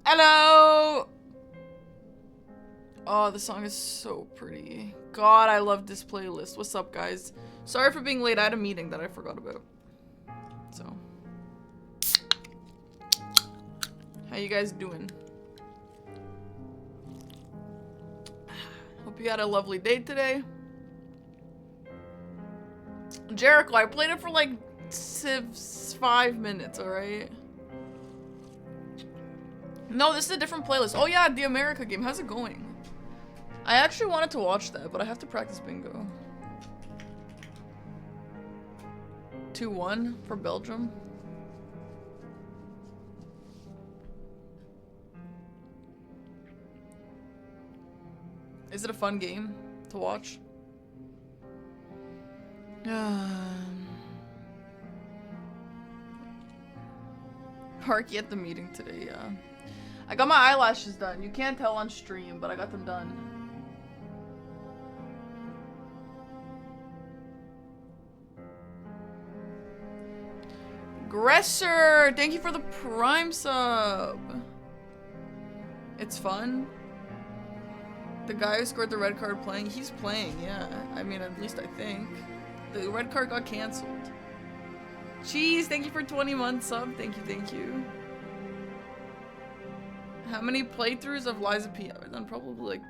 Hello! Oh, the song is so pretty. God, I love this playlist. What's up, guys? Sorry for being late. I had a meeting that I forgot about. So. How you guys doing? Hope you had a lovely day today. Jericho, I played it for like 5 minutes, alright? No, this is a different playlist. Oh yeah, the America game. How's it going? I actually wanted to watch that, but I have to practice bingo. 2-1 for Belgium. Is it a fun game to watch? Harky at the meeting today, yeah. I got my eyelashes done. You can't tell on stream, but I got them done. Gresser! Thank you for the Prime sub! It's fun. The guy who scored the red card playing, he's playing, yeah. I mean, at least I think. The red card got cancelled. Cheese, thank you for 20 months sub. Thank you, thank you. How many playthroughs of Liza P? I've done probably like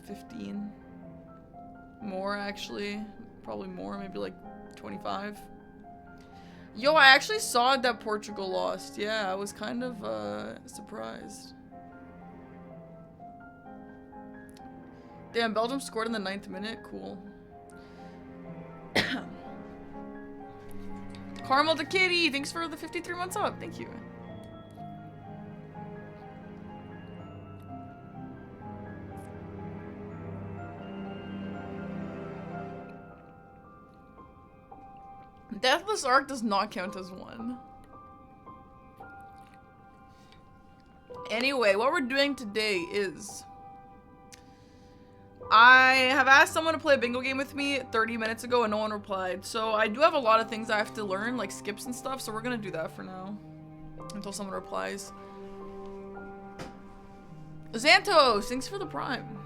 15. More, actually. Probably more, maybe like 25. Yo, I actually saw that Portugal lost. Yeah, I was kind of surprised. Damn, Belgium scored in the 9th minute. Cool. Carmel the Kitty, thanks for the 53 months up. Thank you. Deathless Ark does not count as one. Anyway, what we're doing today is I have asked someone to play a bingo game with me 30 minutes ago and no one replied. So I do have a lot of things I have to learn, like skips and stuff, so we're gonna do that for now. Until someone replies. Xantos, thanks for the Prime.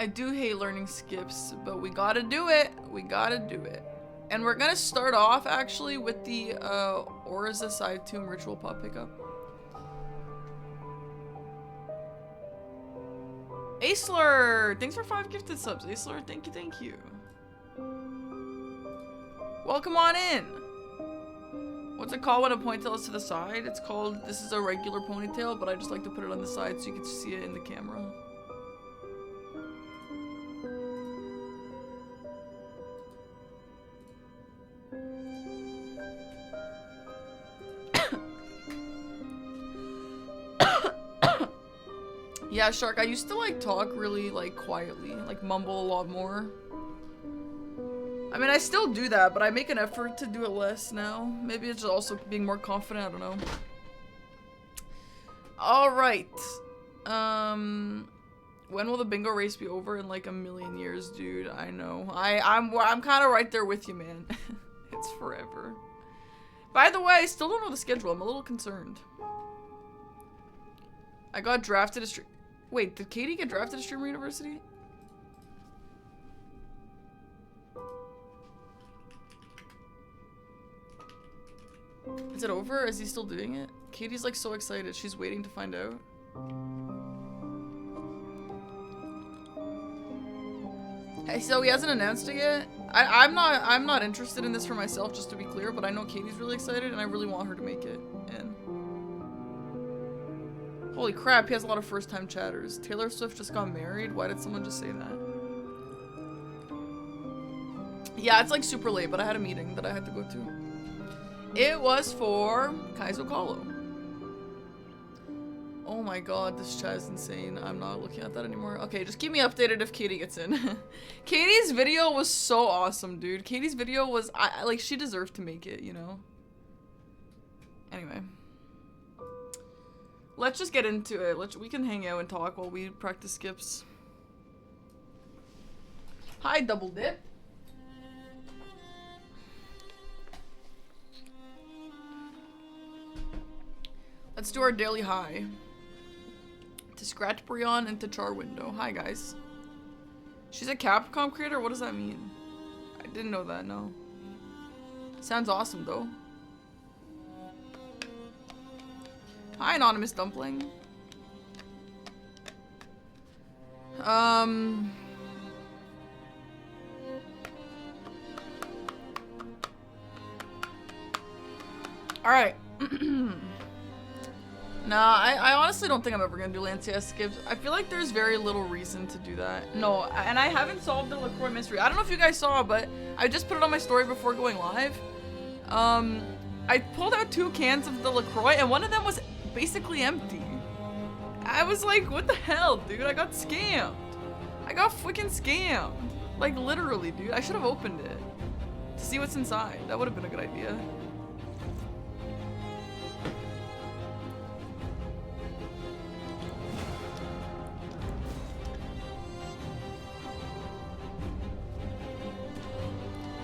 I do hate learning skips, but we gotta do it. We gotta do it. And we're gonna start off actually with the Orza Side Tomb Ritual Pop Pickup. Aisler! Thanks for 5 gifted subs, Aisler. Thank you, thank you. Welcome on in! What's it called when a ponytail is to the side? It's called, this is a regular ponytail, but I just like to put it on the side so you can see it in the camera. Yeah, Shark, I used to like talk really like quietly, like mumble a lot more. I mean, I still do that, but I make an effort to do it less now. Maybe it's also being more confident, I don't know. Alright. When will the bingo race be over? In like a million years, dude. I know. I'm kind of right there with you, man. It's forever. By the way, I still don't know the schedule. I'm a little concerned. I got drafted to Wait, did Katie get drafted to Streamer University? Is it over? Is he still doing it? Katie's like so excited. She's waiting to find out. Hey, so he hasn't announced it yet? I'm not interested in this for myself, just to be clear, but I know Katie's really excited and I really want her to make it in. Holy crap, he has a lot of first-time chatters. Taylor Swift just got married? Why did someone just say that? Yeah, it's like super late, but I had a meeting that I had to go to. It was for Kaizo Kalo. Oh my god, this chat is insane. I'm not looking at that anymore. Okay, just keep me updated if Katie gets in. Katie's video was so awesome, dude. Katie's video was, like, she deserved to make it, you know? Anyway. Let's just get into it. We can hang out and talk while we practice skips. Hi, Double Dip. Let's do our daily hi. To Scratch Brion and to Char Window. Hi, guys. She's a Capcom creator? What does that mean? I didn't know that, no. Sounds awesome, though. Hi, Anonymous Dumpling. Alright. Nah, I honestly don't think I'm ever gonna do Lancia skips. I feel like there's very little reason to do that. No, and I haven't solved the LaCroix mystery. I don't know if you guys saw, but I just put it on my story before going live. I pulled out 2 cans of the LaCroix, and one of them was basically empty. I was like, what the hell, dude? I got scammed. I got freaking scammed. Like, literally, dude. I should have opened it to see what's inside. That would have been a good idea.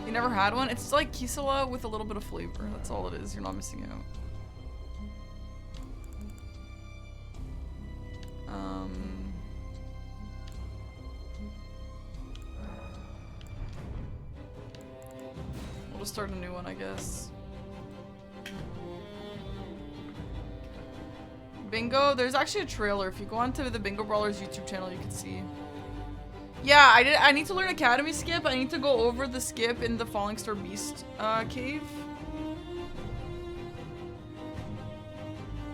Never had one. It's like Kisela with a little bit of flavor. That's all it is. You're not missing out. We'll just start a new one, I guess. Bingo. There's actually a trailer. If you go onto the Bingo Brawlers YouTube channel, you can see. Yeah, I need to learn Academy skip. I need to go over the skip in the Falling Star Beast cave.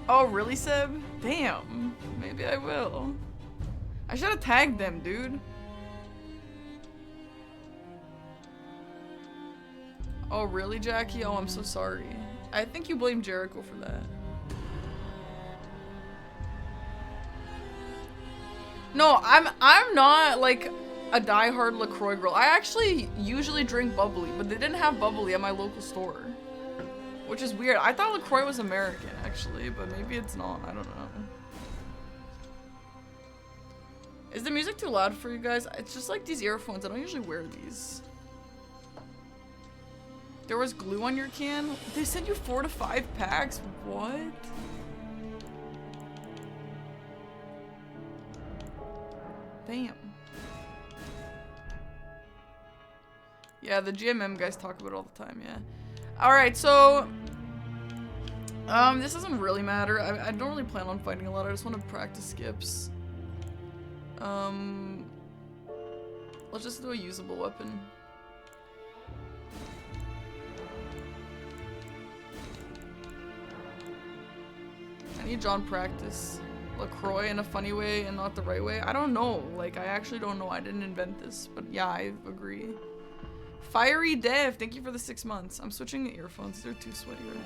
Oh, really, Seb? Damn. Maybe I will. I should have tagged them, dude. Oh, really, Jackie? Oh, I'm so sorry. I think you blame Jericho for that. No, I'm not like a diehard LaCroix girl. I actually usually drink bubbly, but they didn't have bubbly at my local store, which is weird. I thought LaCroix was American actually, but maybe it's not. I don't know. Is the music too loud for you guys? It's just like these earphones. I don't usually wear these. There was glue on your can? They sent you 4 to 5 packs? What? Damn. Yeah, the GMM guys talk about it all the time, yeah. Alright, so... this doesn't really matter. I don't really plan on fighting a lot. I just want to practice skips. Let's just do a usable weapon. I need John practice LaCroix in a funny way and not the right way. I don't know. Like, I actually don't know. I didn't invent this. But yeah, I agree. Fiery Dev, thank you for the 6 months. I'm switching the earphones. They're too sweaty right now.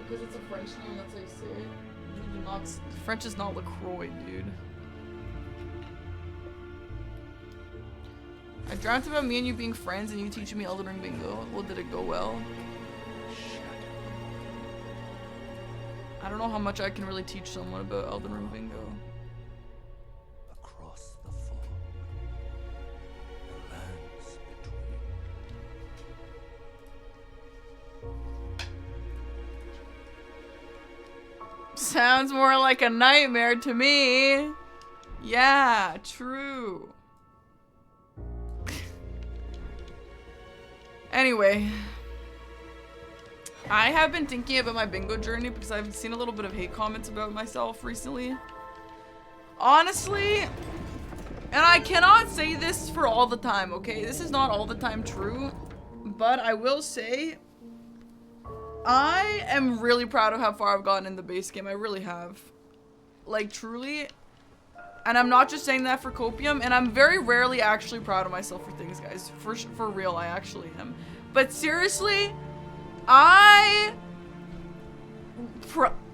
Because it's a French name, that's how you say it. You do not. French is not LaCroix, dude. I dreamt about me and you being friends and you teaching me Elden Ring Bingo. Well, did it go well? I don't know how much I can really teach someone about Elden Ring Bingo. Across the fog, the lands between. Sounds more like a nightmare to me. Yeah, true. Anyway, I have been thinking about my bingo journey because I've seen a little bit of hate comments about myself recently. Honestly, and I cannot say this for all the time, okay? This is not all the time true, but I will say I am really proud of how far I've gotten in the base game. I really have. Like, truly. And I'm not just saying that for copium, and I'm very rarely actually proud of myself for things, guys. For real, I actually am. But seriously, I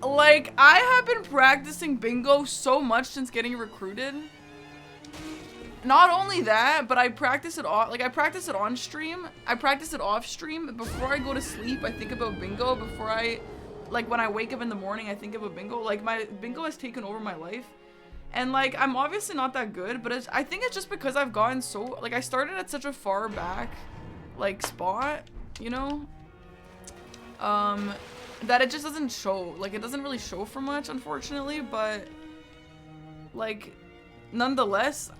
have been practicing bingo so much since getting recruited. Not only that, but I practice it I practice it on stream. I practice it off stream. Before I go to sleep, I think about bingo. Before when I wake up in the morning, I think about bingo. Like, my bingo has taken over my life. And like, I'm obviously not that good, but I think it's just because I've gotten so, like, I started at such a far back, like, spot, you know? That it just doesn't show. Like, it doesn't really show for much, unfortunately, but, like, nonetheless,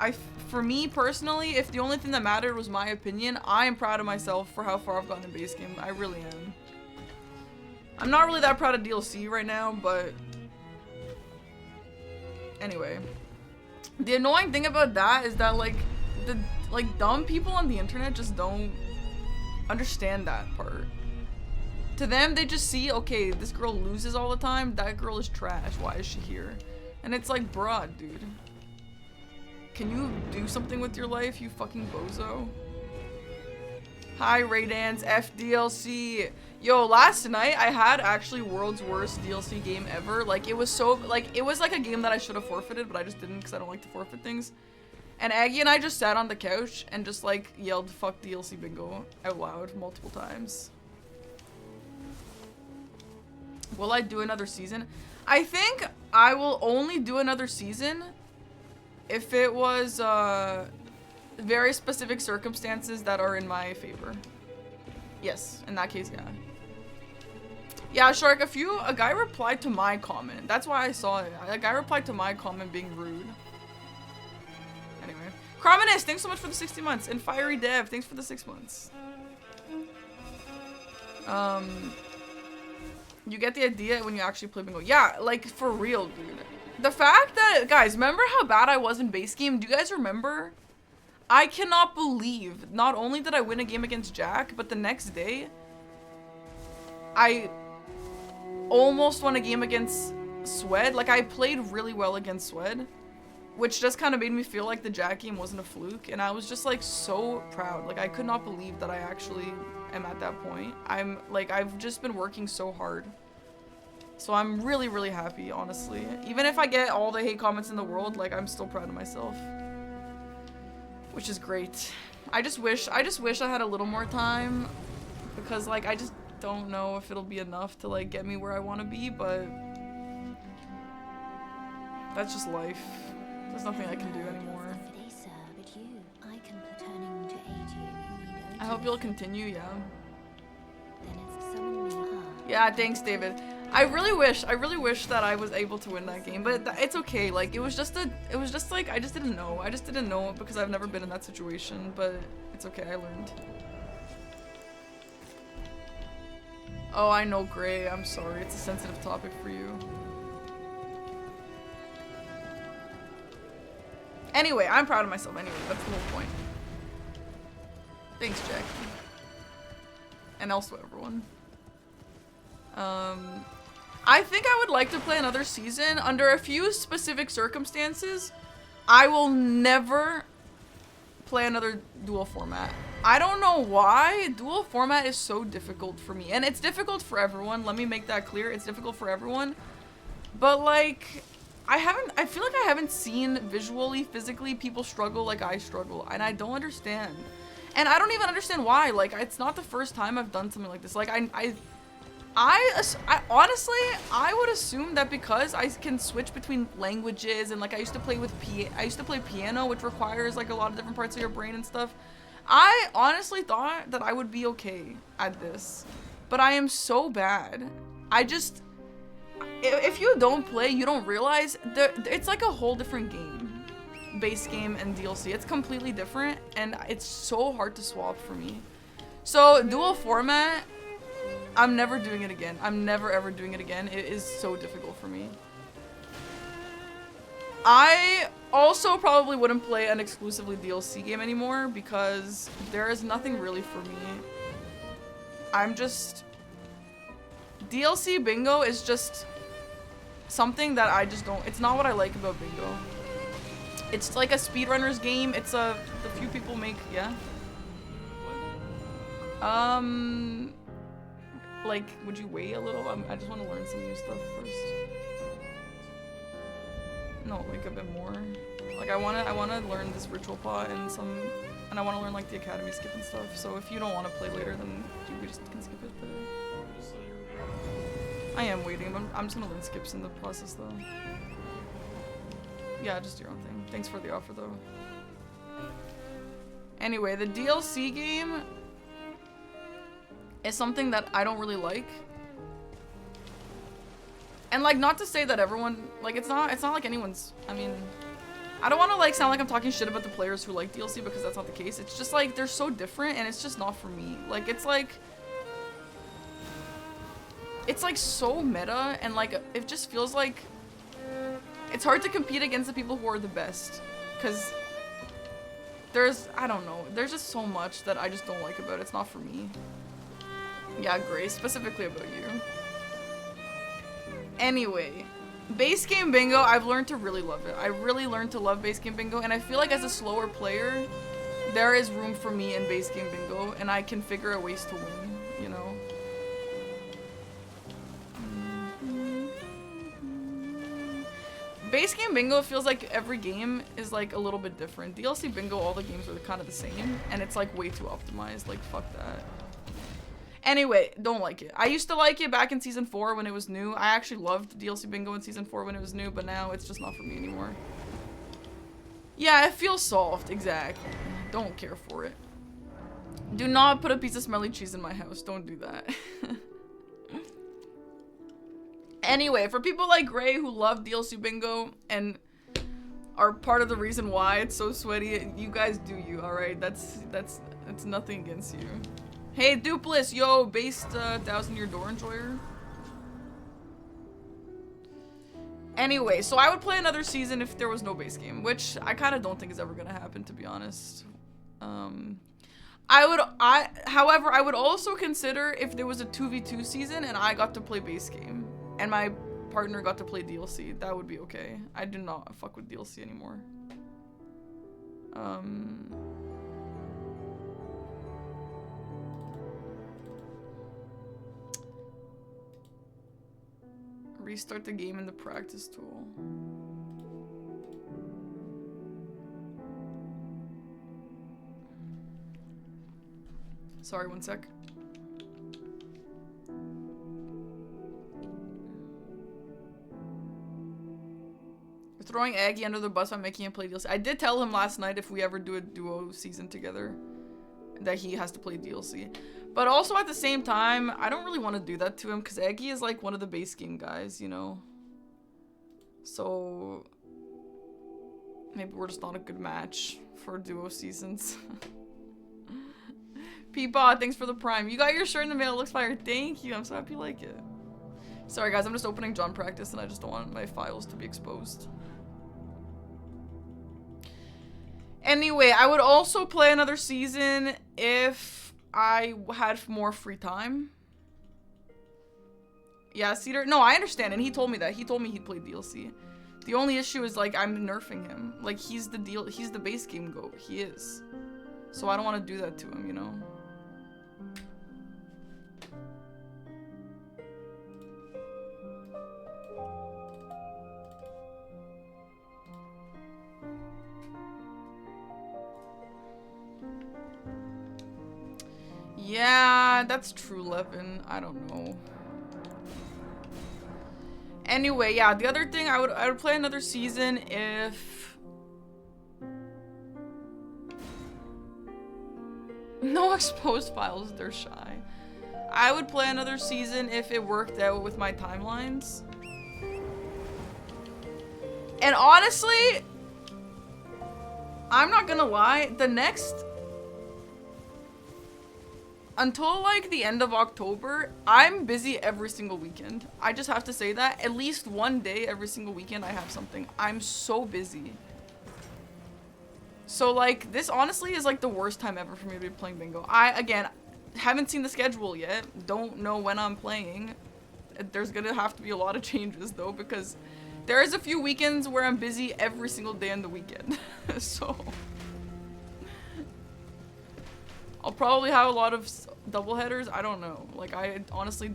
for me personally, if the only thing that mattered was my opinion, I am proud of myself for how far I've gotten in base game. I really am. I'm not really that proud of DLC right now, but anyway. The annoying thing about that is that, like, the dumb people on the internet just don't understand that part. To them, they just see, okay, this girl loses all the time, that girl is trash, why is she here? And it's like, bruh, dude. Can you do something with your life, you fucking bozo? Hi, Raydance, FDLC. Yo, last night, I had actually world's worst DLC game ever. Like, it was so, like, it was like a game that I should have forfeited, but I just didn't because I don't like to forfeit things. And Aggie and I just sat on the couch and just, like, yelled, fuck DLC bingo out loud multiple times. Will I do another season? I think I will only do another season if it was very specific circumstances that are in my favor. Yes, in that case, yeah. Yeah, Shark, a guy replied to my comment. That's why I saw it. A guy replied to my comment being rude. Anyway. Crominus, thanks so much for the 60 months. And Fiery Dev, thanks for the 6 months. You get the idea when you actually play bingo. Yeah, like, for real, dude. The fact that, guys, remember how bad I was in base game? Do you guys remember? I cannot believe, not only did I win a game against Jack, but the next day, I almost won a game against Swed. Like, I played really well against Swed, which just kind of made me feel like the Jack game wasn't a fluke, and I was just, like, so proud. Like, I could not believe that I actually am at that point. I've just been working so hard. So I'm really, really happy, honestly. Even if I get all the hate comments in the world, like, I'm still proud of myself. Which is great. I just wish I had a little more time, because, like, I just don't know if it'll be enough to, like, get me where I want to be, but that's just life. There's nothing I can do anymore. I hope you'll continue, yeah. Yeah, thanks, David. I really wish that I was able to win that game, but it's okay. Like, it was just like, I just didn't know. I just didn't know because I've never been in that situation, but it's okay, I learned. Oh, I know, Gray. I'm sorry. It's a sensitive topic for you. Anyway, I'm proud of myself anyway. That's the whole point. Thanks, Jackie. And also everyone. I think I would like to play another season under a few specific circumstances. I will never play another dual format. I don't know why. Dual format is so difficult for me. And it's difficult for everyone. Let me make that clear. It's difficult for everyone. But, like, I feel like I haven't seen visually, physically people struggle like I struggle. And I don't understand. And I don't even understand why. Like, it's not the first time I've done something like this. Like, I honestly, I would assume that because I can switch between languages and, like, I used to play piano, which requires, like, a lot of different parts of your brain and stuff. I honestly thought that I would be okay at this, but I am so bad. If you don't play, you don't realize it's like a whole different game. Base game and DLC. It's completely different, and it's so hard to swap for me. So, dual format, I'm never doing it again. I'm never ever doing it again. It is so difficult for me. I also probably wouldn't play an exclusively DLC game anymore because there is nothing really for me. DLC bingo is just something that I just don't, it's not what I like about bingo. It's like a speedrunner's game. It's the few people make, yeah. Like, would you wait a little? I just want to learn some new stuff first. No, like a bit more. Like, I wanna learn this ritual pot and I wanna learn, like, the academy skip and stuff. So if you don't want to play later, then we just can skip it. But I am waiting. I'm just gonna learn skips in the process though. Yeah, just do your own thing. Thanks for the offer, though. Anyway, the DLC game is something that I don't really like. And, like, not to say that everyone... Like, it's not like anyone's... I mean... I don't want to, like, sound like I'm talking shit about the players who like DLC because that's not the case. It's just, like, they're so different and it's just not for me. Like, it's, like... It's, like, so meta and, like, it just feels like... It's hard to compete against the people who are the best. Because... There's... I don't know. There's just so much that I just don't like about it. It's not for me. Yeah, Grace. Specifically about you. Anyway. Base game bingo, I've learned to really love it. I really learned to love base game bingo, and I feel like as a slower player, there is room for me in base game bingo, and I can figure out ways to win, you know? Base game bingo feels like every game is like a little bit different. DLC bingo, all the games are kind of the same, and it's like way too optimized. Like, fuck that. Anyway, don't like it. I used to like it back in Season 4 when it was new. I actually loved DLC bingo in Season 4 when it was new, but now it's just not for me anymore. Yeah, it feels soft, exactly. Don't care for it. Do not put a piece of smelly cheese in my house. Don't do that. Anyway, for people like Gray who love DLC bingo and are part of the reason why it's so sweaty, you guys do you, alright? That's nothing against you. Hey, Dupless, yo, based 1,000-year door enjoyer. Anyway, so I would play another season if there was no base game, which I kind of don't think is ever gonna happen, to be honest. However, I would also consider if there was a 2v2 season and I got to play base game and my partner got to play DLC. That would be okay. I do not fuck with DLC anymore. Restart the game in the practice tool. Sorry, one sec. You're throwing Aggie under the bus by making him play DLC. I did tell him last night if we ever do a duo season together that he has to play DLC. But also at the same time, I don't really want to do that to him because Aggie is like one of the base game guys, you know? So maybe we're just not a good match for duo seasons. Peapod, thanks for the prime. You got your shirt in the mail, it looks fire. Thank you, I'm so happy you like it. Sorry guys, I'm just opening John Practice and I just don't want my files to be exposed. Anyway, I would also play another season if I had more free time. Yeah, Cedar. No, I understand, and he told me that. He told me he'd play DLC. The only issue is like I'm nerfing him. Like he's the base game goat. He is. So I don't want to do that to him, you know. Yeah, that's true, Levin. I don't know. Anyway, yeah, the other thing I would play another season if no exposed files, they're shy. I would play another season if it worked out with my timelines. And honestly, I'm not gonna lie, the next until like the end of October, I'm busy every single weekend. I just have to say that. At least one day every single weekend I have something. I'm so busy. So like this honestly is like the worst time ever for me to be playing bingo. I, again, haven't seen the schedule yet. Don't know when I'm playing. There's gonna have to be a lot of changes though because there is a few weekends where I'm busy every single day on the weekend. So I'll probably have a lot of double headers. I don't know. Like, I honestly...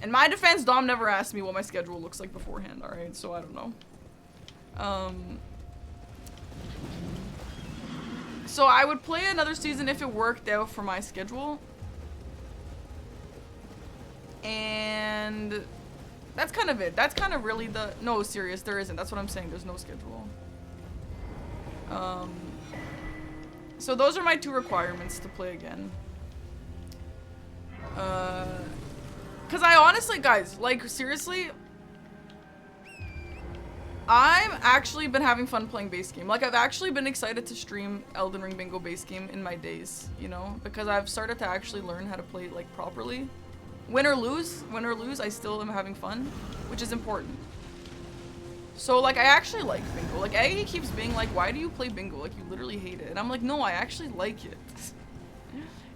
In my defense, Dom never asked me what my schedule looks like beforehand, alright? So I don't know. So I would play another season if it worked out for my schedule. And that's kind of it. That's kind of really the, no, serious, there isn't. That's what I'm saying. There's no schedule. So those are my 2 requirements to play again. Cause I honestly, guys, like seriously, I've actually been having fun playing base game. Like I've actually been excited to stream Elden Ring Bingo base game in my days, you know, because I've started to actually learn how to play it like properly. Win or lose, I still am having fun, which is important. So like I actually like bingo. Like Aggie keeps being like, why do you play bingo? Like you literally hate it. And I'm like, no, I actually like it.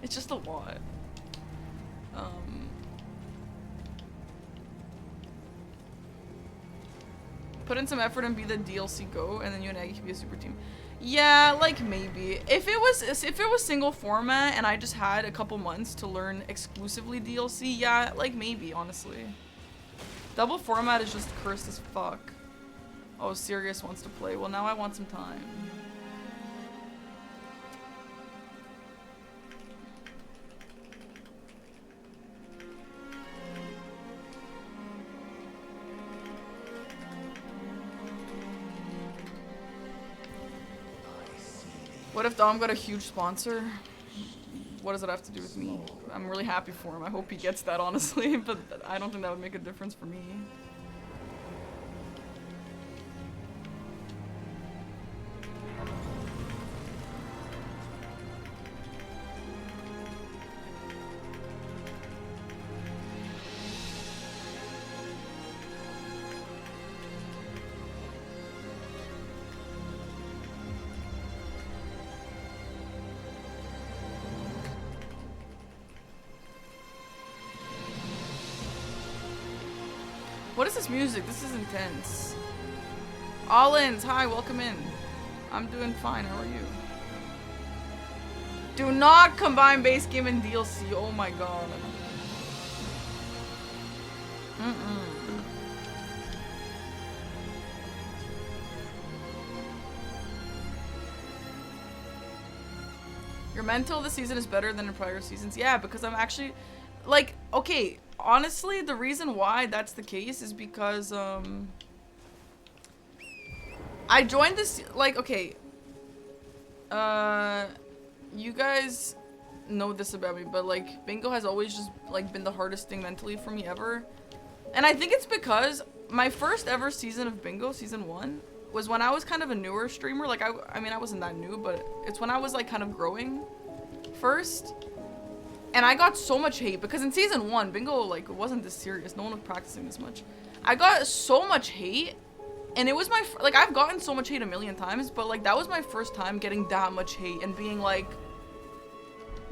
It's just a lot. Put in some effort and be the DLC go, and then you and Aggie can be a super team. Yeah, like maybe. If it was single format and I just had a couple months to learn exclusively DLC, yeah, like maybe, honestly. Double format is just cursed as fuck. Oh, Sirius wants to play. Well, now I want some time. What if Dom got a huge sponsor? What does it have to do with me? I'm really happy for him. I hope he gets that, honestly, but I don't think that would make a difference for me. What is this music? This is intense. Allins, hi, welcome in. I'm doing fine, how are you? Do not combine base game and DLC, oh my god. Your mental this season is better than in prior seasons. Yeah, because I'm actually, like, okay, honestly, the reason why that's the case is because, I joined this, like, okay, you guys know this about me, but, like, bingo has always just, like, been the hardest thing mentally for me ever. And I think it's because my first ever season of bingo, season 1, was when I was kind of a newer streamer. Like, I mean, I wasn't that new, but it's when I was, like, kind of growing first. And I got so much hate because in season 1, bingo, like, it wasn't this serious. No one was practicing this much. I got so much hate, and it was my, like, I've gotten so much hate a million times, but, like, that was my first time getting that much hate and being like,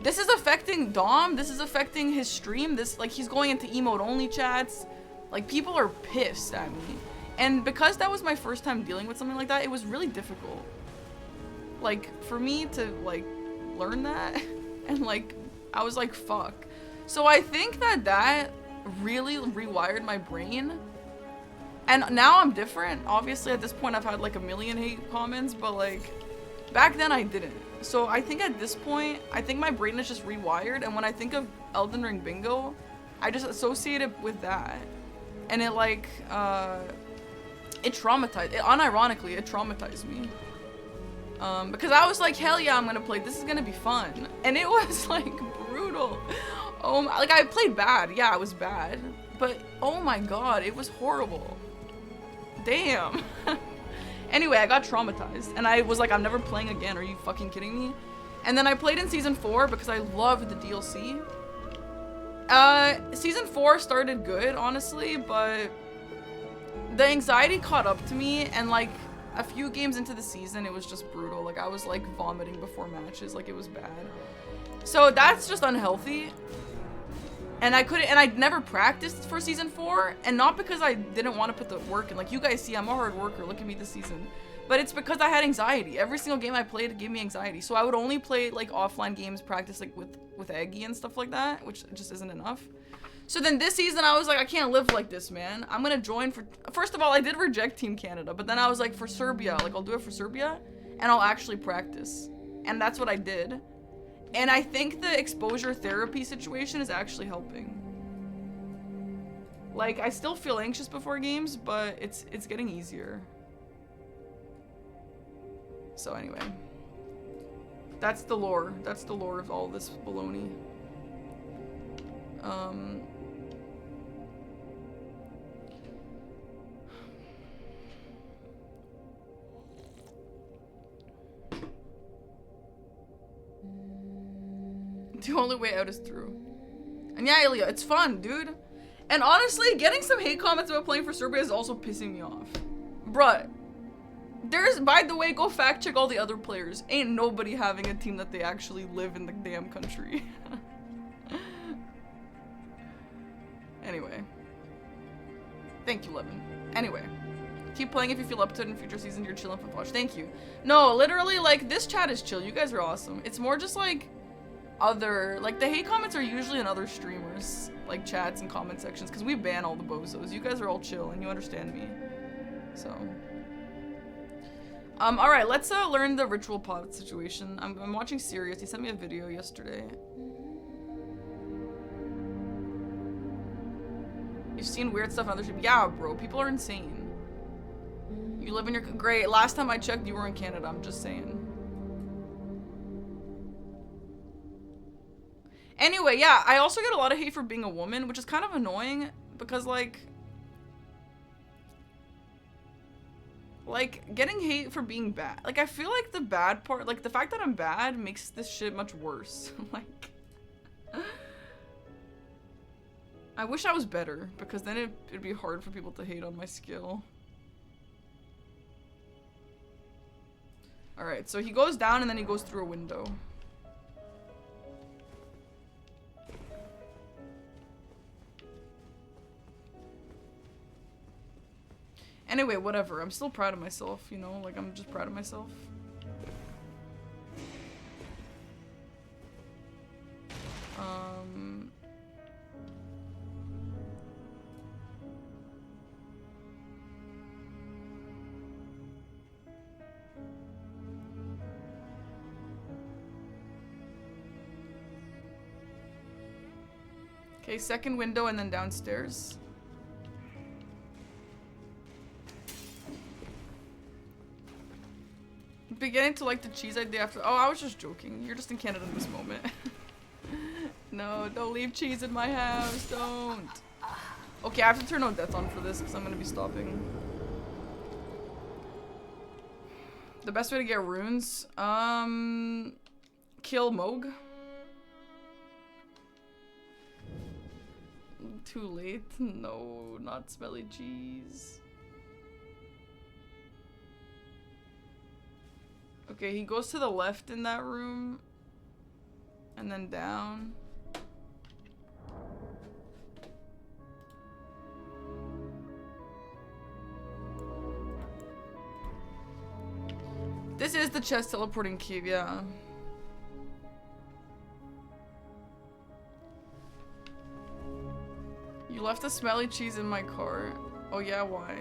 this is affecting Dom, this is affecting his stream, this, like, he's going into emote-only chats. Like, people are pissed at me. And because that was my first time dealing with something like that, it was really difficult. Like, for me to, like, learn that, and, like, I was like, fuck. So I think that really rewired my brain. And now I'm different. Obviously, at this point, I've had like a million hate comments, but like, back then I didn't. So I think at this point, I think my brain is just rewired. And when I think of Elden Ring Bingo, I just associate it with that. And it like, it unironically, it traumatized me. Because I was like, hell yeah, I'm gonna play. This is gonna be fun. And it was like brutal. Oh, like I played bad. Yeah, it was bad. But oh my god, it was horrible. Damn. Anyway, I got traumatized. And I was like, I'm never playing again. Are you fucking kidding me? And then I played in season 4 because I loved the DLC. Season 4 started good, honestly, but the anxiety caught up to me, and like, a few games into the season, it was just brutal. Like, I was like vomiting before matches. Like, it was bad. So that's just unhealthy. And I'd never practiced for season 4. And not because I didn't want to put the work in. Like, you guys see, I'm a hard worker. Look at me this season. But it's because I had anxiety. Every single game I played gave me anxiety. So I would only play like offline games, practice like with Aggie and stuff like that, which just isn't enough. So then this season, I was like, I can't live like this, man. I'm gonna join for... First of all, I did reject Team Canada, but then I was like, for Serbia, like, I'll do it for Serbia, and I'll actually practice. And that's what I did. And I think the exposure therapy situation is actually helping. Like, I still feel anxious before games, but it's getting easier. So anyway. That's the lore. That's the lore of all this baloney. The only way out is through. And yeah, Ilya, it's fun, dude. And honestly, getting some hate comments about playing for Serbia is also pissing me off. Bruh. There's, by the way, go fact check all the other players. Ain't nobody having a team that they actually live in the damn country. Anyway. Thank you, Levin. Anyway. Keep playing if you feel up to it in future seasons. You're chilling for watch. Thank you. No, literally, like, this chat is chill. You guys are awesome. It's more just, like, other... Like, the hate comments are usually in other streamers. Like, chats and comment sections. Because we ban all the bozos. You guys are all chill, and you understand me. So... alright, let's learn the ritual pod situation. I'm watching Sirius. He sent me a video yesterday. You've seen weird stuff on other streams? Yeah, bro. People are insane. You live in your... Great. Last time I checked, you were in Canada. I'm just saying. Anyway, yeah. I also get a lot of hate for being a woman, which is kind of annoying. Because, like, getting hate for being bad. Like, I feel like the bad part, like, the fact that I'm bad makes this shit much worse. Like, I wish I was better, because then it'd be hard for people to hate on my skill. Alright, so he goes down and then he goes through a window. Anyway, whatever. I'm still proud of myself, you know? Like, I'm just proud of myself. Okay, second window and then downstairs. Beginning to like the cheese idea after- Oh, I was just joking. You're just in Canada in this moment. No, don't leave cheese in my house. Don't. Okay, I have to turn no death on for this because I'm gonna be stopping. The best way to get runes? Kill Moog. Too late? No, not smelly cheese. Okay, he goes to the left in that room. And then down. This is the chest teleporting cave, yeah. You left the smelly cheese in my car. Oh yeah, why?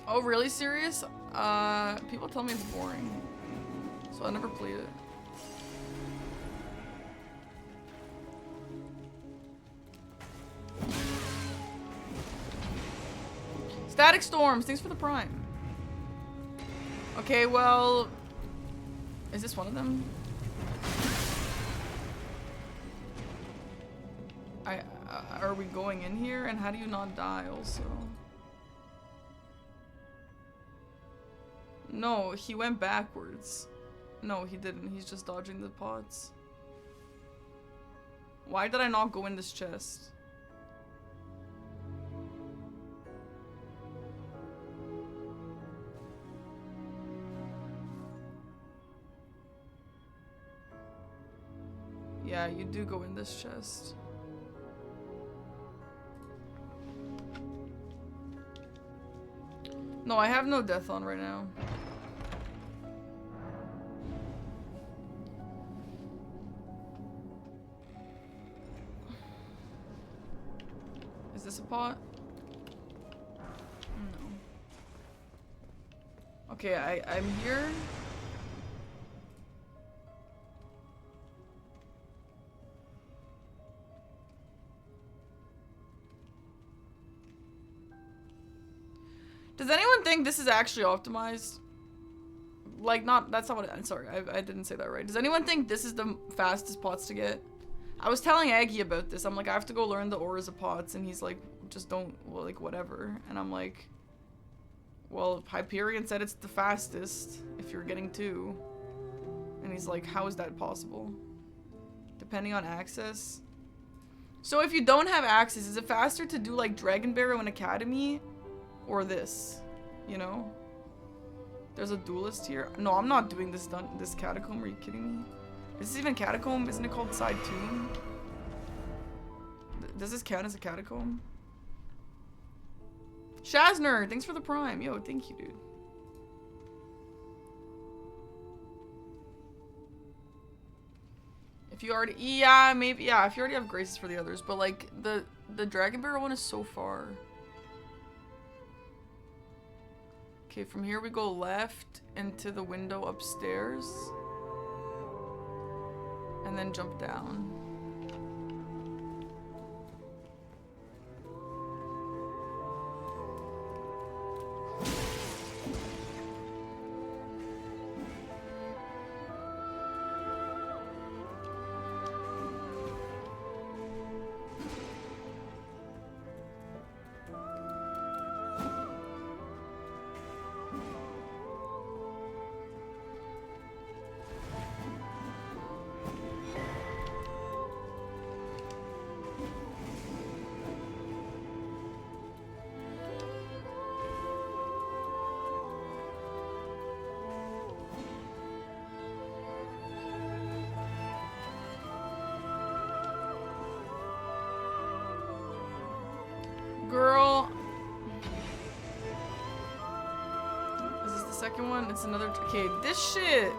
Oh, really serious? People tell me it's boring. So I never played it. Static Storms, thanks for the prime. Okay, well... Is this one of them? Are we going in here? And how do you not die also? No, he went backwards. No, he didn't. He's just dodging the pods. Why did I not go in this chest? Yeah, you do go in this chest. No, I have no death on right now. Is this a pot? No. Okay, I'm here. Does anyone think this is actually optimized? Like, not, that's not what, I'm sorry, I didn't say that right. Does anyone think this is the fastest pots to get? I was telling Aggie about this. I'm like, I have to go learn the auras of pots, and he's like, just don't, well, like, whatever. And I'm like, well, Hyperion said it's the fastest if you're getting 2. And he's like, how is that possible? Depending on access. So if you don't have access, is it faster to do like Dragon Barrow and Academy? Or this? You know? There's a duelist here. No, I'm not doing this this catacomb. Are you kidding me? Is this even catacomb? Isn't it called side tomb? Does this count as a catacomb? Shazner, thanks for the prime. Yo, thank you, dude. If you already, yeah, maybe, yeah, if you already have graces for the others, but like the Dragon Barrel one is so far. Okay, from here we go left into the window upstairs. And then jump down. Girl. Is this the second one? It's another. Okay, this shit.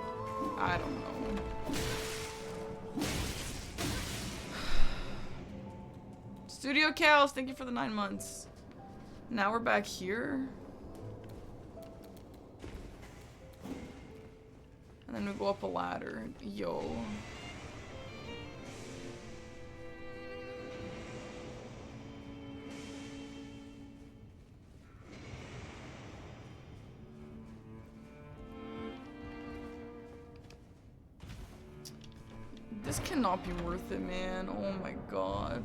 I don't know. Studio Cows, thank you for the 9 months. Now we're back here. And then we go up a ladder. Yo. This cannot be worth it, man. Oh my god.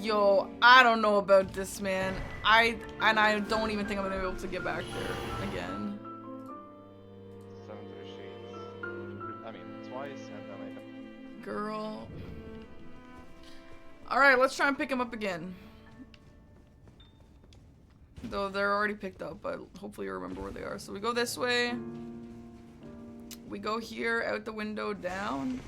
Yo, I don't know about this, man. I don't even think I'm gonna be able to get back there again. Girl. Alright, let's try and pick him up again. Though they're already picked up, but hopefully you remember where they are. So we go this way. We go here, out the window, down.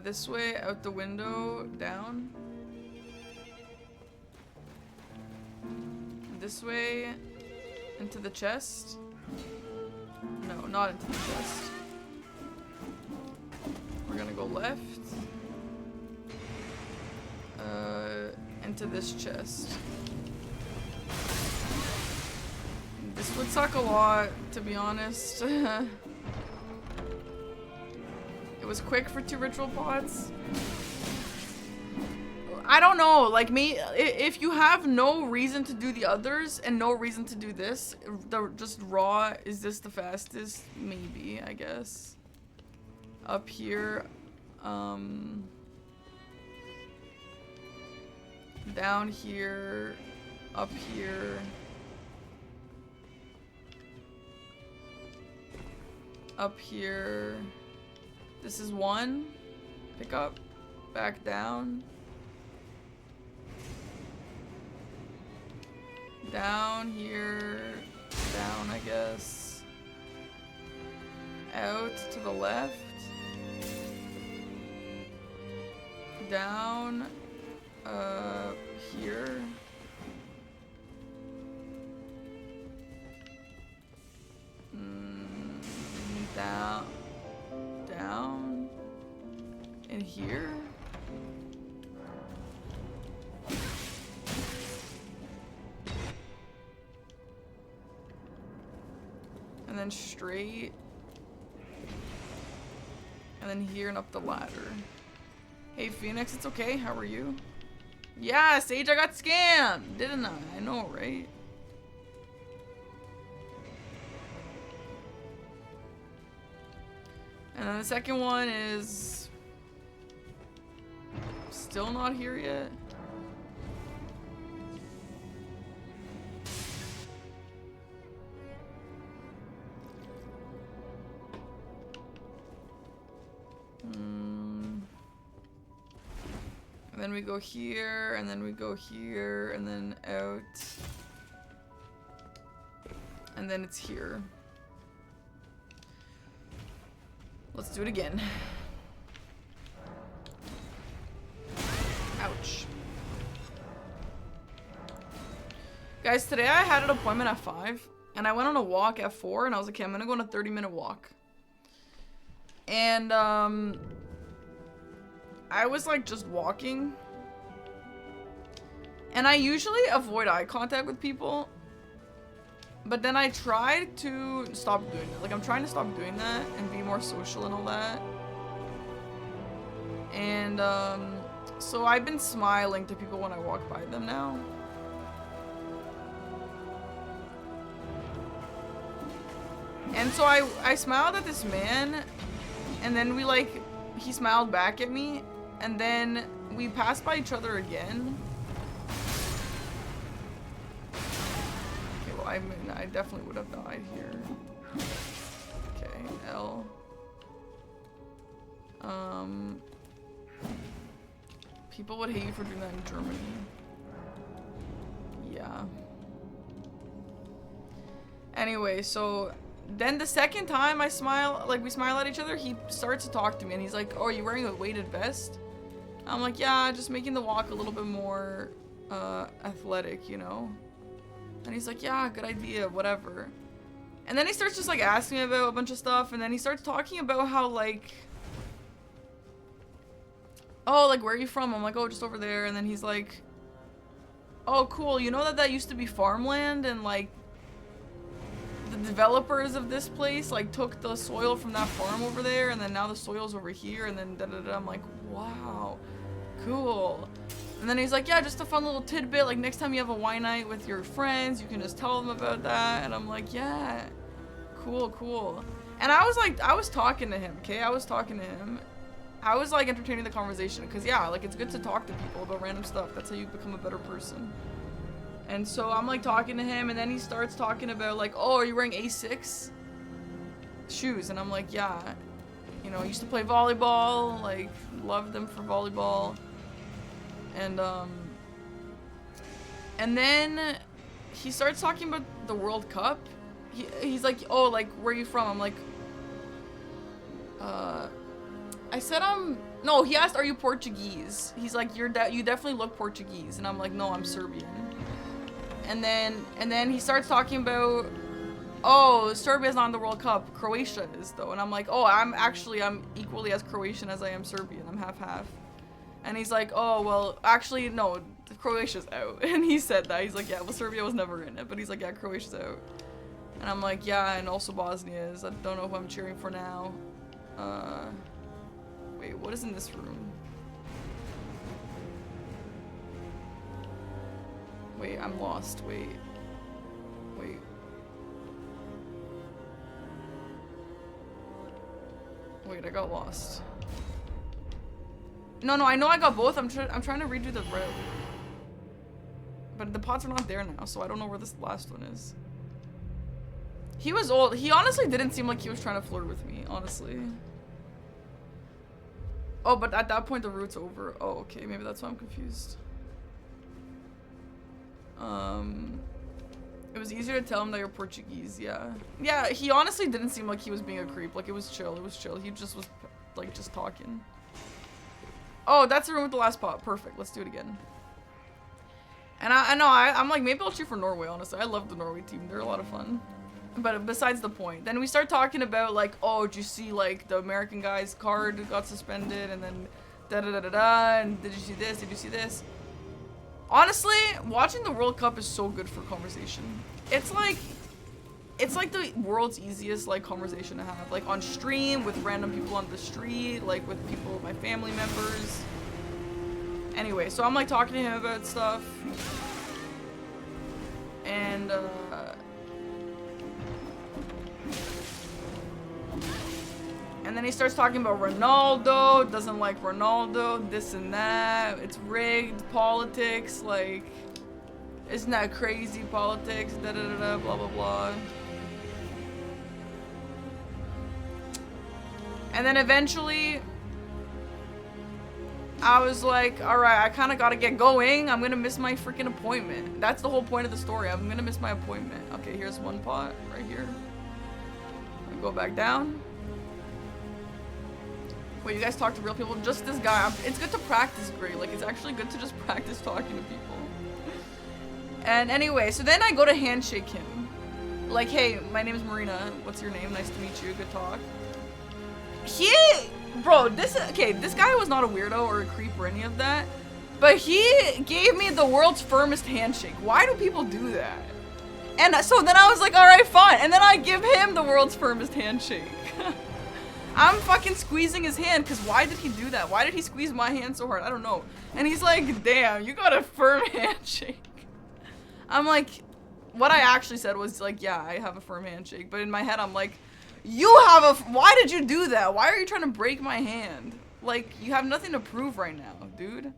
This way, out the window, down. This way, into the chest. No, not into the chest. We're gonna go left. Into this chest. This would suck a lot, to be honest. It was quick for 2 ritual pots. I don't know, like me, if you have no reason to do the others and no reason to do this, just raw, is this the fastest? Maybe, I guess. Up here, down here, up here, up here. This is 1. Pick up, back down. Down here, down, I guess. Out to the left. Down, here. here. And then straight. And then here and up the ladder. Hey Phoenix, it's okay. How are you? Yeah, Sage, I got scammed, didn't I? I know, right? And then the second one is still not here yet. And then we go here, and then we go here, and then out. And then it's here. Let's do it again. Ouch. Guys, today I had an appointment at 5, and I went on a walk at 4, and I was like, okay, I'm gonna go on a 30-minute walk. And, I was like just walking, and I usually avoid eye contact with people, but then I tried to stop doing it. Like, I'm trying to stop doing that and be more social and all that. And so I've been smiling to people when I walk by them now. And so I smiled at this man, and then we like, he smiled back at me. And then we passed by each other again. Okay, well, I mean, I definitely would have died here. Okay, L. People would hate you for doing that in Germany. Yeah. Anyway, so then the second time I smile, like we smile at each other, he starts to talk to me and he's like, oh, are you wearing a weighted vest? I'm like, yeah, just making the walk a little bit more athletic, you know? And he's like, yeah, good idea, whatever. And then he starts just like asking me about a bunch of stuff, and then he starts talking about how like, oh, like, where are you from? I'm like, oh, just over there. And then he's like, oh, cool, you know that used to be farmland, and like, the developers of this place like took the soil from that farm over there, and then now the soil's over here, and then da-da-da. I'm like, wow, cool. And then he's like, yeah, just a fun little tidbit, like next time you have a wine night with your friends, you can just tell them about that. And I'm like, yeah, cool, cool. And I was like, I was talking to him, okay? I was talking to him. I was like entertaining the conversation, because yeah, like it's good to talk to people about random stuff. That's how you become a better person. And so I'm like talking to him, and then he starts talking about like, oh, are you wearing A6 shoes? And I'm like, yeah. You know, I used to play volleyball, like loved them for volleyball. And then he starts talking about the World Cup. He's like, oh, like, where are you from? I'm like, I said, no, he asked, are you Portuguese? He's like, you definitely look Portuguese. And I'm like, no, I'm Serbian. And then he starts talking about, oh, Serbia's not in the World Cup, Croatia is though. And I'm like, oh, I'm equally as Croatian as I am Serbian. I'm half-half. And he's like, oh, well, actually, no, Croatia's out. And he said that. He's like, yeah, well, Serbia was never in it. But he's like, yeah, Croatia's out. And I'm like, yeah, and also Bosnia is. I don't know who I'm cheering for now. Wait, what is in this room? Wait, I'm lost. Wait. Wait, I got lost. No, I know I got both. I'm trying to redo the route. But the pots are not there now, so I don't know where this last one is. He was old. He honestly didn't seem like he was trying to flirt with me, honestly. Oh, but at that point the route's over. Oh, okay. Maybe that's why I'm confused. It was easier to tell him that you're Portuguese, yeah. Yeah, he honestly didn't seem like he was being a creep. Like, it was chill. He just was, like, just talking. Oh, that's the room with the last pot. Perfect. Let's do it again. And I'm like, maybe I'll cheer for Norway, honestly. I love the Norway team. They're a lot of fun. But besides the point. Then we start talking about, like, oh, did you see, like, the American guy's card got suspended? And then Da da da da da. And did you see this? Did you see this? Honestly, watching the World Cup is so good for conversation. It's like the world's easiest like conversation to have, like on stream with random people on the street, like with people, my family members. Anyway, so I'm like talking to him about stuff, and then he starts talking about Ronaldo, doesn't like Ronaldo, this and that, it's rigged, politics, like, isn't that crazy, politics, da da da da, blah blah blah. And then eventually, I was like, alright, I kind of gotta get going. I'm gonna miss my freaking appointment. That's the whole point of the story. I'm gonna miss my appointment. Okay, here's one pot right here. I'm gonna go back down. Wait, you guys talk to real people? Just this guy. It's good to practice, Gray. Like, it's actually good to just practice talking to people. And anyway, so then I go to handshake him. Like, hey, my name is Marina. What's your name? Nice to meet you. Good talk. Bro, this guy was not a weirdo or a creep or any of that, but he gave me the world's firmest handshake. Why do people do that? And so then I was like, all right, fine. And then I give him the world's firmest handshake. I'm fucking squeezing his hand, because why did he do that? Why did he squeeze my hand so hard? I don't know. And he's like, damn, you got a firm handshake. I'm like, what I actually said was like, yeah, I have a firm handshake. But in my head, I'm like, why did you do that? Why are you trying to break my hand? Like, you have nothing to prove right now, dude.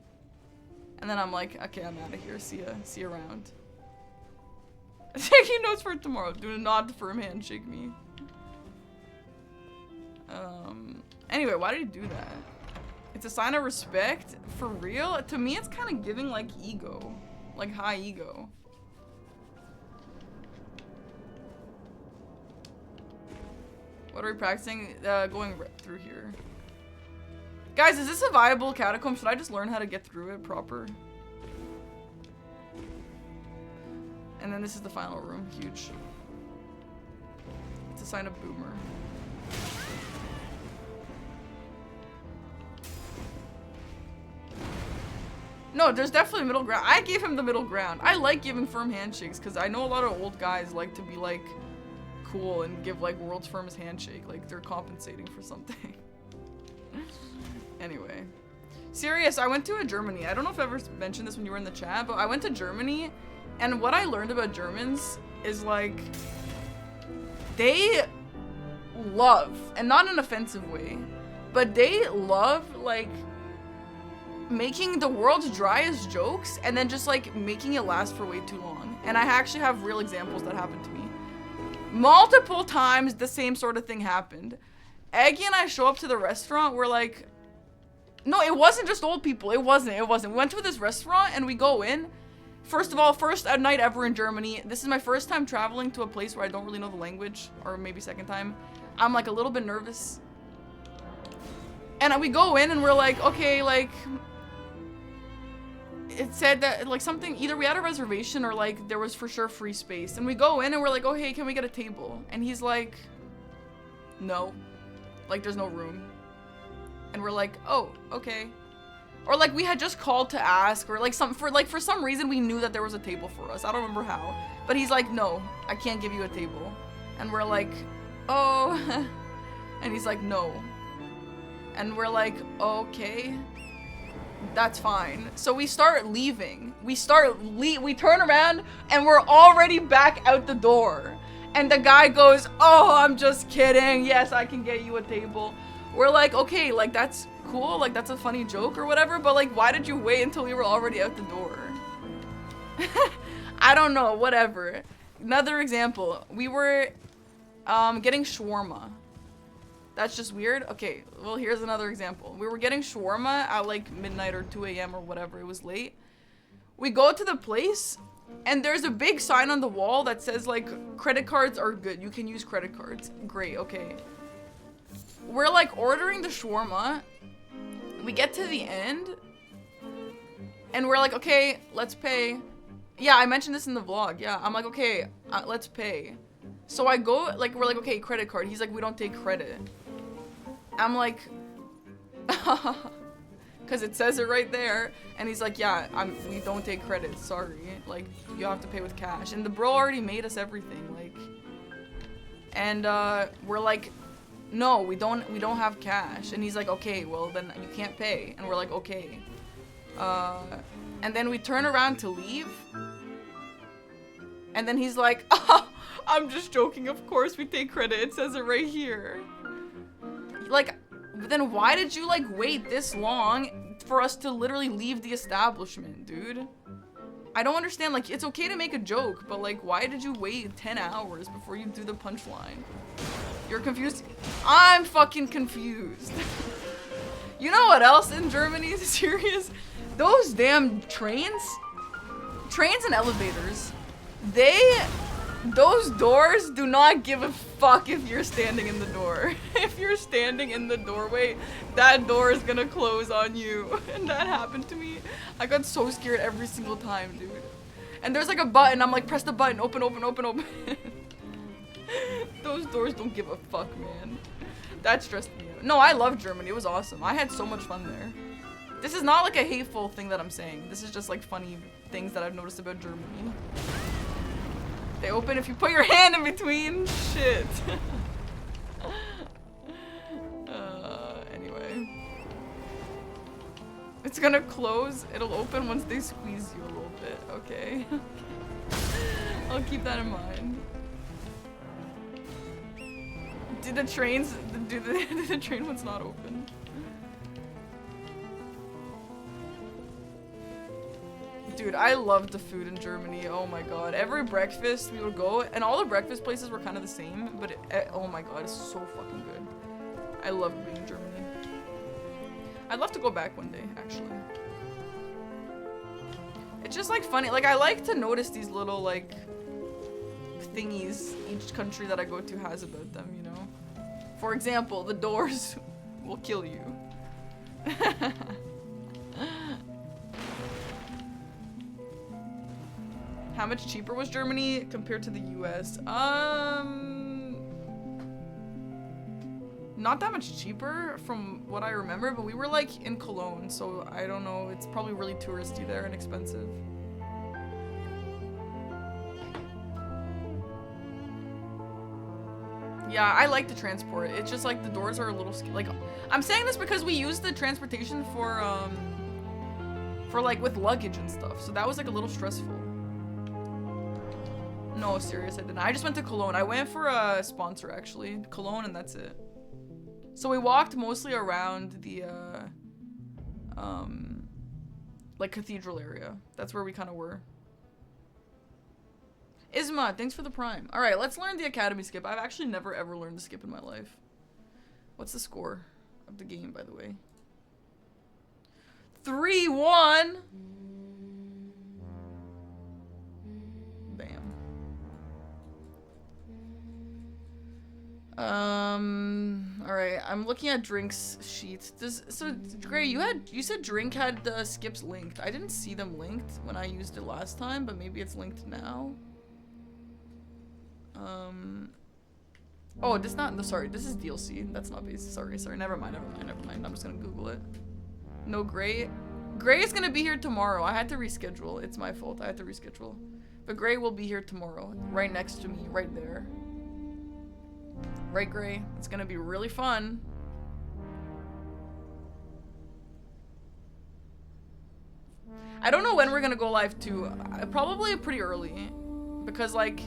And then I'm like, okay, I'm out of here. See you around. Taking notes for tomorrow. Do not firm handshake me. Anyway, why did he do that? It's a sign of respect? For real? To me, it's kind of giving, like, ego. Like, high ego. What are we practicing? Going through here. Guys, is this a viable catacomb? Should I just learn how to get through it proper? And then this is the final room. Huge. It's a sign of boomer. No, there's definitely a middle ground. I gave him the middle ground. I like giving firm handshakes because I know a lot of old guys like to be like cool and give like world's firmest handshake, like they're compensating for something. Anyway, serious, I went to Germany. I don't know if I ever mentioned this when you were in the chat, but I went to Germany, and what I learned about Germans is like they love, and not in an offensive way, but they love like making the world's driest jokes and then just like making it last for way too long. And I actually have real examples that happened to me. Multiple times the same sort of thing happened. Eggy and I show up to the restaurant, we're like, no, it wasn't just old people, it wasn't. We went to this restaurant and we go in. First of all, first night ever in Germany. This is my first time traveling to a place where I don't really know the language, or maybe second time. I'm like a little bit nervous. And we go in and we're like, okay, like, it said that like something, either we had a reservation or like there was for sure free space. And we go in and we're like, oh hey, can we get a table? And he's like, no, like there's no room. And we're like, oh, okay. Or like we had just called to ask, or like for some reason we knew that there was a table for us. I don't remember how, but he's like, no, I can't give you a table. And we're like, oh, and he's like, no. And we're like, okay. That's fine. So we start leaving. We turn around and we're already back out the door. And the guy goes, oh, I'm just kidding. Yes, I can get you a table. We're like, okay, like that's cool. Like that's a funny joke or whatever. But like, why did you wait until we were already out the door? I don't know, whatever. Another example. We were getting shawarma. That's just weird. Okay, well, here's another example. We were getting shawarma at like midnight or 2 a.m. or whatever. It was late. We go to the place and there's a big sign on the wall that says like credit cards are good. You can use credit cards. Great, okay. We're like ordering the shawarma. We get to the end and we're like, okay, let's pay. Yeah, I mentioned this in the vlog. Yeah, I'm like, okay, let's pay. So I go, like, we're like, okay, credit card. He's like, we don't take credit. I'm like, Cause it says it right there, and he's like, yeah, we don't take credit, sorry. Like, you have to pay with cash. And the bro already made us everything, like. And we're like, no, we don't have cash. And he's like, okay, well then you can't pay. And we're like, okay. And then we turn around to leave. And then he's like, oh, I'm just joking, of course we take credit, it says it right here. Like, then why did you like wait this long for us to literally leave the establishment, dude? I don't understand, like, it's okay to make a joke, but like, why did you wait 10 hours before you do the punchline? You're confused? I'm fucking confused. You know what else in Germany is serious? Those damn trains and elevators, those doors do not give a fuck if you're standing in the door. If you're standing in the doorway, that door is gonna close on you. And that happened to me. I got so scared every single time, dude. And there's like a button, I'm like, press the button, open, open, open, open. Those doors don't give a fuck, man. That stressed me out. No, I love Germany, it was awesome. I had so much fun there. This is not like a hateful thing that I'm saying. This is just like funny things that I've noticed about Germany. They open if you put your hand in between. Shit. Anyway. It's gonna close. It'll open once they squeeze you a little bit. Okay. I'll keep that in mind. Do the train one's not open? Dude, I loved the food in Germany. Oh my god. Every breakfast we would go, and all the breakfast places were kind of the same, but oh my god, it's so fucking good. I loved being in Germany. I'd love to go back one day, actually. It's just like funny. Like, I like to notice these little like thingies each country that I go to has about them, you know? For example, the doors will kill you. How much cheaper was Germany compared to the US? Not that much cheaper from what I remember, but we were like in Cologne, so I don't know. It's probably really touristy there and expensive. Yeah, I like the transport. It's just like the doors are a little like, I'm saying this because we used the transportation for like with luggage and stuff, so that was like a little stressful. No, serious, I didn't. I just went to Cologne. I went for a sponsor, actually. Cologne, and that's it. So we walked mostly around the, like, cathedral area. That's where we kind of were. Isma, thanks for the prime. Alright, let's learn the academy skip. I've actually never, ever learned the skip in my life. What's the score of the game, by the way? 3-1! Bam. Alright, I'm looking at drinks sheets. So Gray, you said drink had the skips linked. I didn't see them linked when I used it last time, but maybe it's linked now. Oh, this is DLC. That's not base. Sorry, never mind. I'm just gonna Google it. No, Gray is gonna be here tomorrow. I had to reschedule. It's my fault. I had to reschedule. But Gray will be here tomorrow, right next to me, right there. Right, Gray? It's gonna be really fun. I don't know when we're gonna go live too. Probably pretty early, because like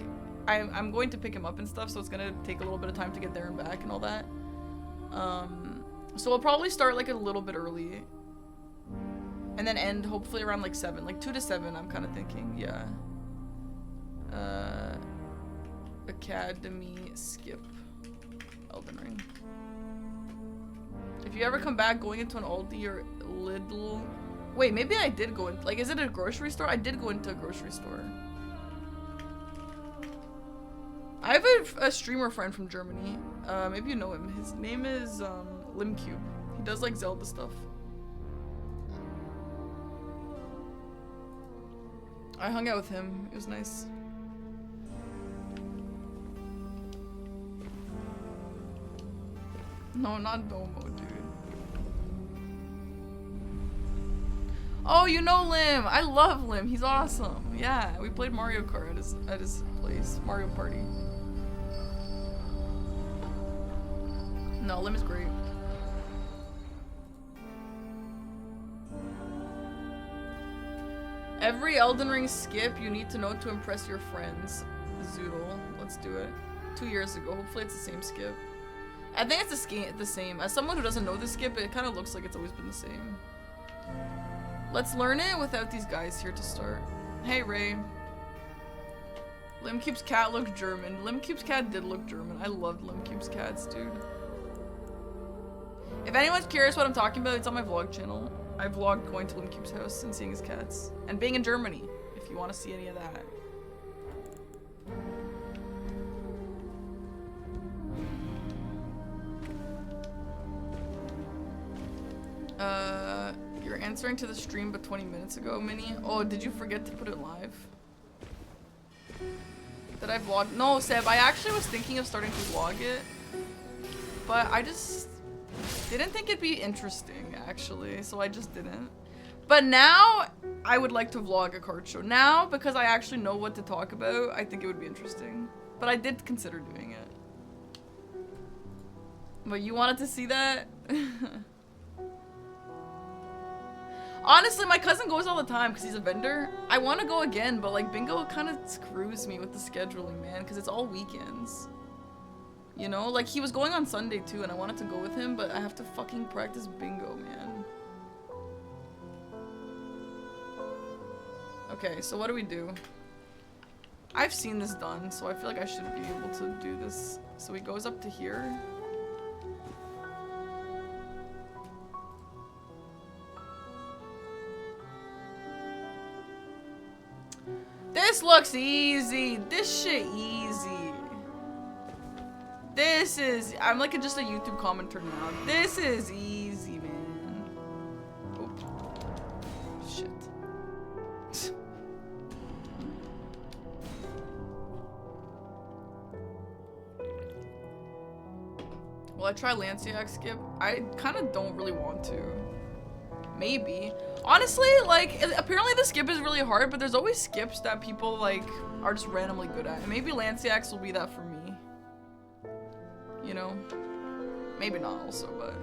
I'm going to pick him up and stuff, so it's gonna take a little bit of time to get there and back and all that. So we'll probably start like a little bit early, and then end hopefully around like 7, like 2 to 7. I'm kind of thinking, yeah. Academy skip. Elden Ring. If you ever come back going into an Aldi or Lidl... Wait, maybe I did go in... Like, is it a grocery store? I did go into a grocery store. I have a streamer friend from Germany. Maybe you know him. His name is Limcube. He does like Zelda stuff. I hung out with him. It was nice. No, not Domo, dude. Oh, you know Lim. I love Lim. He's awesome. Yeah, we played Mario Kart at his place. Mario Party. No, Lim is great. Every Elden Ring skip you need to know to impress your friends. Zoodle. Let's do it. 2 years ago. Hopefully it's the same skip. I think it's the same. As someone who doesn't know the skip, it kind of looks like it's always been the same. Let's learn it without these guys here to start. Hey, Ray. Limcube's cat looked German. Limcube's cat did look German. I loved Limcube's cats, dude. If anyone's curious what I'm talking about, it's on my vlog channel. I vlogged going to Limcube's house and seeing his cats. And being in Germany, if you want to see any of that. You're answering to the stream but 20 minutes ago, Minnie. Oh, did you forget to put it live? Did I vlog? No, Seb, I actually was thinking of starting to vlog it. But I just didn't think it'd be interesting, actually. So I just didn't. But now, I would like to vlog a card show. Now, because I actually know what to talk about, I think it would be interesting. But I did consider doing it. But you wanted to see that? Honestly, my cousin goes all the time because he's a vendor. I want to go again, but like bingo kind of screws me with the scheduling, man, because it's all weekends. You know, like he was going on Sunday too, and I wanted to go with him, but I have to fucking practice bingo, man. Okay, so what do we do? I've seen this done, so I feel like I should be able to do this. So he goes up to here. This looks easy. This shit easy. This is... I'm like just a YouTube commenter now. This is easy, man. Oh. Shit. Will I try Lanciac skip? I kind of don't really want to. Maybe. Honestly, like, apparently the skip is really hard, but there's always skips that people, like, are just randomly good at. And maybe Lanciacs will be that for me. You know? Maybe not also, but...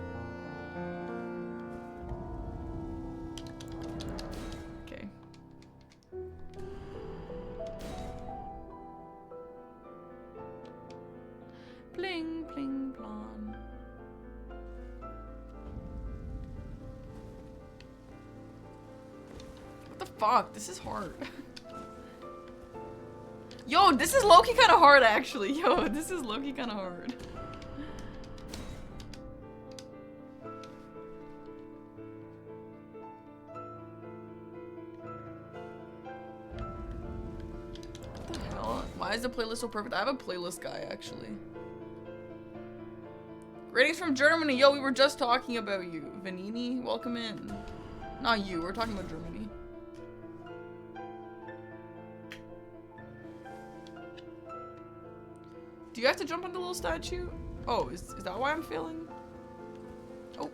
Okay. Bling, bling, blonde. What the fuck? This is hard. Yo, this is low-key kind of hard, actually. Yo, this is low-key kind of hard. What the hell? Why is the playlist so perfect? I have a playlist guy, actually. Greetings from Germany. Yo, we were just talking about you. Vanini, welcome in. Not you, we're talking about Germany. Do you have to jump on the little statue? Oh, is that why I'm failing? Oh.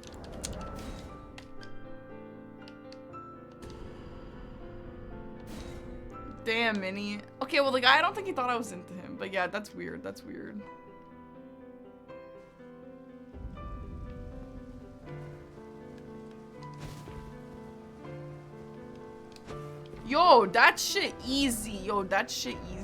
Damn, Minnie. Okay, well, the guy, I don't think he thought I was into him. But yeah, that's weird. That's weird. Yo, that shit easy. Yo, that shit easy.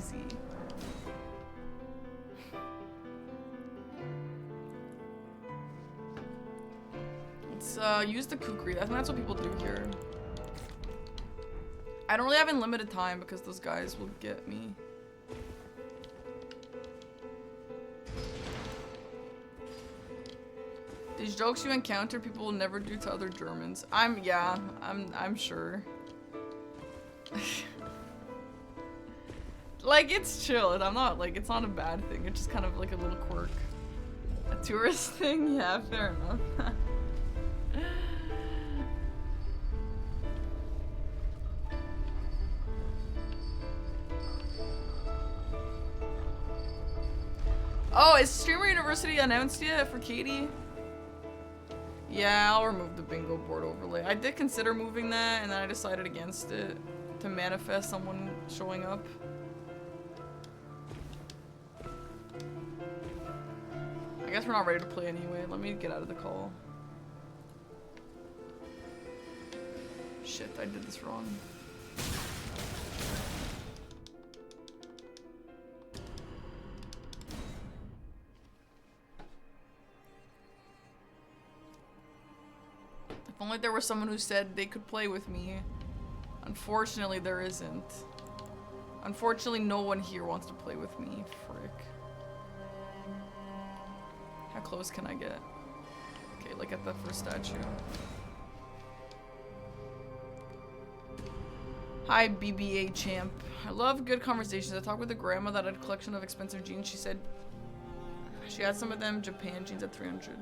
Let's use the kukri. I think that's what people do here. I don't really have unlimited time because those guys will get me. These jokes you encounter, people will never do to other Germans. I'm sure. Like, it's chill. I'm not, like, it's not a bad thing. It's just kind of like a little quirk. A tourist thing? Yeah, fair enough. Oh, is Streamer University announced yet for Katie? Yeah, I'll remove the bingo board overlay. I did consider moving that, and then I decided against it to manifest someone showing up. I guess we're not ready to play anyway. Let me get out of the call. Shit, I did this wrong. If only there was someone who said they could play with me. Unfortunately, there isn't. Unfortunately, no one here wants to play with me. Frick. How close can I get? Okay, look at the first statue. Hi, BBA champ. I love good conversations. I talked with a grandma that had a collection of expensive jeans. She said she had some of them Japan jeans at 300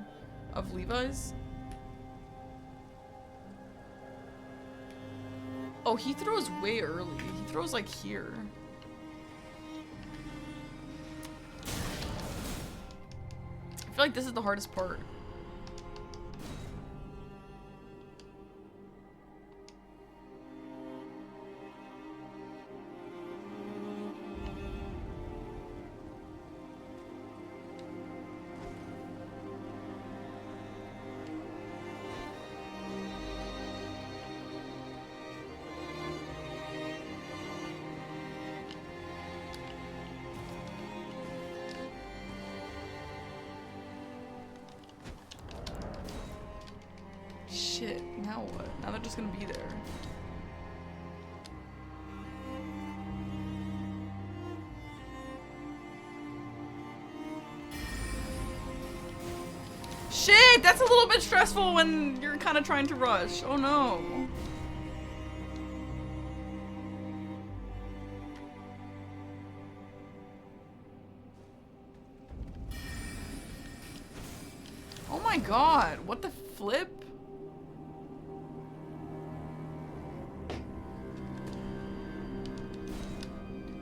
of Levi's. Oh, he throws way early. He throws like here. I feel like this is the hardest part. Shit, now what? Now they're just gonna be there. Shit, that's a little bit stressful when you're kind of trying to rush. Oh no. Oh my god, what the flip?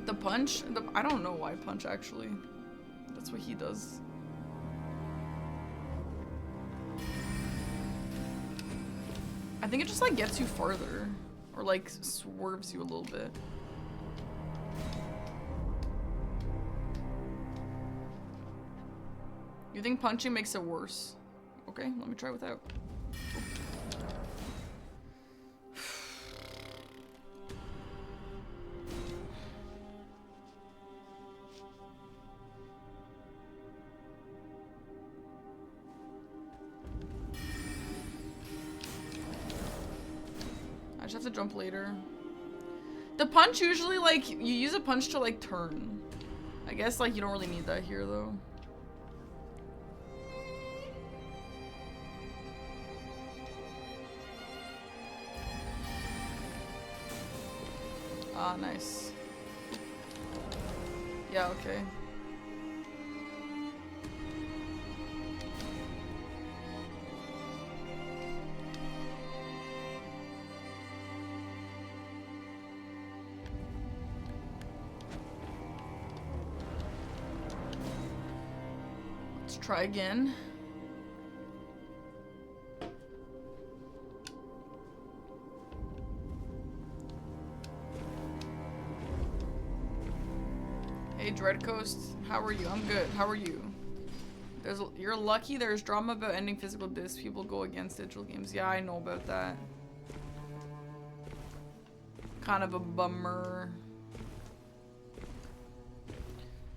The punch? I don't know why punch actually. That's what he does. I think it just like gets you farther. Or like swerves you a little bit. You think punching makes it worse? Okay, let me try without. I just have to jump later. The punch usually, like, you use a punch to, like, turn. I guess, like, you don't really need that here, though. Ah, nice. Yeah, okay. Let's try again. Hey Dreadcoast, how are you? I'm good. How are you? You're lucky there's drama about ending physical discs. People go against digital games. Yeah, I know about that. Kind of a bummer.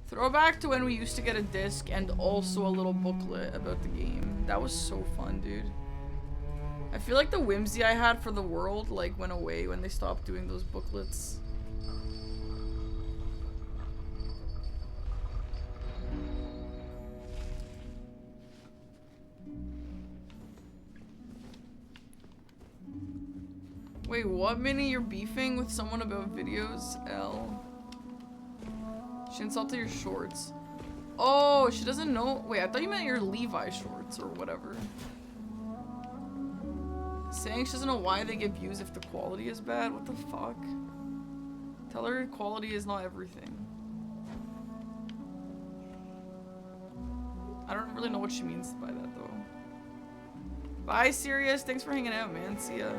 Throwback to when we used to get a disc and also a little booklet about the game. That was so fun, dude. I feel like the whimsy I had for the world like went away when they stopped doing those booklets. Wait, what, Minnie? You're beefing with someone about videos? L. She insulted your shorts. Oh, she doesn't know. Wait, I thought you meant your Levi shorts or whatever. Saying she doesn't know why they get views if the quality is bad? What the fuck? Tell her quality is not everything. I don't really know what she means by that though. Bye, Sirius. Thanks for hanging out, man. See ya.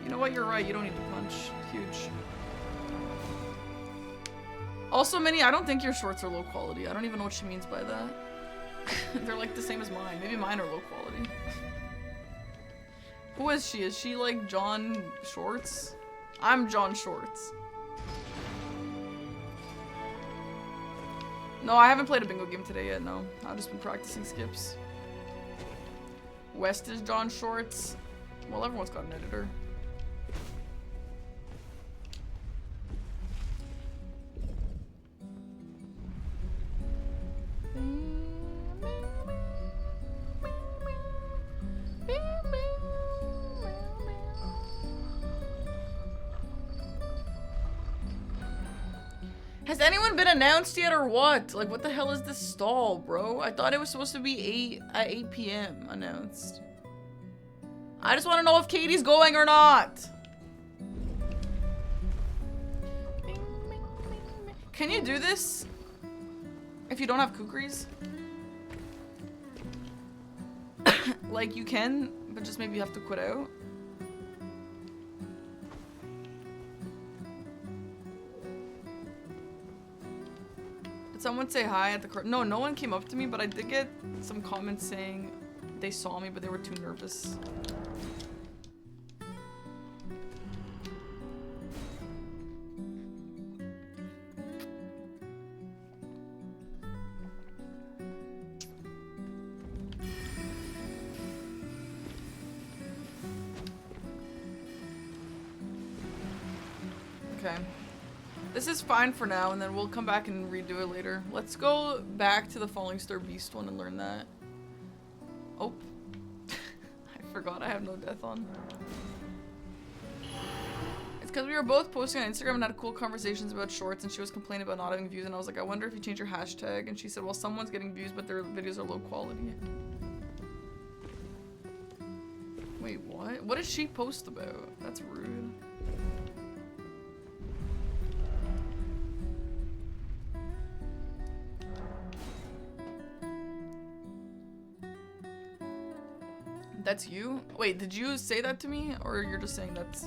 You know what? You're right. You don't need to punch. Huge. Also, Minnie, I don't think your shorts are low quality. I don't even know what she means by that. They're like the same as mine. Maybe mine are low quality. Who is she? Is she like John Shorts? I'm John Shorts. No, I haven't played a bingo game today yet, no. I've just been practicing skips. West is John Shorts. Well, everyone's got an editor. Has anyone been announced yet or what? Like, what the hell is this stall, bro? I thought it was supposed to be 8 p.m. announced. I just want to know if Katie's going or not. Can you do this if you don't have kukris? Like, you can, but just maybe you have to quit out. Someone say hi at the car. No, no one came up to me, but I did get some comments saying they saw me, but they were too nervous. Okay. This is fine for now, and then we'll come back and redo it later. Let's go back to the Falling Star Beast one and learn that. Oh. I forgot I have no death on. It's because we were both posting on Instagram and had cool conversations about shorts, and she was complaining about not having views, and I was like, I wonder if you change your hashtag. And she said, well, someone's getting views, but their videos are low quality. Wait, what? What did she post about? That's rude. That's you? Wait, did you say that to me? Or you're just saying that's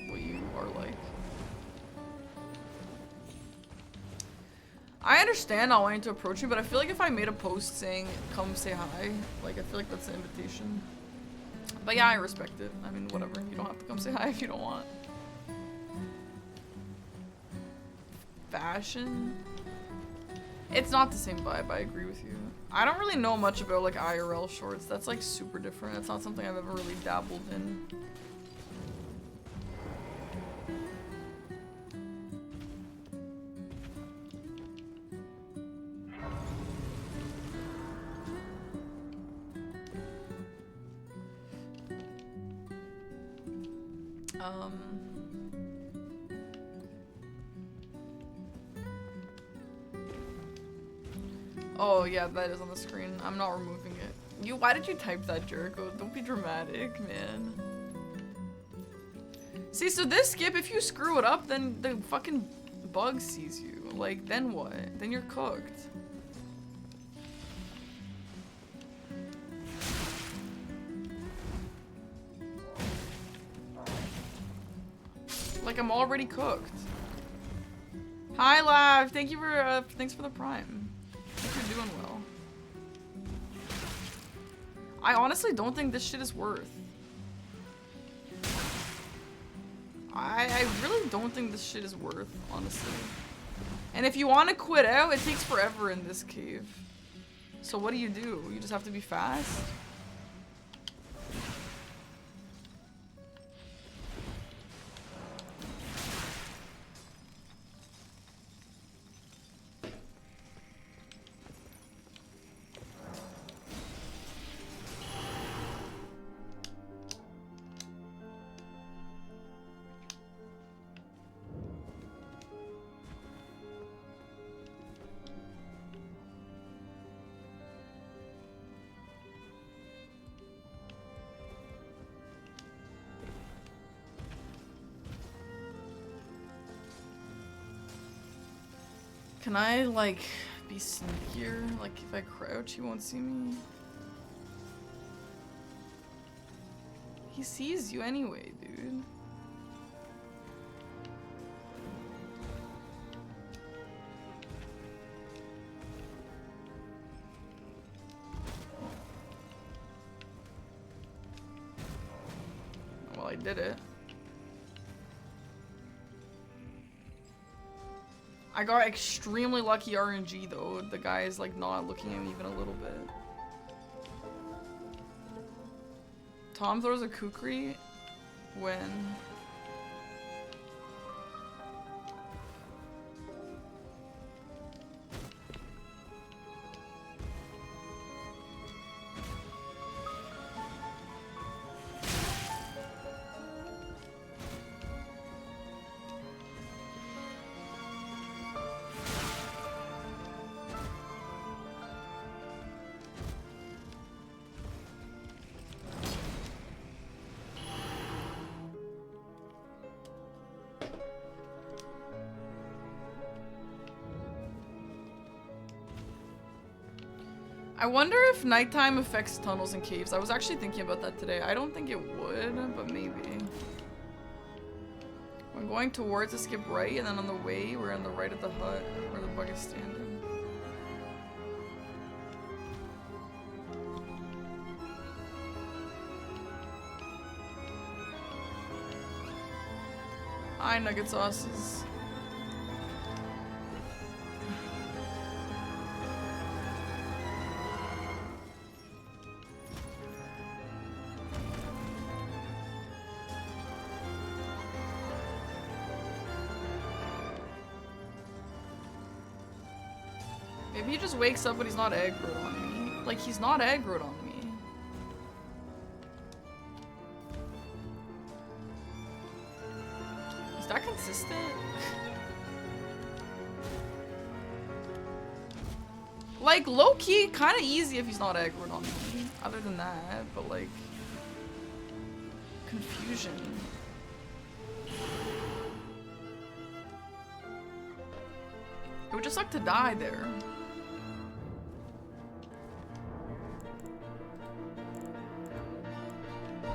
what you are like? I understand not wanting to approach me, but I feel like if I made a post saying, come say hi, like, I feel like that's an invitation. But yeah, I respect it. I mean, whatever. You don't have to come say hi if you don't want. Fashion? It's not the same vibe, I agree with you. I don't really know much about like IRL shorts. That's like super different. It's not something I've ever really dabbled in. Oh yeah, that is on the screen. I'm not removing it. Why did you type that, Jericho? Don't be dramatic, man. See, so this skip, if you screw it up, then the fucking bug sees you. Like, then what? Then you're cooked. Like, I'm already cooked. Hi, Lav. Thank you for, thanks for the prime. Hope you're doing well. I honestly don't think this shit is worth. I really don't think this shit is worth, honestly. And if you want to quit out, it takes forever in this cave. So what do? You just have to be fast? Can I, like, be sneakier? Like if I crouch, he won't see me. He sees you anyway, dude. Well, I did it. I got extremely lucky RNG though. The guy is like not looking at me even a little bit. Tom throws a kukri when... I wonder if nighttime affects tunnels and caves. I was actually thinking about that today. I don't think it would, but maybe. I'm going towards to skip right, and then on the way, we're on the right of the hut where the bug is standing. Hi, nugget sauces. Maybe he just wakes up but he's not aggroed on me. Like, he's not aggroed on me. Is that consistent? Like, low-key, kind of easy if he's not aggroed on me. Other than that, but like... confusion. It would just suck to die there.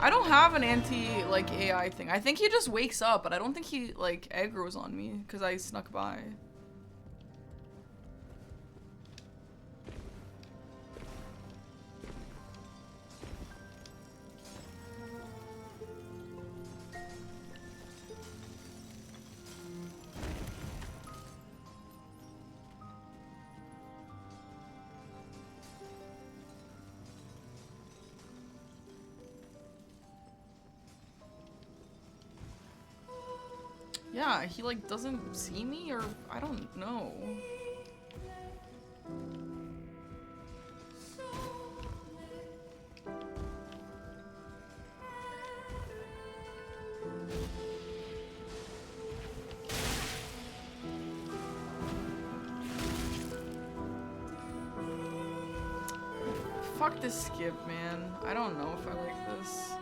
I don't have an anti, like, AI thing. I think he just wakes up, but I don't think he, like, aggroes on me because I snuck by. Yeah, he like doesn't see me, or I don't know. Fuck this skip, man. I don't know if I like this.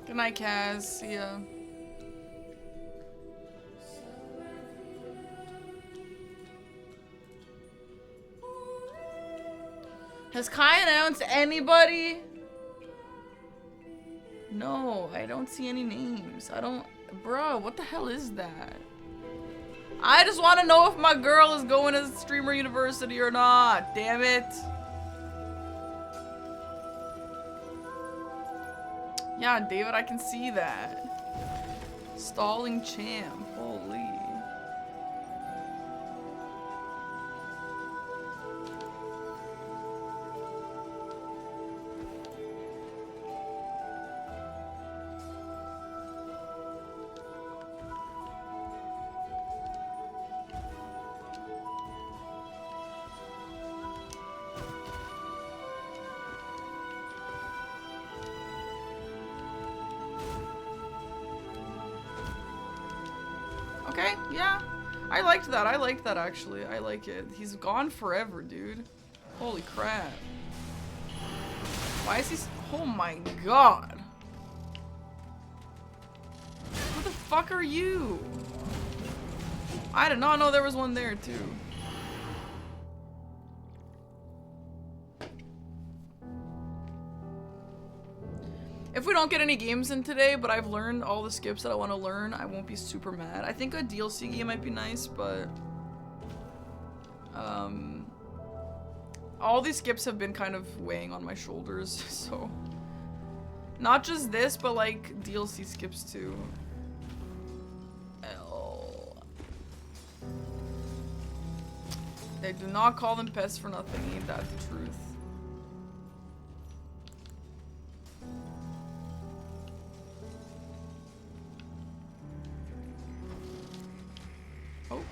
Good night, Kaz. See ya. Has Kai announced anybody? No, I don't see any names. I don't... Bro, what the hell is that? I just want to know if my girl is going to Streamer University or not. Damn it. Yeah, David, I can see that. Stalling champ. Holy. Okay, yeah. I liked that. I liked that, actually. I like it. He's gone forever, dude. Holy crap. Why is he... Oh my god. Who the fuck are you? I did not know there was one there, too. If we don't get any games in today, but I've learned all the skips that I want to learn, I won't be super mad. I think a DLC game might be nice, but... all these skips have been kind of weighing on my shoulders, so... Not just this, but like DLC skips too. They do not call them pests for nothing, ain't that the truth? Oh.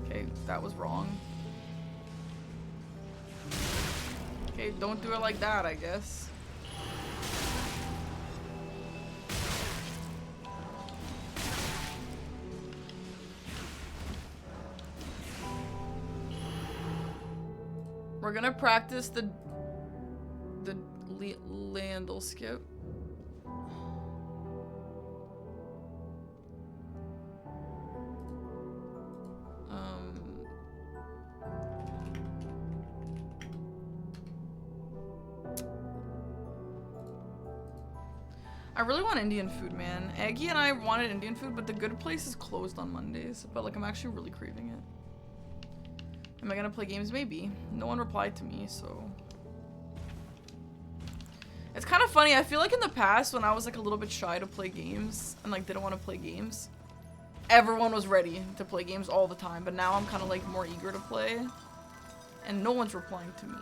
Okay, that was wrong. Okay, don't do it like that, I guess. We're gonna practice the Landel skip. I really want Indian food, man. Aggie and I wanted Indian food, but the good place is closed on Mondays. But like, I'm actually really craving it. Am I gonna play games? Maybe. No one replied to me, so. It's kind of funny. I feel like in the past, when I was like a little bit shy to play games and like didn't want to play games, everyone was ready to play games all the time. But now I'm kind of like more eager to play, and no one's replying to me.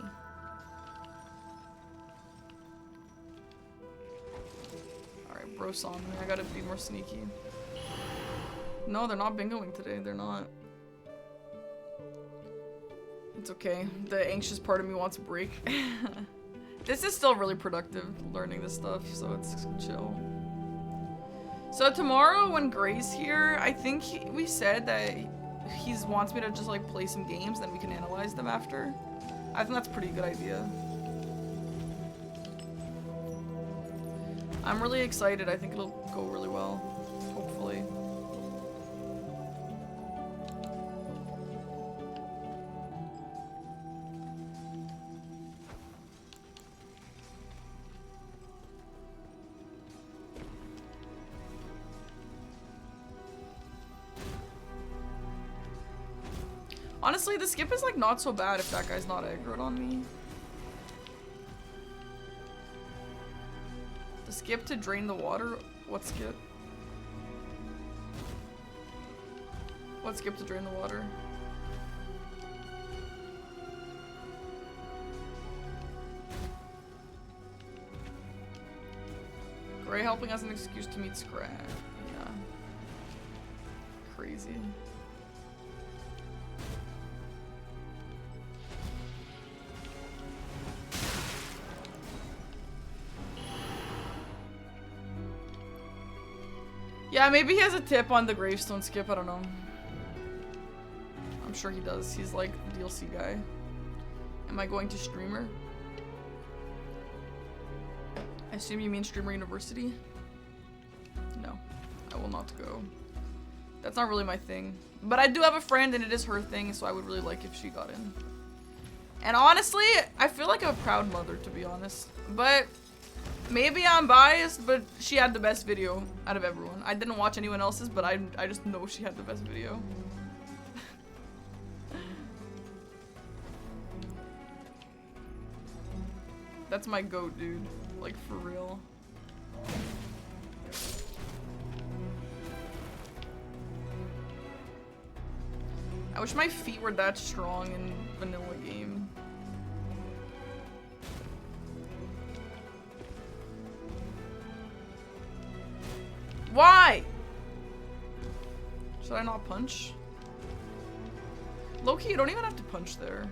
Alright, bro saw me. I gotta be more sneaky. No, they're not bingoing today. They're not. It's okay. The anxious part of me wants a break. This is still really productive, learning this stuff, so it's chill. So tomorrow when Gray's here, I think we said that he wants me to just like play some games, then we can analyze them after. I think that's a pretty good idea. I'm really excited. I think it'll go really well, hopefully. Honestly, the skip is like not so bad if that guy's not aggroed on me. The skip to drain the water? What skip? What skip to drain the water? Gray helping as an excuse to meet Scrat. Yeah. Crazy. Yeah, maybe he has a tip on the gravestone skip, I don't know. I'm sure he does. He's like the DLC guy. Am I going to streamer? I assume you mean streamer university? No, I will not go. That's not really my thing. But I do have a friend and it is her thing, so I would really like if she got in. And honestly, I feel like I'm a proud mother, to be honest. But maybe I'm biased, but she had the best video out of everyone. I didn't watch anyone else's, but I just know she had the best video. That's my goat, dude. Like, for real. I wish my feet were that strong in vanilla game. Why? Should I not punch? Low-key, you don't even have to punch there.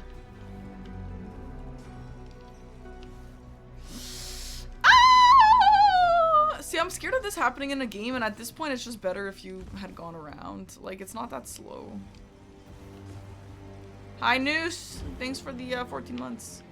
Ah! See, I'm scared scared of this happening in a game, and at this point it's just better if you had gone around. Like, it's not that slow. Hi, Noose! Thanks for the 14 months.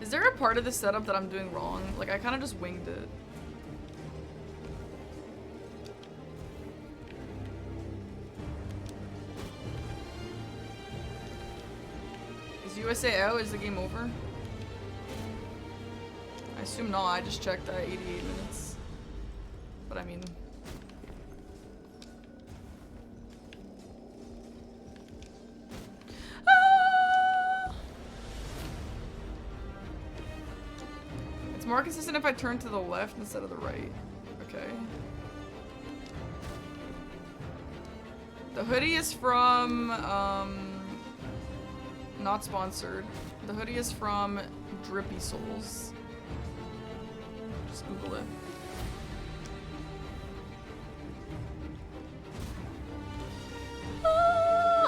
Is there a part of this setup that I'm doing wrong? Like, I kind of just winged it. Is USA out? Is the game over? I assume not. I just checked 88 minutes. But I mean... more consistent if I turn to the left instead of the right. Okay. The hoodie is from, not sponsored. The hoodie is from Drippy Souls. Just Google it.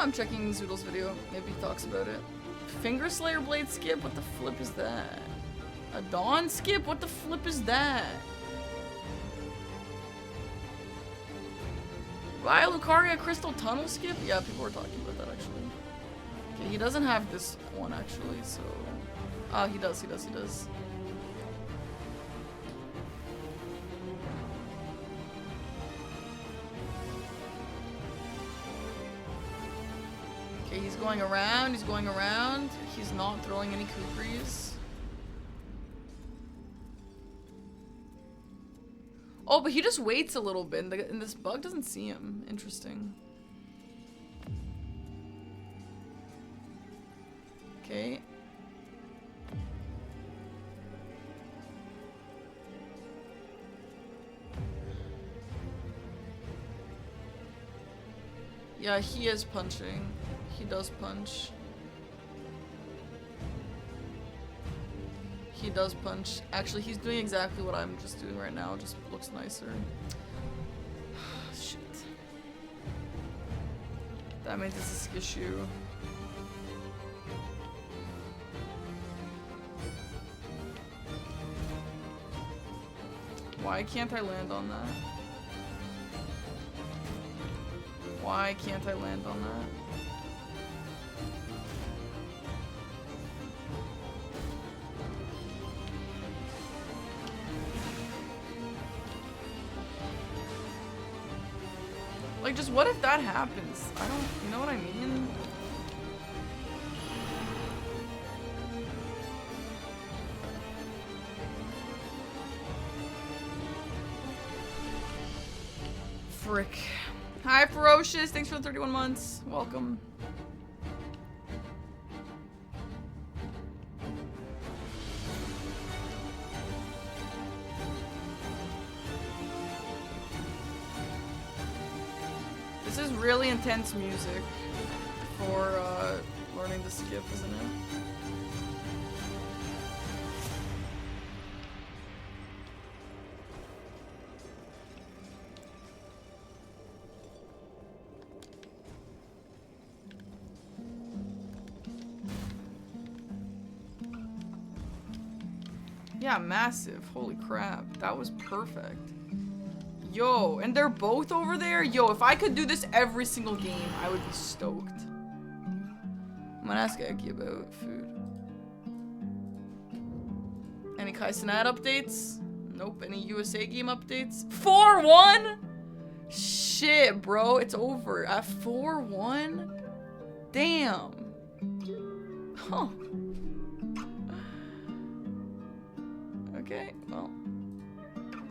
I'm checking Zoodle's video. Maybe he talks about it. Finger Slayer Blade skip? What the flip is that? A Dawn skip? What the flip is that? Raya Lucaria Crystal Tunnel skip? Yeah, people were talking about that actually. Okay, he doesn't have this one actually, so... Ah, he does. Okay, he's going around, He's not throwing any kukris. Oh, but he just waits a little bit, and this bug doesn't see him. Interesting. Okay. Yeah, he is punching. He does punch. He does punch. Actually, he's doing exactly what I'm just doing right now. Just looks nicer. Shit. That made this a issue. Why can't I land on that? Why can't I land on that? Like, just what if that happens? I don't, you know what I mean? Frick. Hi, Ferocious. Thanks for the 31 months. Welcome. This is really intense music for learning to skip, isn't it? Yeah, massive. Holy crap. That was perfect. Yo, and they're both over there? Yo, if I could do this every single game, I would be stoked. I'm gonna ask Eki about food. Any Kai Cenat updates? Nope. Any USA game updates? 4-1? Shit, bro. It's over. At 4-1? Damn. Huh. Okay, well.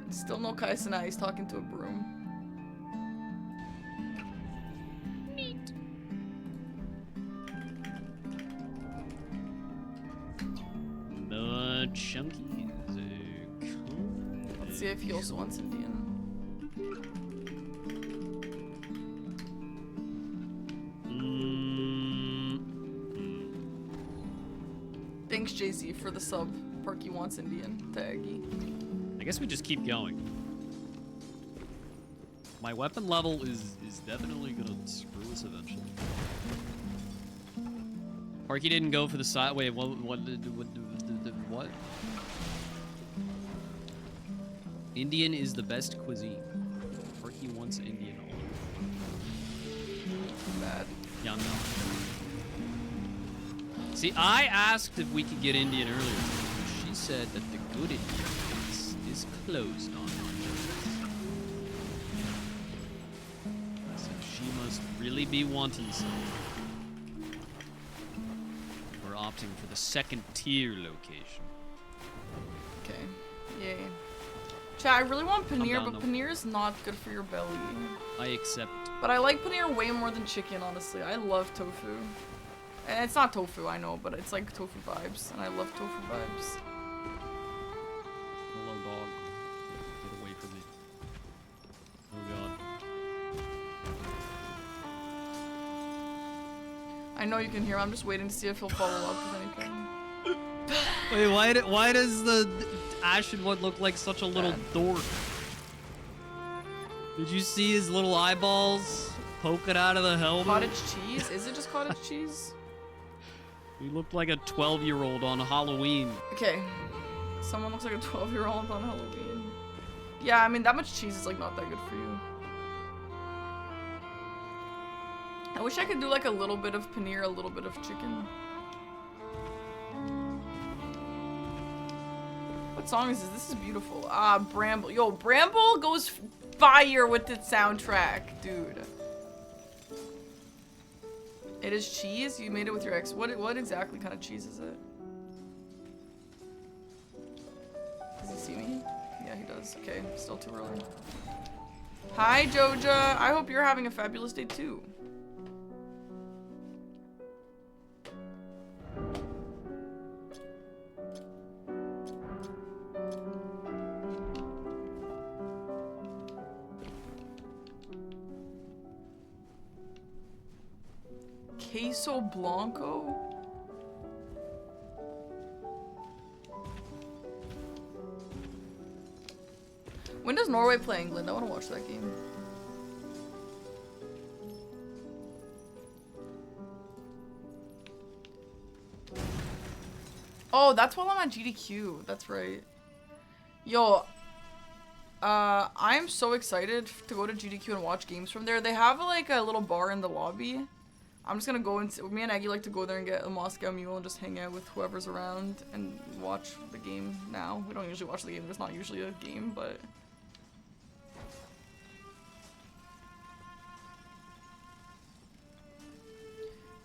Still no Kai Cenat. He's talking to a broom. Neat. More chunky. Let's see if he also wants Indian. Thanks, Jay-Z, for the sub. Parky wants Indian to Eggy. I guess we just keep going. My weapon level is definitely gonna screw us eventually. Parky didn't go for the side. Wait, what? Indian is the best cuisine. Parky wants Indian all. Bad. Yeah, no. See, I asked if we could get Indian earlier. She said that the good Indian is closed on Mondays. So she must really be wanting something. We're opting for the second tier location. Okay. Yay. Chat, I really want paneer, down, but though. paneer is not good for your belly. I accept. But I like paneer way more than chicken, honestly. I love tofu. And it's not tofu, I know, but it's like tofu vibes, and I love tofu vibes. Hello, dog. Get away from me. Oh god. I know you can hear him. I'm just waiting to see if he'll follow up with anything. Wait, why does the Ashen one look like such a little dork? Did you see his little eyeballs poking out of the helmet? Cottage cheese? Is it just cottage cheese? He looked like a 12-year-old on Halloween. Okay. Someone looks like a 12-year-old on Halloween. Yeah, I mean, that much cheese is like not that good for you. I wish I could do like a little bit of paneer, a little bit of chicken. What song is this? This is beautiful. Ah, Bramble. Yo, Bramble goes fire with its soundtrack, dude. It is cheese? You made it with your ex. What exactly kind of cheese is it? Does he see me? Yeah, he does. Okay, still too early. Hi, Joja. I hope you're having a fabulous day too. Queso Blanco? When does Norway play England? I want to watch that game. Oh, that's while I'm on GDQ. That's right. Yo, I'm so excited to go to GDQ and watch games from there. They have like a little bar in the lobby. I'm just gonna go and me and Aggie like to go there and get a Moscow Mule and just hang out with whoever's around and watch the game now. We don't usually watch the game. There's not usually a game, but.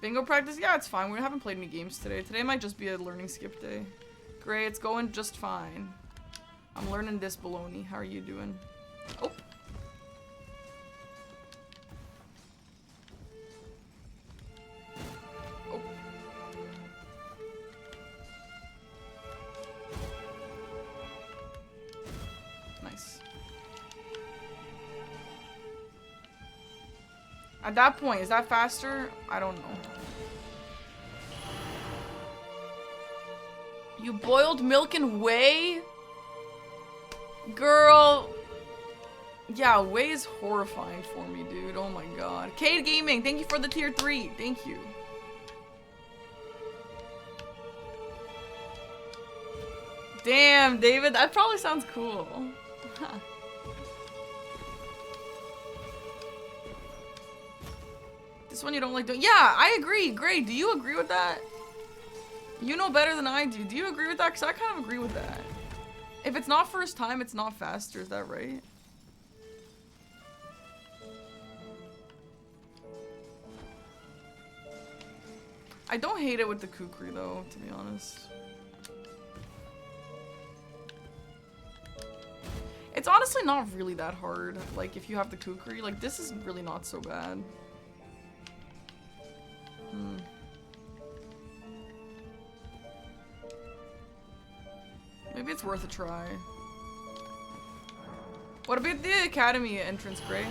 Bingo practice? Yeah, it's fine. We haven't played any games today. Today might just be a learning skip day. Great, it's going just fine. I'm learning this baloney. How are you doing? Oh. Oh. Nice. At that point, is that faster? I don't know. You boiled milk and whey? Girl. Yeah, whey is horrifying for me, dude. Oh my god. Cade Gaming, thank you for the tier 3. Thank you. Damn, David, that probably sounds cool. This one you don't like doing. Yeah, I agree. Gray, do you agree with that? You know better than I do. Do you agree with that? Because I kind of agree with that. If it's not first time, it's not faster. Is that right? I don't hate it with the kukri though, to be honest. It's honestly not really that hard. Like, if you have the kukri, like, this is really not so bad. Maybe it's worth a try. What about the academy entrance, Gray?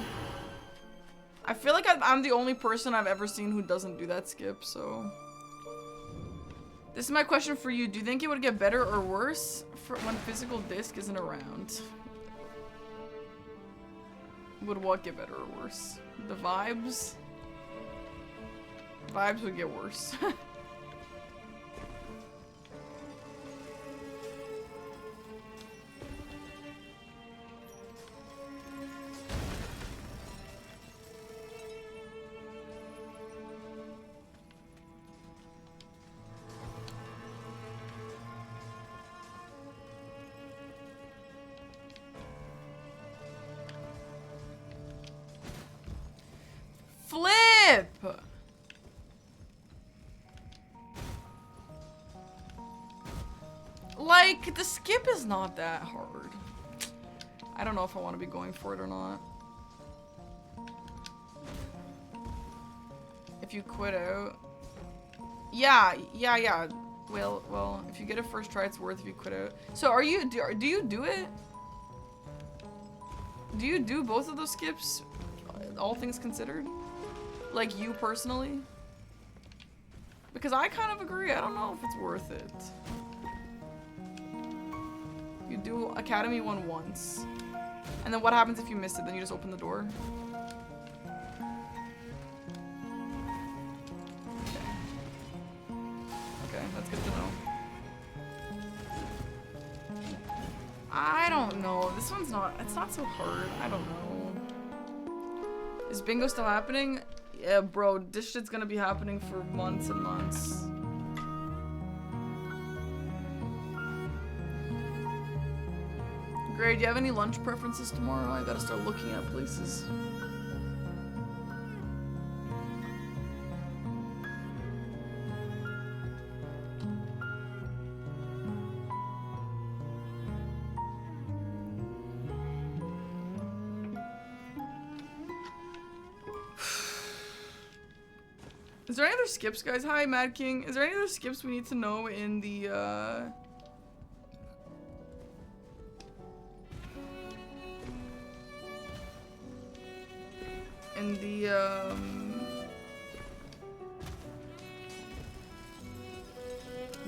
I feel like I'm the only person I've ever seen who doesn't do that skip, so... This is my question for you. Do you think it would get better or worse when physical disc isn't around? Would what get better or worse? The vibes? Vibes would get worse. Flip! Like, the skip is not that hard. I don't know if I want to be going for it or not. If you quit out. Yeah. Well, if you get a first try, it's worth if you quit out. So are you, do you do it? Do you do both of those skips, all things considered? Like you personally? Because I kind of agree. I don't know if it's worth it. You do Academy 1 once. And then what happens if you miss it? Then you just open the door? Okay, that's good to know. I don't know. This one's not, it's not so hard. I don't know. Is bingo still happening? Yeah, bro, this shit's gonna be happening for months and months. Great, do you have any lunch preferences tomorrow? I gotta start looking at places. Is there any other skips, guys? Hi, Mad King. Is there any other skips we need to know in the,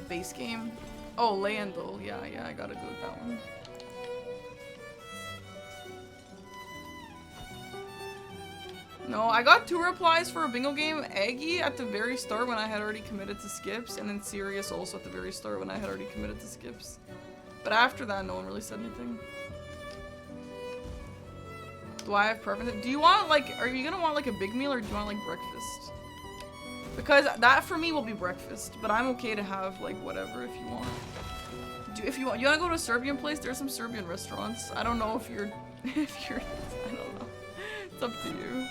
base game? Oh, Landel. Yeah, I gotta go with that one. No, I got 2 replies for a bingo game. Aggie at the very start when I had already committed to skips, and then Sirius also at the very start when I had already committed to skips. But after that, no one really said anything. Do I have preferences? Do you want, like, are you gonna want, like, a big meal, or do you want, like, breakfast? Because that, for me, will be breakfast. But I'm okay to have, like, whatever if you want. If you want, you wanna go to a Serbian place? There's some Serbian restaurants. I don't know if you're, I don't know. It's up to you.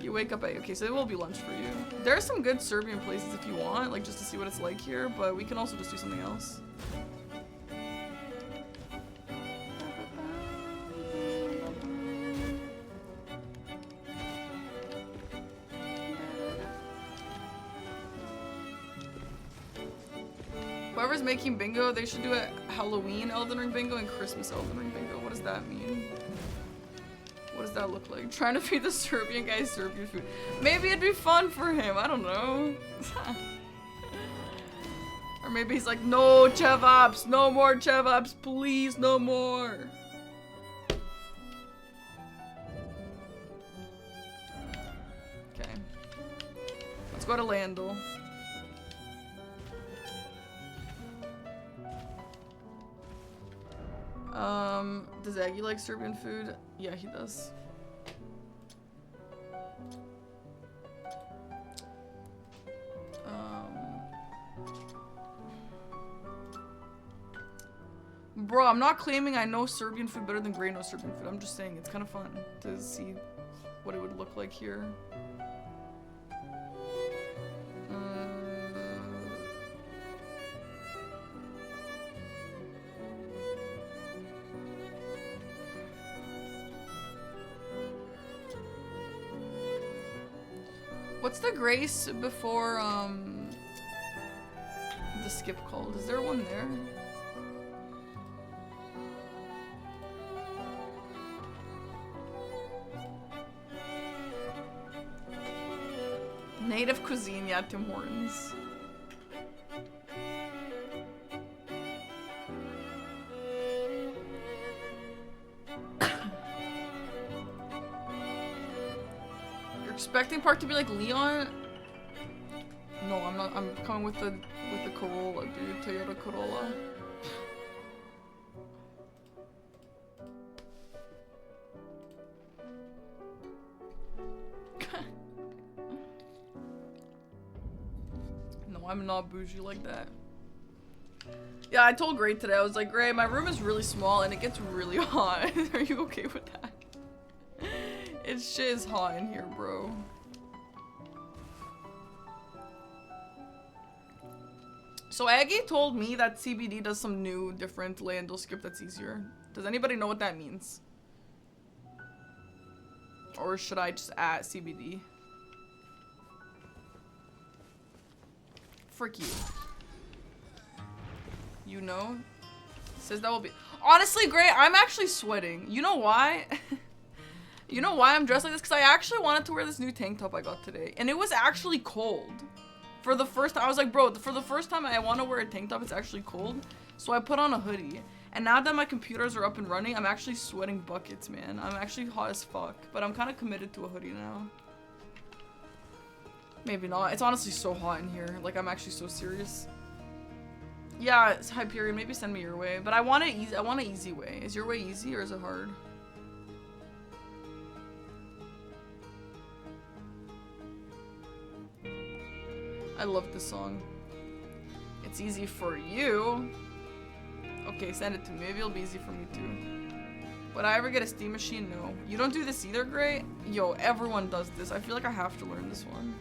You wake up at, okay, so it will be lunch for you. There are some good Serbian places if you want, like, just to see what it's like here, but we can also just do something else. Whoever's making bingo, they should do a Halloween Elden Ring bingo and Christmas Elden Ring bingo. What does that mean? What does that look like? Trying to feed the Serbian guy Serbian food. Maybe it'd be fun for him. I don't know. Or maybe he's like, no Chevaps, no more Chevaps, please, no more. Okay. Let's go to Landel. Does Aggie like Serbian food? Yeah, he does. Bro, I'm not claiming I know Serbian food better than Gray knows Serbian food. I'm just saying it's kind of fun to see what it would look like here. What's the grace before, the skip called? Is there one there? Native cuisine, yeah, Tim Hortons. You're expecting Park to be like Leon? No, I'm not. I'm coming with the Corolla, dude. Toyota Corolla. No, I'm not bougie like that. Yeah, I told Gray today, I was like, Gray, my room is really small and it gets really hot. Are you okay with that? It's shit is hot in here, bro. So Aggie told me that CBD does some new, different Lando skip that's easier. Does anybody know what that means? Or should I just add CBD? Frick you. You know? Says that will be- Honestly, Gray, I'm actually sweating. You know why? You know why I'm dressed like this? Because I actually wanted to wear this new tank top I got today. And it was actually cold. For the first time, I was like, bro, for the first time I want to wear a tank top, it's actually cold. So I put on a hoodie. And now that my computers are up and running, I'm actually sweating buckets, man. I'm actually hot as fuck. But I'm kind of committed to a hoodie now. Maybe not. It's honestly so hot in here. Like, I'm actually so serious. Yeah, it's Hyperion. Maybe send me your way. But I want it easy. I want an easy way. Is your way easy or is it hard? I love this song. It's easy for you. Okay, send it to me. Maybe it'll be easy for me too. Would I ever get a steam machine? No. You don't do this either, Gray? Yo, everyone does this. I feel like I have to learn this one.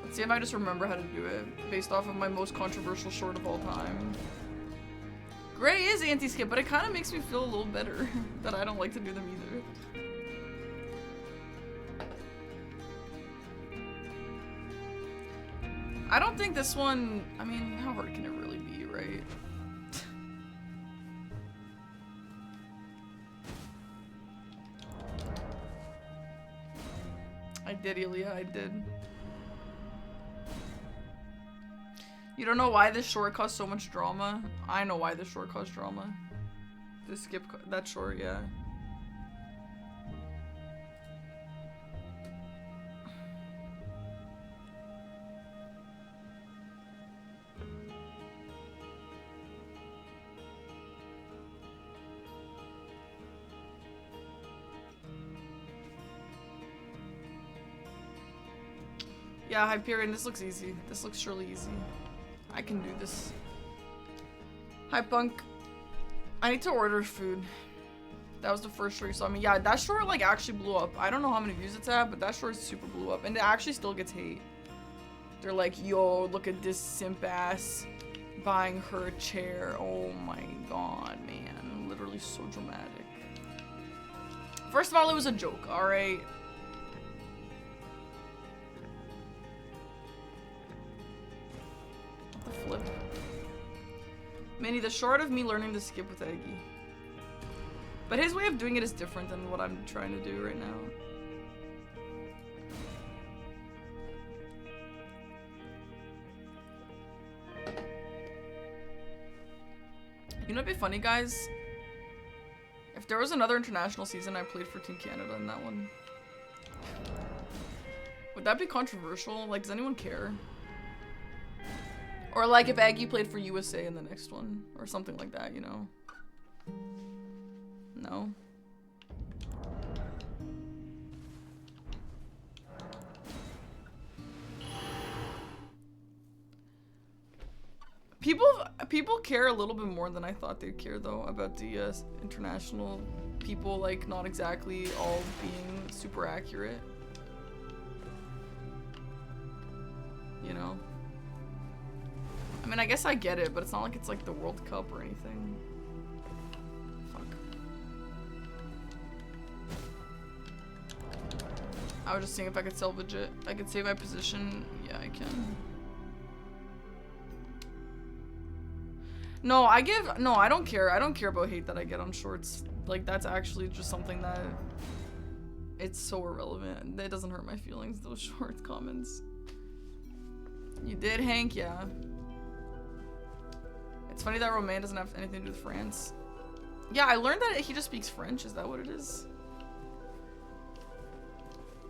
Let's see if I just remember how to do it based off of my most controversial short of all time. Gray is anti-skip, but it kind of makes me feel a little better that I don't like to do them either. I don't think this one, I mean, how hard can it really be, right? I did, Ilya, I did. You don't know why this short caused so much drama? I know why this short caused drama. This skip, that short, yeah. Yeah, Hyperion, this looks easy. This looks surely easy. I can do this. Hi, Punk. I need to order food. That was the first short you saw me. Yeah, that short, like, actually blew up. I don't know how many views it's at, but that short super blew up. And it actually still gets hate. They're like, yo, look at this simp ass buying her a chair. Oh my god, man. Literally so dramatic. First of all, it was a joke, alright? Flip. Manny, the short of me learning to skip with Eggy. But his way of doing it is different than what I'm trying to do right now. You know what'd be funny, guys? If there was another international season, I played for Team Canada in that one. Would that be controversial? Like, does anyone care? Or like if Aggie played for USA in the next one. Or something like that, you know? No? People care a little bit more than I thought they'd care, though, about the international people, like, not exactly all being super accurate. You know? I mean, I guess I get it, but it's not like it's like the World Cup or anything. Fuck. I was just seeing if I could salvage it. I could save my position. Yeah, I can. No, I don't care. I don't care about hate that I get on shorts. Like, that's actually just something that it's so irrelevant. It doesn't hurt my feelings, those short comments. You did, Hank? Yeah. It's funny that Romain doesn't have anything to do with France. Yeah, I learned that he just speaks French. Is that what it is?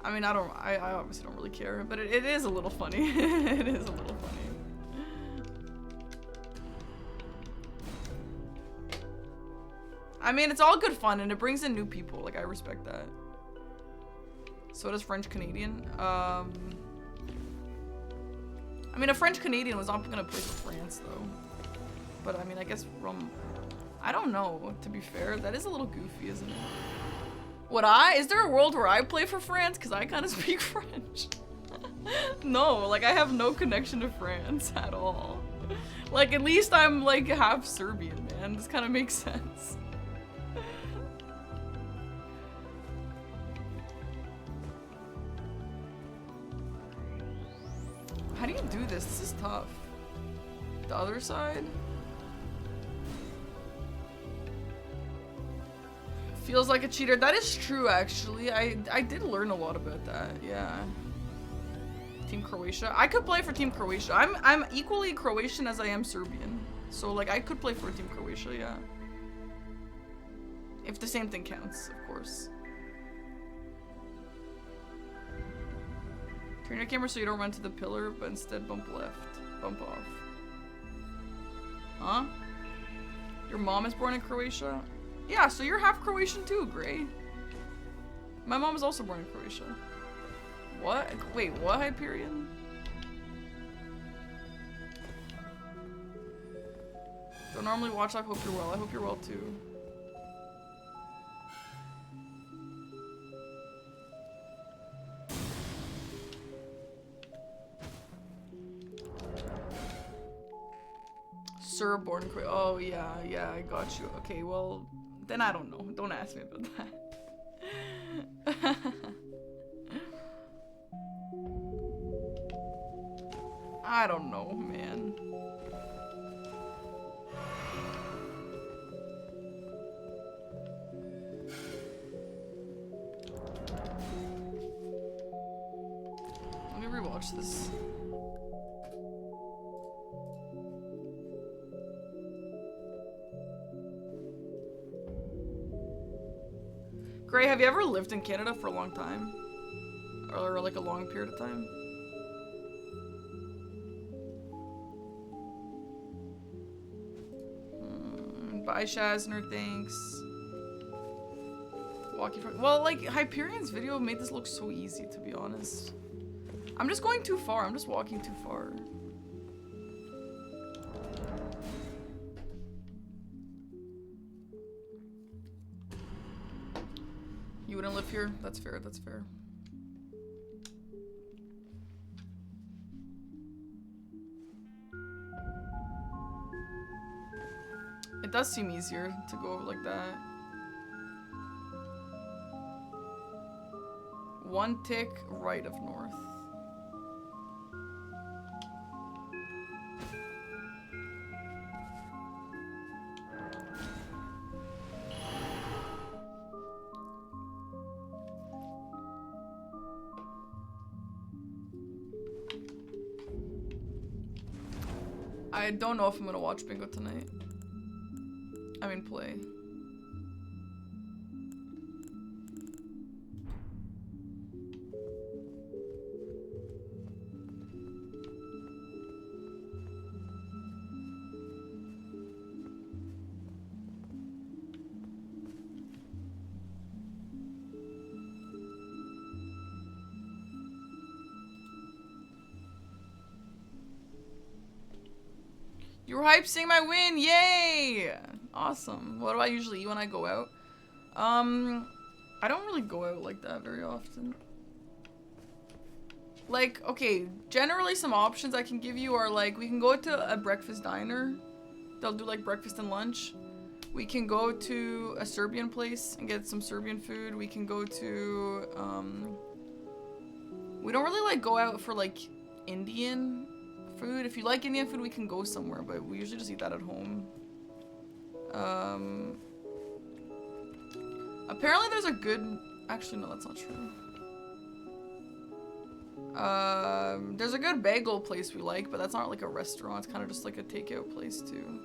I mean, I obviously don't really care, but it is a little funny. It is a little funny. I mean, it's all good fun, and it brings in new people. Like, I respect that. So does French Canadian. I mean, a French Canadian was not gonna play for France, though. But I mean, I guess I don't know, to be fair. That is a little goofy, isn't it? Would I? Is there a world where I play for France? Because I kind of speak French. No, like, I have no connection to France at all. Like, at least I'm, like, half Serbian, man. This kind of makes sense. How do you do this? This is tough. The other side? Feels like a cheater. That is true, actually. I did learn a lot about that. Yeah. Team Croatia. I could play for Team Croatia. I'm equally Croatian as I am Serbian. So, like, I could play for Team Croatia, yeah. If the same thing counts, of course. Turn your camera so you don't run to the pillar, but instead bump left. Bump off. Huh? Your mom is born in Croatia? Yeah, so you're half Croatian too, Gray. My mom is also born in Croatia. What? Wait, what, Hyperion? Don't normally watch, I hope you're well. I hope you're well too. Sir born in Croatia. Oh, yeah, I got you. Okay, well, then I don't know. Don't ask me about that. I don't know, man. Let me rewatch this. Gray, have you ever lived in Canada for a long time? Or like a long period of time? Bye, Shazner, thanks. Walking from— well, like, Hyperion's video made this look so easy, to be honest. I'm just going too far. I'm just walking too far. You wouldn't live here? That's fair, that's fair. It does seem easier to go like that. One tick right of north. I don't know if I'm gonna watch bingo tonight. I mean, play. You were hyped seeing my win, yay! Awesome. What do I usually eat when I go out? I don't really go out like that very often. Like, okay, generally some options I can give you are like, we can go to a breakfast diner. They'll do like breakfast and lunch. We can go to a Serbian place and get some Serbian food. We can go to, we don't really like go out for like Indian food. If you like Indian food, we can go somewhere, but we usually just eat that at home. Apparently there's a good... Actually, no, that's not true. There's a good bagel place we like, but that's not like a restaurant. It's kind of just like a takeout place too.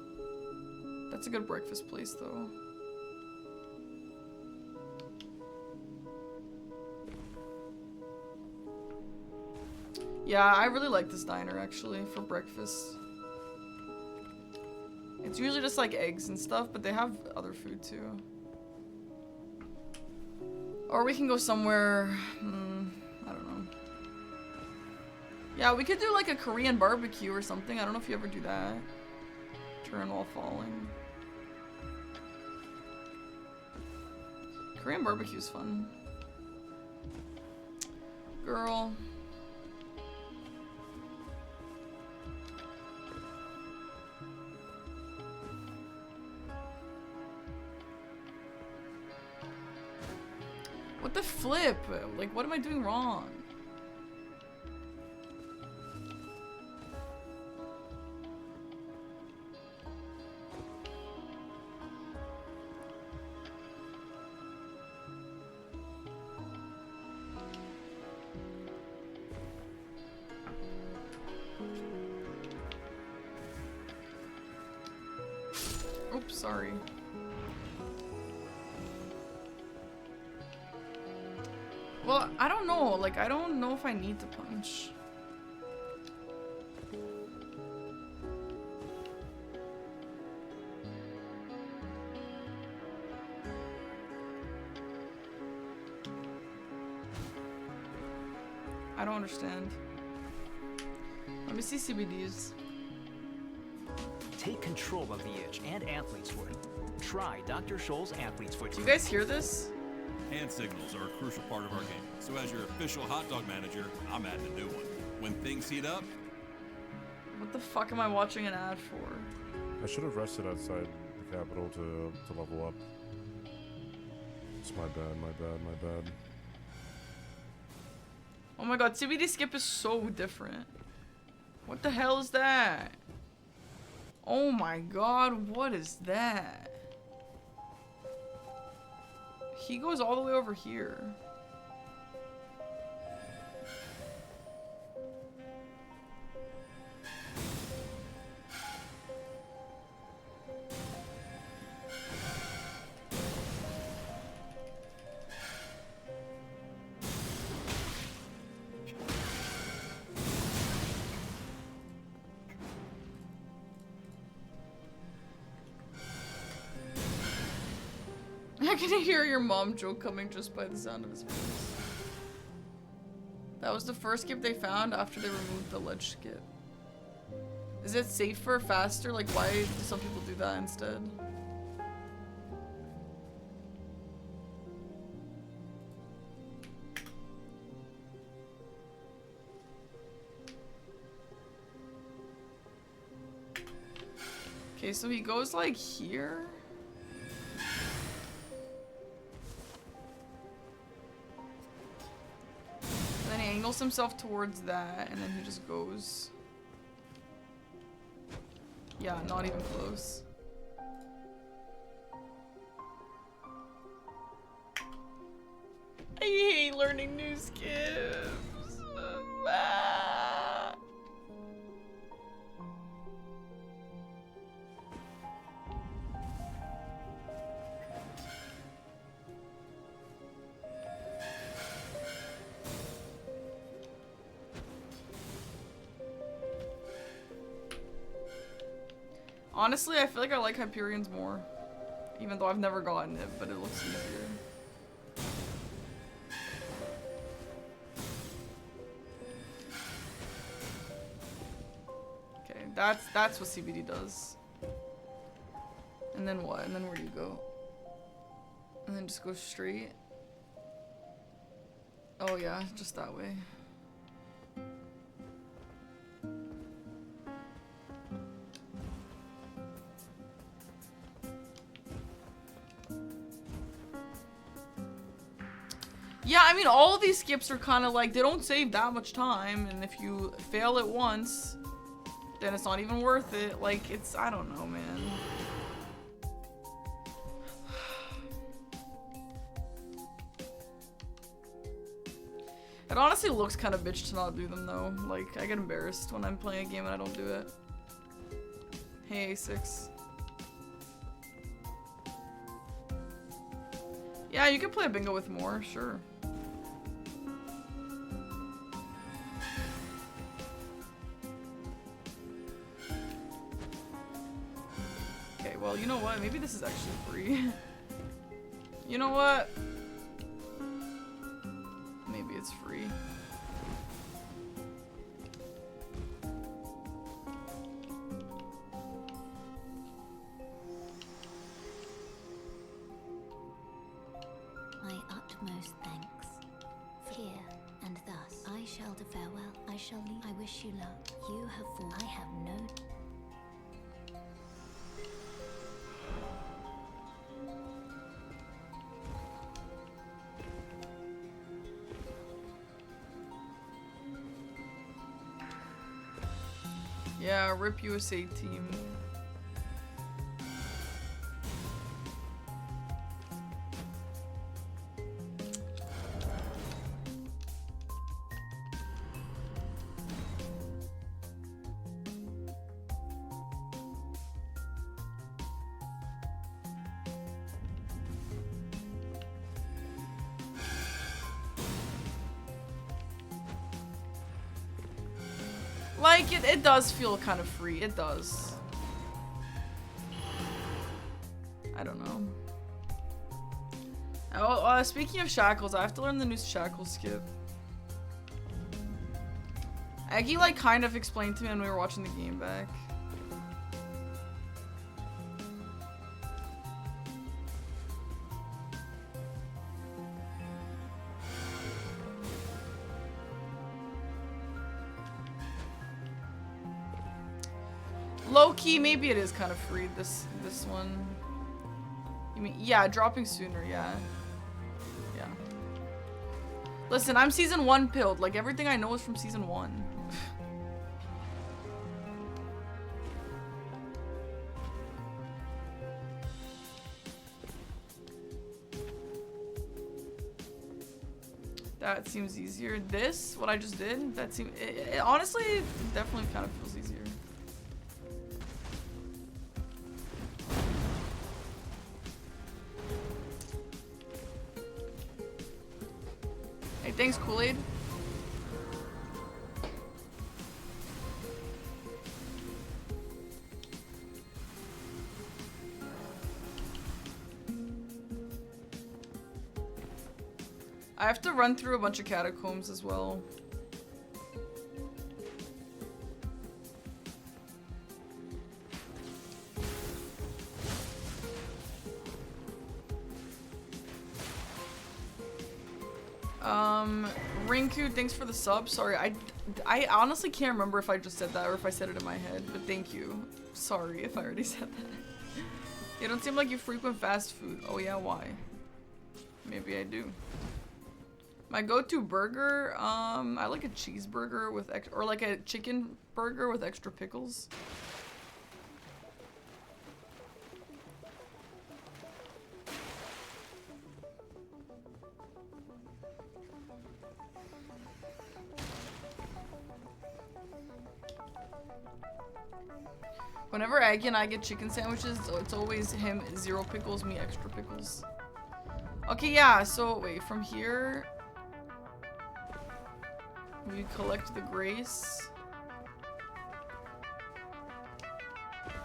That's a good breakfast place though. Yeah, I really like this diner actually for breakfast. It's usually just like eggs and stuff, but they have other food too. Or we can go somewhere, I don't know. Yeah, we could do like a Korean barbecue or something. I don't know if you ever do that. Turn while falling. Korean barbecue's fun. Girl. What the flip? Like, what am I doing wrong? Oops, sorry. Well, I don't know. Like, I don't know if I need to punch. I don't understand. Let me see CBDs. Take control of the itch and athlete's foot. Try Dr. Scholl's athlete's foot. Do you guys hear this? Hand signals are a crucial part of our game. So as your official hot dog manager, I'm adding a new one. When things heat up... What the fuck am I watching an ad for? I should have rested outside the capital to level up. It's my bad, my bad, my bad. Oh my god, CBD skip is so different. What the hell is that? Oh my god, what is that? He goes all the way over here. I can hear your mom joke coming just by the sound of his voice. That was the first skip they found after they removed the ledge skip. Is it safer, faster? Like, why do some people do that instead? Okay, so he goes like here. And then he angles himself towards that, and then he just goes. Yeah, not even close. I hate learning new skips. Ah. Honestly, I feel like I like Hyperion's more. Even though I've never gotten it, but it looks easier. Okay, that's what CBD does. And then what? And then where do you go? And then just go straight? Oh yeah, just that way. Yeah, I mean, all of these skips are kind of like, they don't save that much time, and if you fail it once, then it's not even worth it. Like, it's, I don't know, man. It honestly looks kind of bitch to not do them though. Like, I get embarrassed when I'm playing a game and I don't do it. Hey, A6. Yeah, you can play a bingo with more, sure. Okay, well, you know what? Maybe this is actually free. You know what? Maybe it's free. My utmost thanks. Here and thus I shall do farewell. I shall leave. I wish you luck. You have fought. I have no. Yeah, RIP USA team. Like, it does feel kind of free. It does. I don't know. Oh, speaking of shackles, I have to learn the new shackle skip. Aggie, like, kind of explained to me when we were watching the game back. Low-key, maybe it is kind of free, this one. You mean, yeah, dropping sooner, yeah. Yeah. Listen, I'm season 1 pilled. Like, everything I know is from season 1. That seems easier. This, what I just did, that seems... It honestly, it definitely kind of feels easier. Hey, thanks, Kool-Aid. I have to run through a bunch of catacombs as well. Rinku, thanks for the sub. Sorry, I honestly can't remember if I just said that or if I said it in my head, but thank you. Sorry if I already said that. You don't seem like you frequent fast food. Oh yeah, why? Maybe I do. My go-to burger, I like a cheeseburger with or like a chicken burger with extra pickles. Whenever Aggie and I get chicken sandwiches, it's always him 0 pickles, me extra pickles. Okay, yeah, so wait, from here we collect the grace.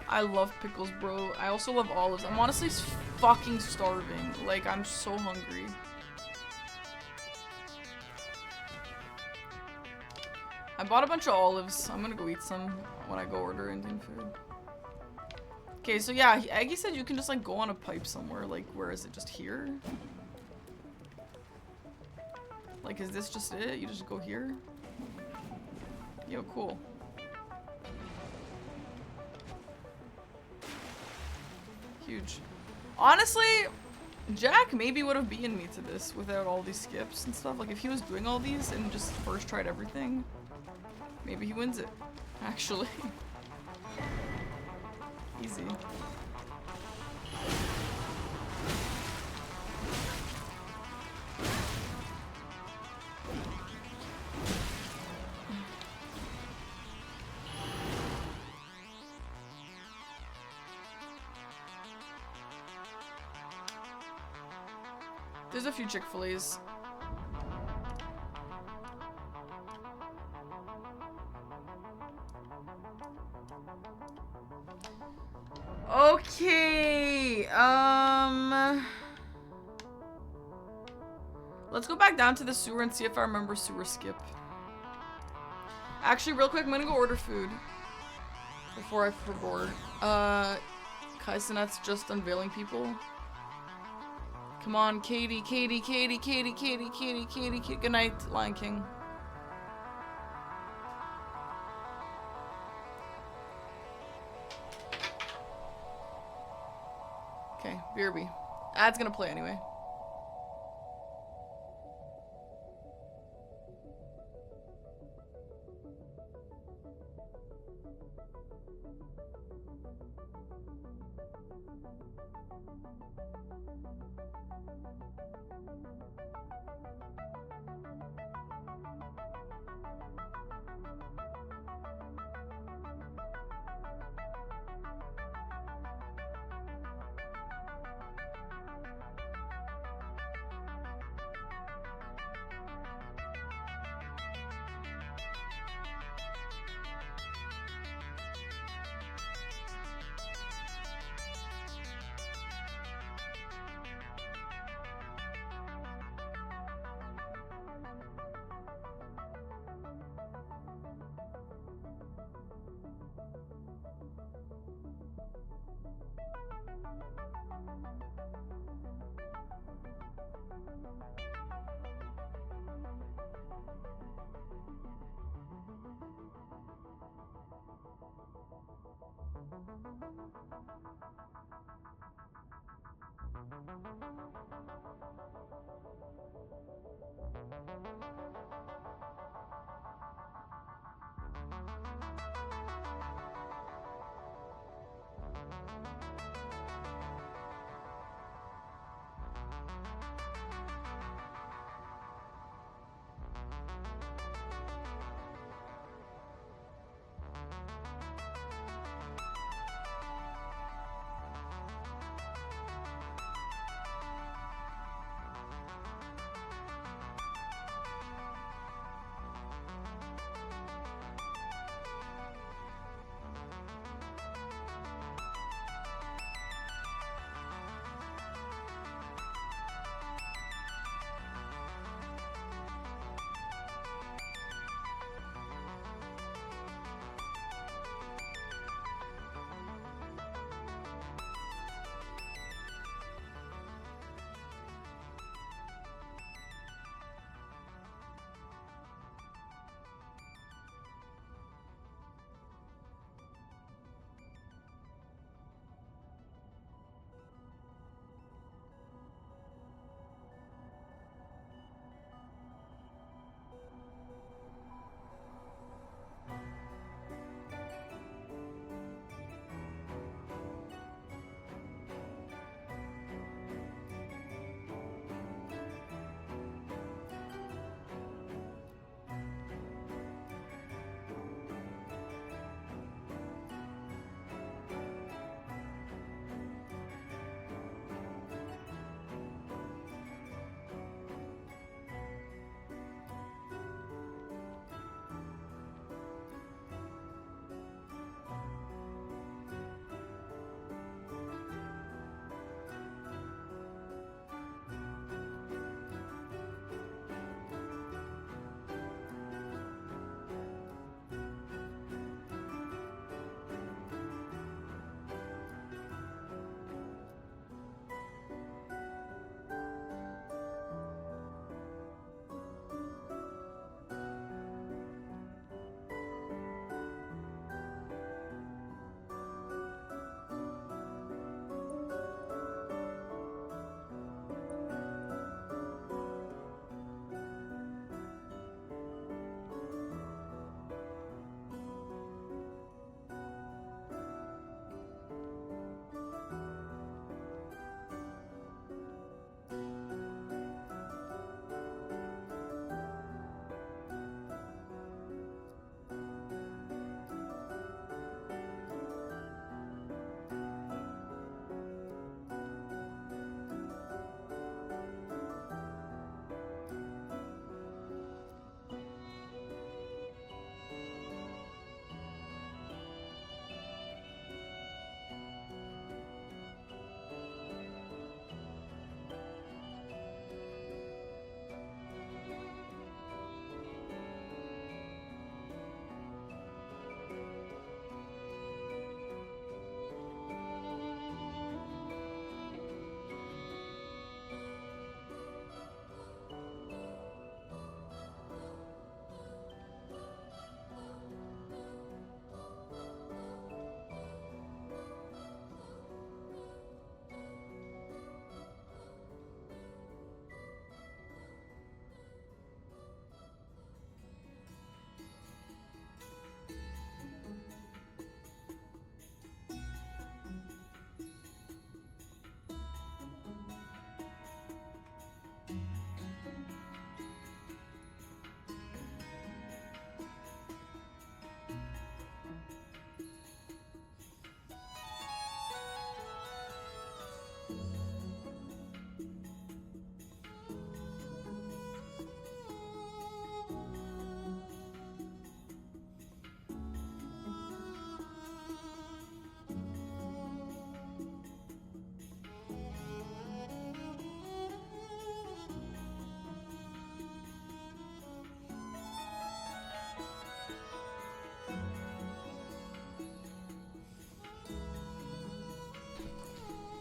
I love pickles, bro. I also love olives. I'm honestly fucking starving. Like, I'm so hungry. I bought a bunch of olives. I'm gonna go eat some when I go order Indian food. Okay, so yeah, Aggie said you can just like go on a pipe somewhere. Like, where is it? Just here? Like, is this just it? You just go here? Yo, cool. Huge. Honestly, Jack maybe would have beaten me to this without all these skips and stuff. Like, if he was doing all these and just first tried everything, maybe he wins it. Actually. Easy. There's a few Chick-fil-A's. Okay, let's go back down to the sewer and see if I remember sewer skip. Actually, real quick, I'm gonna go order food before I forget. Kaisenet's just unveiling people. Come on, Katie, Katie, Katie, Katie, Katie, Katie, Katie, Katie. Good night, Lion King. Okay, BRB. Ad's gonna play anyway.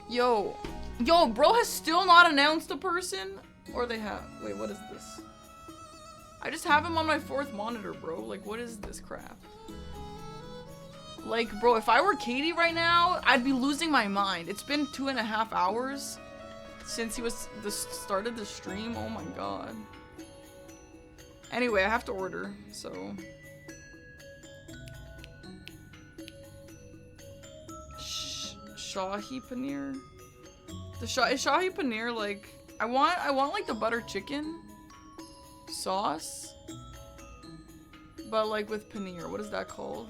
Yo, bro has still not announced a person? Or they have, wait, what is this? I just have him on my 4th monitor, bro. Like, what is this crap? Like, bro, if I were Katie right now, I'd be losing my mind. It's been 2.5 hours since he started the stream. Oh my god. Anyway, I have to order, so. Shahi paneer. Is Shahi paneer like? I want like the butter chicken sauce, but like with paneer. What is that called?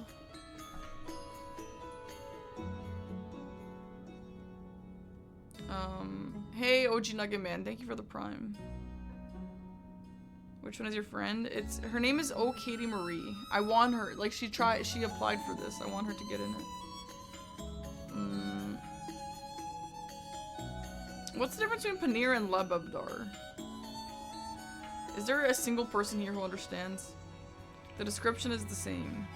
Hey OG Nugget Man, thank you for the prime. Which one is your friend? Her name is O Katie Marie. I want her, like she applied for this. I want her to get in it. What's the difference between paneer and lababdar? Is there a single person here who understands? The description is the same.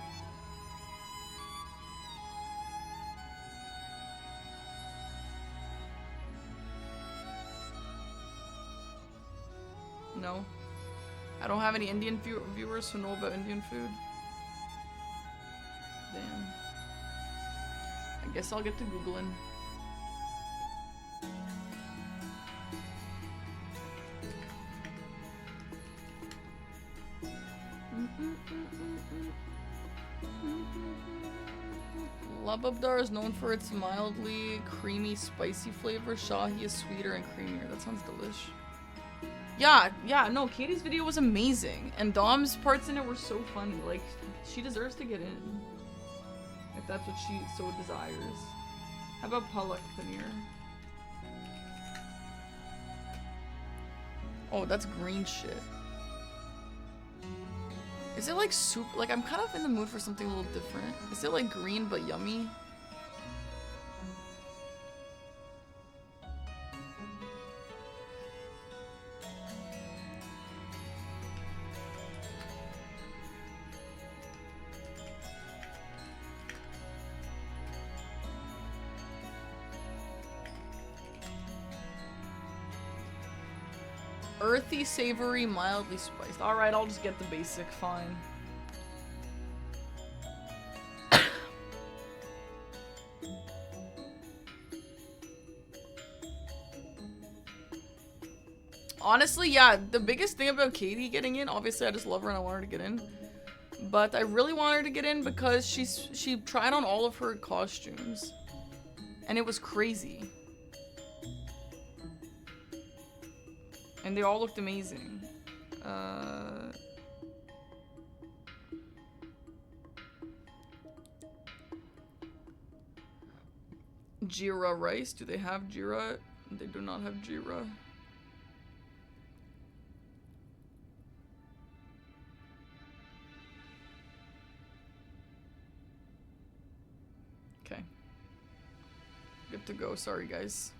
No. I don't have any Indian viewers who know about Indian food. Damn. I guess I'll get to Googling. Lababdar is known for its mildly creamy, spicy flavor. Shahi is sweeter and creamier. That sounds delish. Yeah, no, Katie's video was amazing. And Dom's parts in it were so funny. Like, she deserves to get in. If that's what she so desires. How about palak paneer? Oh, that's green shit. Is it like soup? Like, I'm kind of in the mood for something a little different. Is it like green but yummy? Earthy, savory, mildly spiced. Alright, I'll just get the basic, fine. Honestly, yeah, the biggest thing about Katie getting in, obviously I just love her and I want her to get in. But I really want her to get in because she tried on all of her costumes. And it was crazy. And they all looked amazing. Jira rice. Do they have Jira? They do not have Jira. Okay. Good to go. Sorry, guys.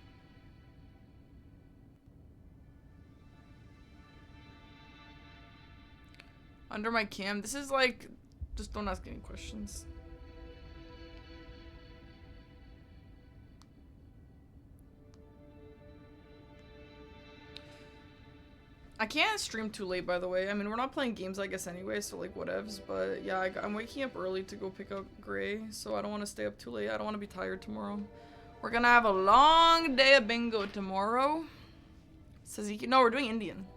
Under my cam. This is like, just don't ask any questions. I can't stream too late, by the way. I mean, we're not playing games, I guess, anyway, so like whatevs. But yeah, I'm waking up early to go pick up Gray, so I don't want to stay up too late. I don't want to be tired tomorrow. We're gonna have a long day of bingo tomorrow. Says he. No, we're doing Indian.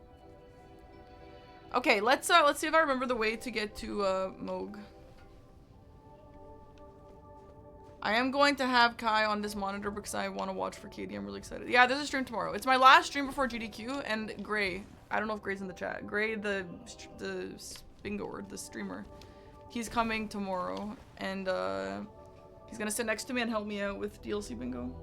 Okay, let's see if I remember the way to get to Moog. I am going to have Kai on this monitor because I want to watch for Katie. I'm really excited. Yeah, there's a stream tomorrow. It's my last stream before GDQ, and Gray. I don't know if Gray's in the chat. Gray, the bingoer, the streamer. He's coming tomorrow, and he's gonna sit next to me and help me out with DLC bingo.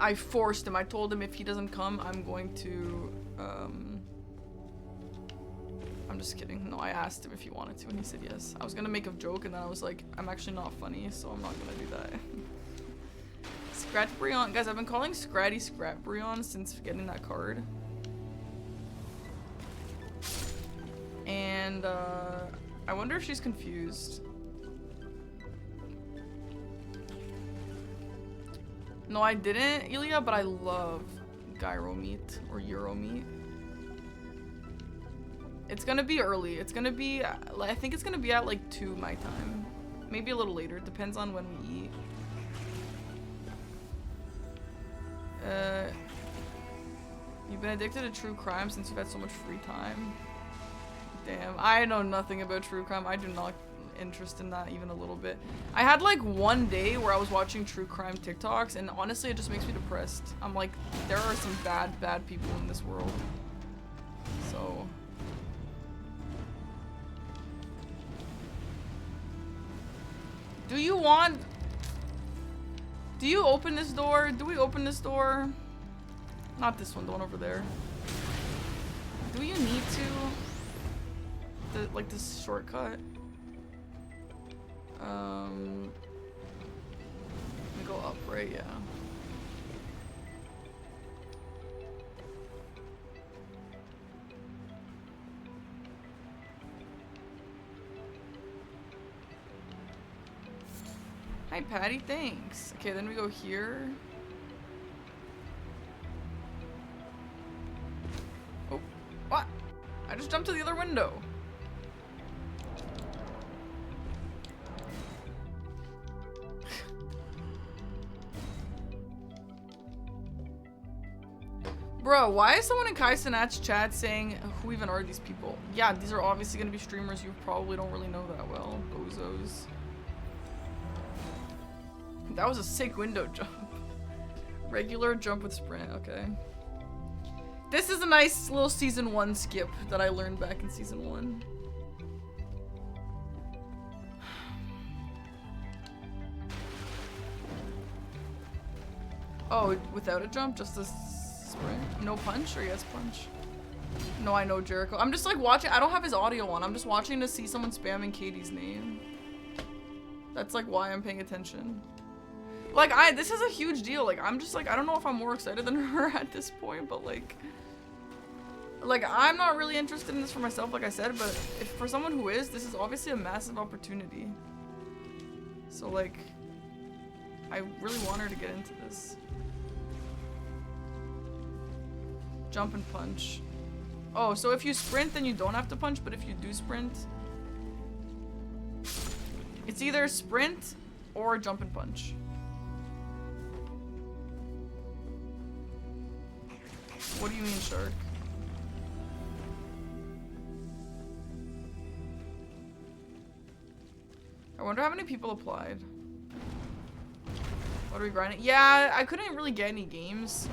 I forced him. I told him if he doesn't come, I'm going to, I'm just kidding. No, I asked him if he wanted to, and he said yes. I was gonna make a joke, and then I was like, I'm actually not funny, so I'm not gonna do that. Scratbrion. Guys, I've been calling Scratty Scratbrion since getting that card. And, I wonder if she's confused. No, I didn't, Ilya, but I love gyro meat or Euro meat. It's gonna be early. It's gonna be, I think it's gonna be at like 2 my time. Maybe a little later. It depends on when we eat. You've been addicted to true crime since you've had so much free time. Damn, I know nothing about true crime. I do not interest in that even a little bit. I had like one day where I was watching true crime TikToks, and honestly, it just makes me depressed. I'm like, there are some bad people in this world. So. Do you open this door? Do we open this door? Not this one, the one over there. Do you need to? Like this shortcut? Let me go up, right? Yeah. Hi, Patty, thanks. Okay, then we go here. Oh, what? I just jumped to the other window. Bro, why is someone in Kai Sinat's chat saying, who even are these people? Yeah, these are obviously gonna be streamers you probably don't really know that well. Bozos. That was a sick window jump. Regular jump with sprint, okay. This is a nice little season 1 skip that I learned back in season 1. Oh, without a jump, just a sprint? No punch or yes punch? No, I know Jericho. I'm just like watching, I don't have his audio on. I'm just watching to see someone spamming Katie's name. That's like why I'm paying attention. Like, this is a huge deal. Like, I'm just like, I don't know if I'm more excited than her at this point, but like, I'm not really interested in this for myself, like I said, but if for someone who is, this is obviously a massive opportunity. So like, I really want her to get into this. Jump and punch. Oh, so if you sprint, then you don't have to punch, but if you do sprint, it's either sprint or jump and punch. What do you mean, shark? I wonder how many people applied. What are we grinding? Yeah, I couldn't really get any games.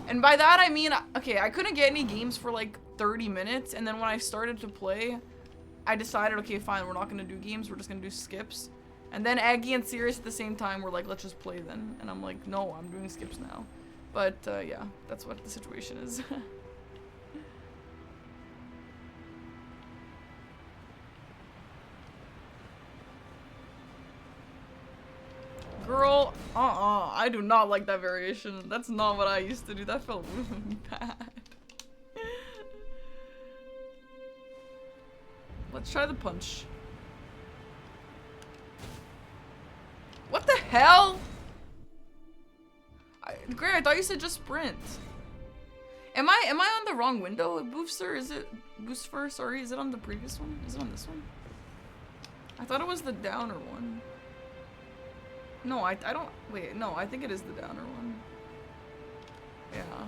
And by that I mean, okay, I couldn't get any games for like 30 minutes, and then when I started to play, I decided, okay, fine, we're not gonna do games, we're just gonna do skips. And then Aggie and Sirius at the same time were like, let's just play then. And I'm like, no, I'm doing skips now. But yeah, that's what the situation is. Girl, I do not like that variation. That's not what I used to do. That felt really bad. Let's try the punch. What the hell? Gray, I thought you said just sprint. Am I on the wrong window? Booster, is it Booster? Sorry, is it on the previous one? Is it on this one? I thought it was the downer one. No, I don't. Wait, no, I think it is the downer one. Yeah.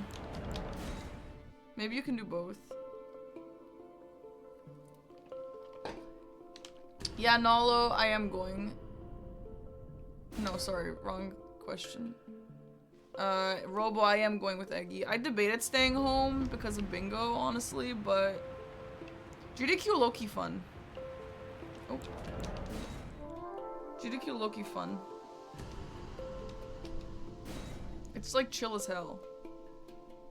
Maybe you can do both. Yeah, Nalo, I am going. No, sorry, wrong question. Robo, I am going with Eggy. I debated staying home because of bingo, honestly, but GDQ low-key fun. Oh. GDQ low-key fun. It's like chill as hell.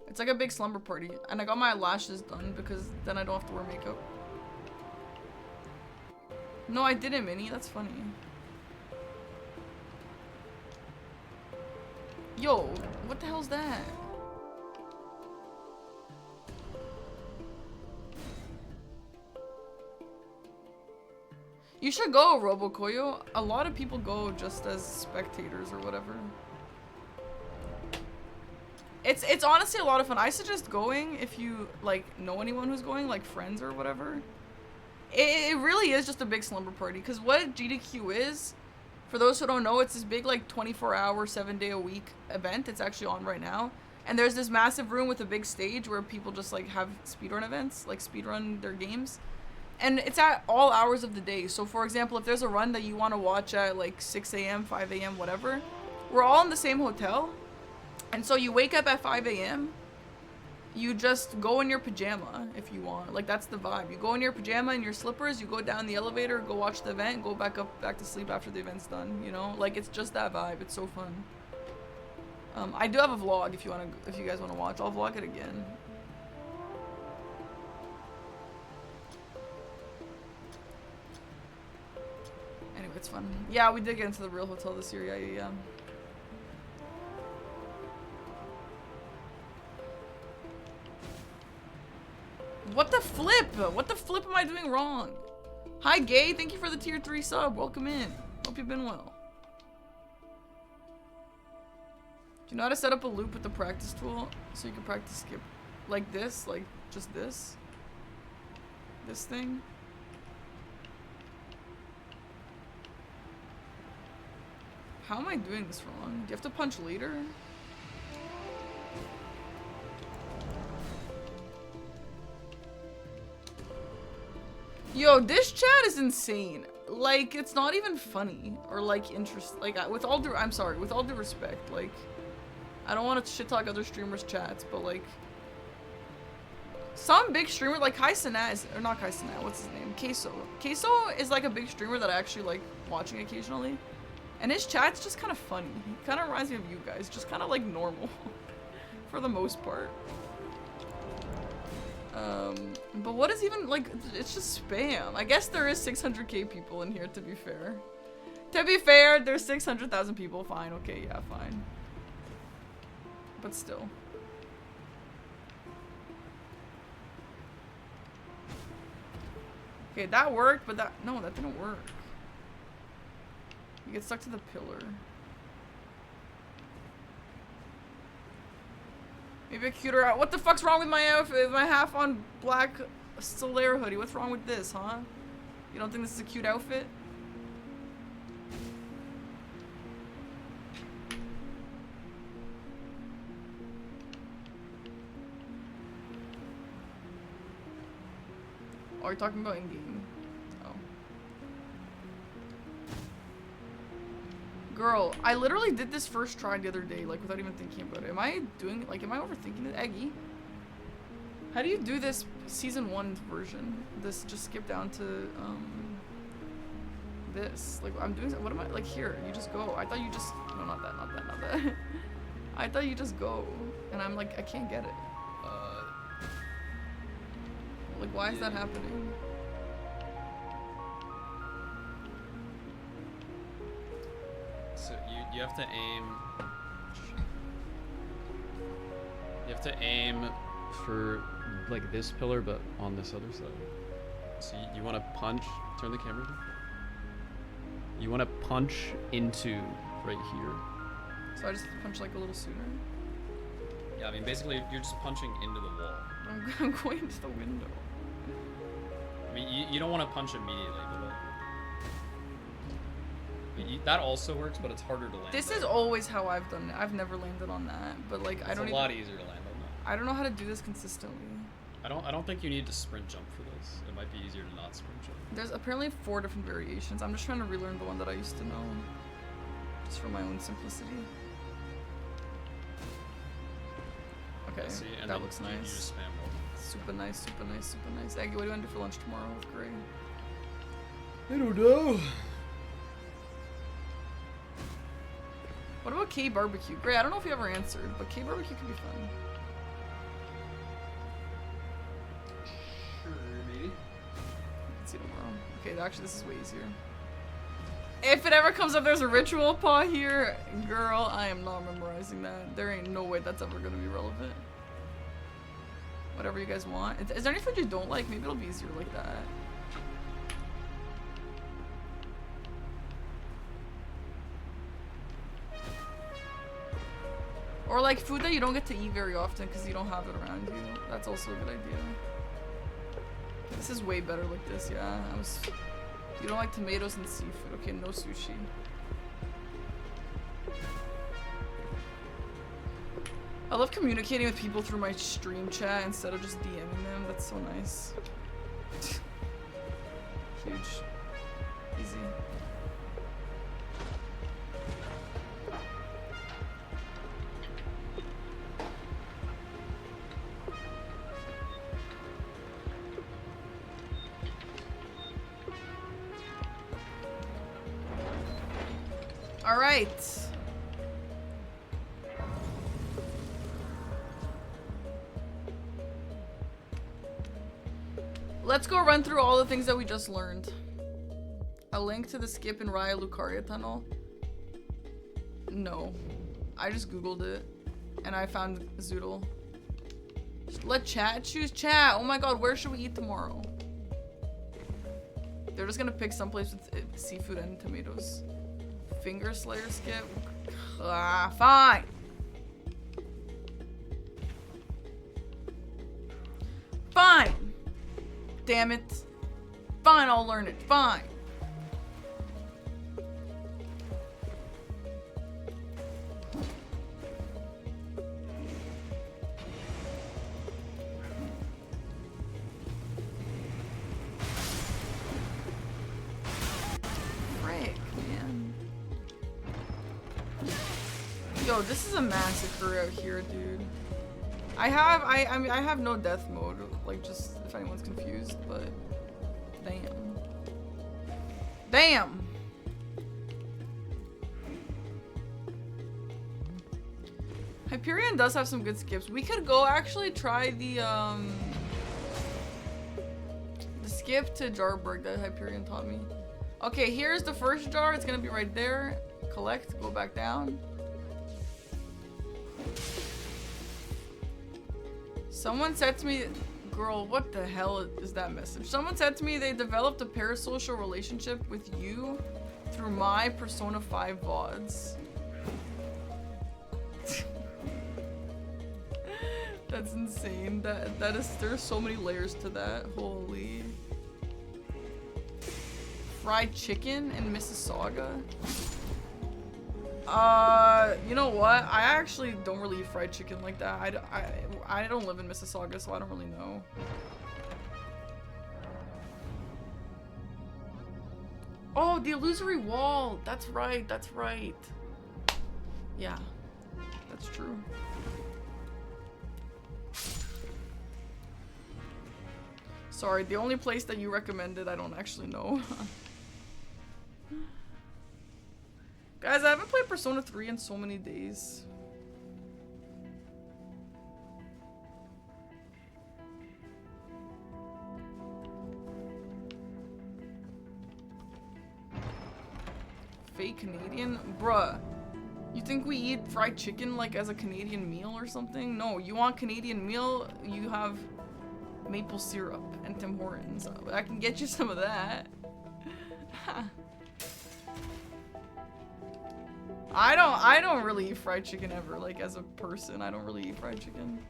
It's like a big slumber party. And I got my lashes done because then I don't have to wear makeup. No, I didn't, Minnie. That's funny. Yo, what the hell's that? You should go, Robokoyo. A lot of people go just as spectators or whatever. It's honestly a lot of fun. I suggest going if you like know anyone who's going, like friends or whatever. It really is just a big slumber party, because what GDQ is, for those who don't know, it's this big like 24-hour, 7-day-a-week event. It's actually on right now. And there's this massive room with a big stage where people just like have speedrun events, like speedrun their games. And it's at all hours of the day. So for example, if there's a run that you want to watch at like 6 a.m., 5 a.m., whatever, we're all in the same hotel. And so you wake up at 5 a.m., you just go in your pajama if you want. Like, that's the vibe. You go in your pajama and your slippers, you go down the elevator, go watch the event, go back to sleep after the event's done, you know? Like, it's just that vibe. It's so fun. I do have a vlog if you guys want to watch. I'll vlog it again. Anyway, it's fun. Yeah, we did get into the real hotel this year. Yeah. What the flip? What the flip am I doing wrong? Hi, Gay. Thank you for the tier 3 sub. Welcome in. Hope you've been well. Do you know how to set up a loop with the practice tool so you can practice skip like this? Like just this? This thing? How am I doing this wrong? Do you have to punch later? Yo, this chat is insane. Like, it's not even funny or like interest. Like, with all due respect. Like, I don't want to shit talk other streamers' chats, but like, some big streamer like Kai Cenat or not Kai Cenat, what's his name? Queso. Queso is like a big streamer that I actually like watching occasionally, and his chat's just kind of funny. He kind of reminds me of you guys, just kind of like normal, for the most part. But what is even, like, it's just spam. I guess there is 600k people in here, to be fair. To be fair, there's 600,000 people. Fine, okay, yeah, fine. But still. Okay, that worked, but no, that didn't work. You get stuck to the pillar. Maybe a cuter out. What the fuck's wrong with my outfit? My half on black Solaire hoodie. What's wrong with this, huh? You don't think this is a cute outfit? Oh, you're talking about in-game. Oh. Girl, I literally did this first try the other day, like, without even thinking about it. Am I overthinking it? Eggy? How do you do this season 1 version? This, just skip down to, this. Like, I'm doing, what am I, like, here, you just go. I thought you just, no, not that. I thought you just go. And I'm like, I can't get it. Like, why is that happening? So you have to aim. You have to aim for like this pillar, but on this other side. So you want to punch. Turn the camera down. You want to punch into right here. So I just have to punch like a little sooner. Yeah, I mean basically you're just punching into the wall. I'm going into the window. I mean you don't want to punch immediately, but that also works, but it's harder to land. This there. is always how I've done it. I've never landed on that, but like It's a lot easier to land on that. I don't know how to do this consistently. I don't think you need to sprint jump for this. It might be easier to not sprint jump. There's apparently 4 different variations. I'm just trying to relearn the one that I used to know, just for my own simplicity. Okay, See, and that then looks you nice. just spam roll. Super nice, super nice, super nice. Aggie, what do you want to do for lunch tomorrow with Gray? I don't know. What about K barbecue? Gray, I don't know if you ever answered, but K barbecue could be fun. Sure, maybe. Let's see tomorrow. Okay, actually, this is way easier. If it ever comes up, there's a ritual paw here. Girl, I am not memorizing that. There ain't no way that's ever gonna be relevant. Whatever you guys want. Is there any food you don't like? Maybe it'll be easier like that. Or like food that you don't get to eat very often because you don't have it around you. That's also a good idea. This is way better like this, yeah. You don't like tomatoes and seafood. Okay, no sushi. I love communicating with people through my stream chat instead of just DMing them. That's so nice. Huge. Easy. All right. Let's go run through all the things that we just learned. A link to the skip in Raya Lucaria tunnel. No. I just googled it and I found Zoodle. Let chat choose chat. Oh my god, where should we eat tomorrow? They're just gonna pick someplace with seafood and tomatoes. Finger Slayer skip? Ah, fine. Fine. Damn it. Fine, I'll learn it. Fine. Frick, man. Yo, this is a massacre out here, dude. I mean, I have no death mode, like, just if anyone's confused, but damn. Damn! Hyperion does have some good skips. We could go actually try the skip to Jarburg that Hyperion taught me. Okay, here's the first jar. It's gonna be right there. Collect, go back down. Someone said to me, girl, what the hell is that message? Someone said to me they developed a parasocial relationship with you through my Persona 5 VODs. That's insane. That is, there's so many layers to that. Holy. Fried chicken in Mississauga? You know what? I actually don't really eat fried chicken like that. I don't live in Mississauga, so I don't really know. Oh, the illusory wall. That's right. That's right. Yeah, that's true. Sorry, the only place that you recommended, I don't actually know. Guys, I haven't played Persona 3 in so many days. Fake Canadian? Bruh. You think we eat fried chicken like as a Canadian meal or something? No, you want Canadian meal, you have maple syrup and Tim Hortons. I can get you some of that. I don't really eat fried chicken ever, like as a person. I don't really eat fried chicken.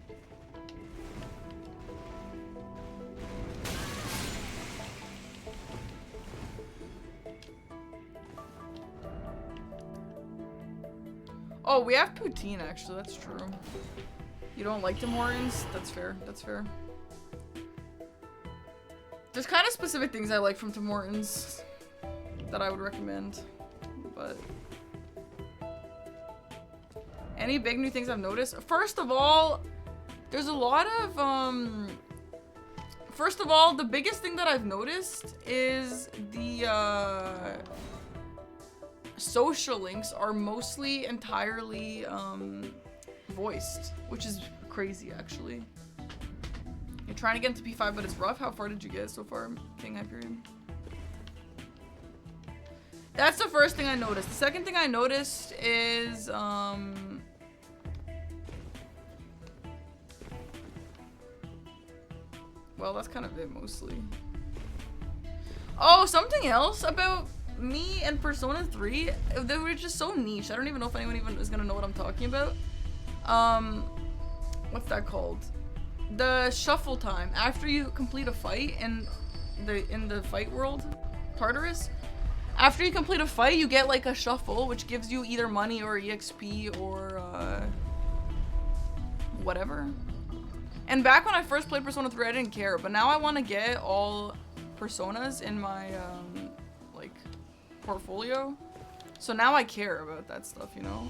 Oh, we have poutine actually, that's true. You don't like Tim Hortons? That's fair, that's fair. There's kind of specific things I like from Tim Hortons that I would recommend, but any big new things I've noticed? First of all, there's a lot of first of all, the biggest thing that I've noticed is the social links are mostly entirely voiced, which is crazy actually. You're trying to get into P5, but it's rough. How far did you get so far, King Hyperion? That's the first thing I noticed. The second thing I noticed is well, that's kind of it mostly. Oh, something else about me and Persona 3, they were just so niche. I don't even know if anyone even is gonna know what I'm talking about. What's that called? The shuffle time. After you complete a fight in the fight world, Tartarus, after you complete a fight, you get like a shuffle, which gives you either money or EXP or whatever. And back when I first played Persona 3, I didn't care, but now I want to get all Personas in my like portfolio. So now I care about that stuff, you know?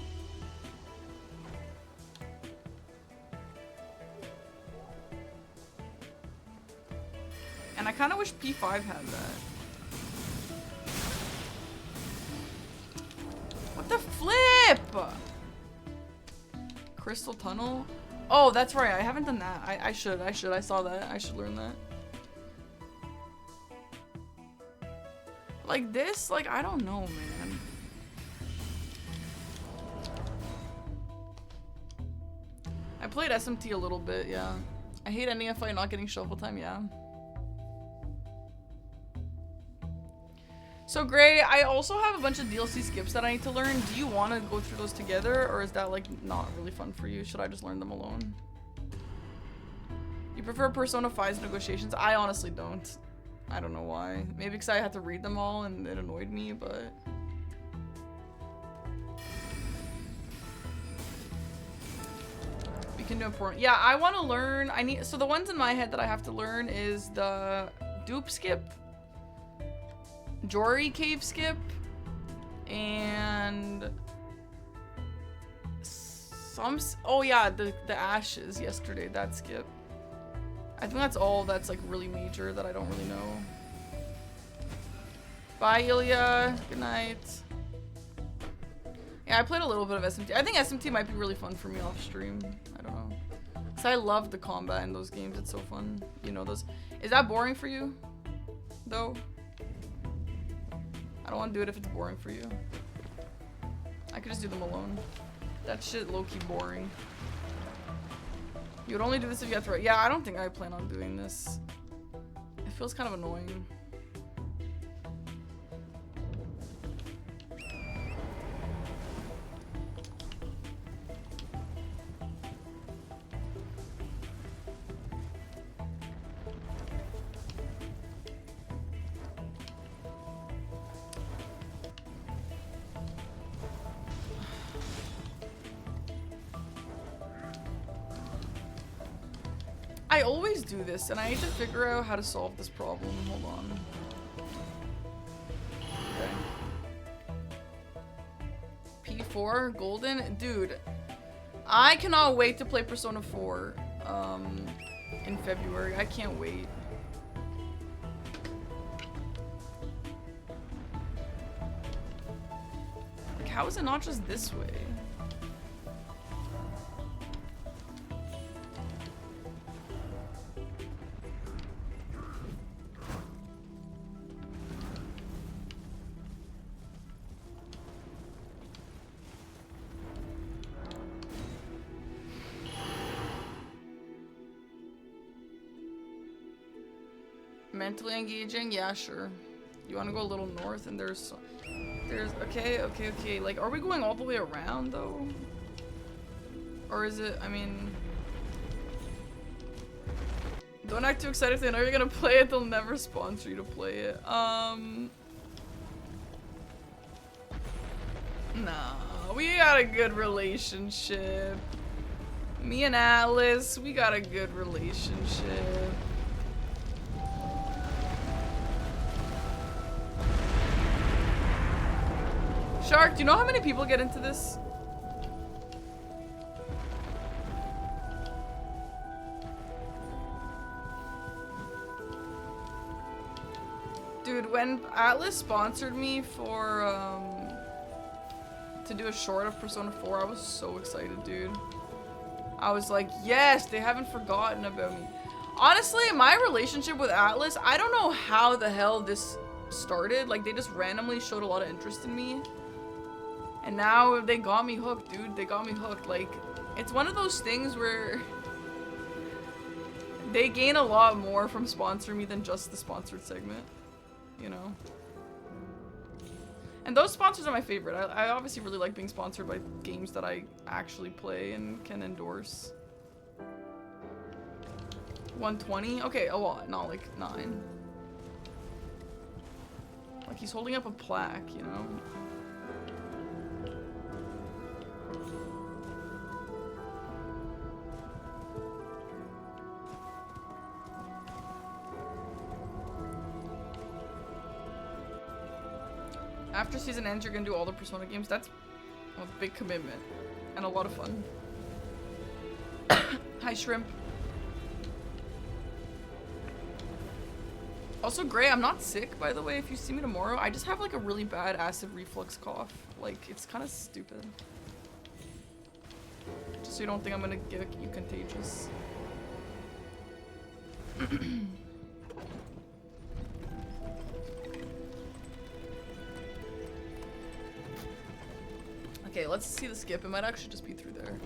And I kind of wish P5 had that. What the flip? Crystal Tunnel? Oh, that's right. I haven't done that. I should. I saw that. I should learn that. Like this? Like, I don't know, man. I played SMT a little bit, yeah. I hate ending a fight not getting shuffle time, yeah. So Gray, I also have a bunch of DLC skips that I need to learn. Do you want to go through those together, or is that like not really fun for you? Should I just learn them alone? You prefer Persona 5's negotiations? I honestly don't. I don't know why. Maybe because I had to read them all and it annoyed me, but... we can do important. Yeah, I want to learn. So the ones in my head that I have to learn is the dupe skip, Jory cave skip, and oh yeah, the ashes yesterday, that skip. I think that's all that's like really major that I don't really know. Bye Ilya, good night. Yeah, I played a little bit of SMT. I think SMT might be really fun for me off stream. I don't know. Cause I love the combat in those games, it's so fun. You know those. Is that boring for you? Though? I don't want to do it if it's boring for you. I could just do them alone. That shit low-key boring. You would only do this if you had to. Yeah, I don't think I plan on doing this. It feels kind of annoying. I always do this, and I need to figure out how to solve this problem. Hold on. Okay. P4, Golden? Dude, I cannot wait to play Persona 4 in February. I can't wait. Like, how is it not just this way? Mentally engaging? Yeah, sure. You want to go a little north and there's okay. Like, are we going all the way around though? Or is it, I mean... Don't act too excited if they know you're gonna play it, they'll never sponsor you to play it. Nah, we got a good relationship. Me and Atlas, we got a good relationship. Shark, do you know how many people get into this? Dude, when Atlas sponsored me for, to do a short of Persona 4, I was so excited, dude. I was like, yes, they haven't forgotten about me. Honestly, my relationship with Atlas, I don't know how the hell this started. Like, they just randomly showed a lot of interest in me. And now they got me hooked, dude. They got me hooked. Like, it's one of those things where they gain a lot more from sponsoring me than just the sponsored segment, you know? And those sponsors are my favorite. I obviously really like being sponsored by games that I actually play and can endorse. 120? Okay, a lot, not like 9. Like he's holding up a plaque, you know? After season ends, you're gonna do all the Persona games. That's a big commitment and a lot of fun. Hi, Shrimp. Also, Gray, I'm not sick, by the way. If you see me tomorrow, I just have like a really bad acid reflux cough. Like, it's kind of stupid. Just so you don't think I'm gonna get you contagious. Okay, let's see the skip. It might actually just be through there.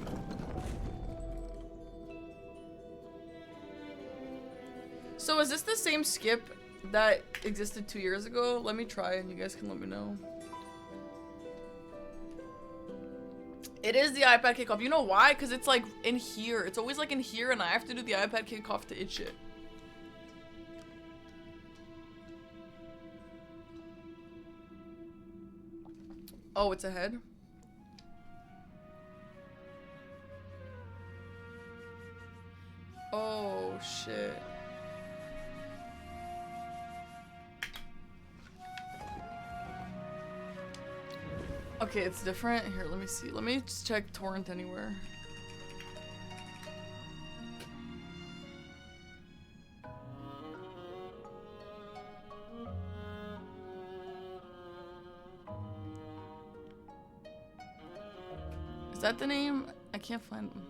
So is this the same skip that existed 2 years ago? Let me try and you guys can let me know. It is the iPad kickoff. You know why? Because it's like in here. It's always like in here and I have to do the iPad kickoff to itch it. Oh, it's ahead? Oh, shit. Okay, it's different. Here, let me see. Let me just check torrent anywhere. Is that the name? I can't find them.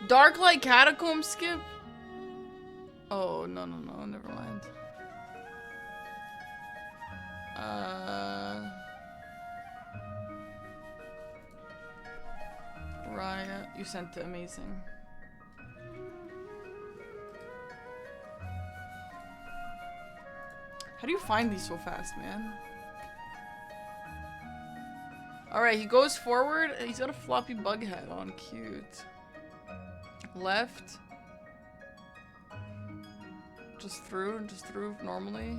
Darklight Catacomb skip? Oh, no, never mind. Riot, you sent it, amazing. How do you find these so fast, man? Alright, he goes forward, and he's got a floppy bug head on, cute. Left. Just through normally.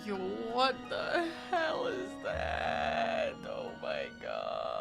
Yo, what the hell is that? Oh my god.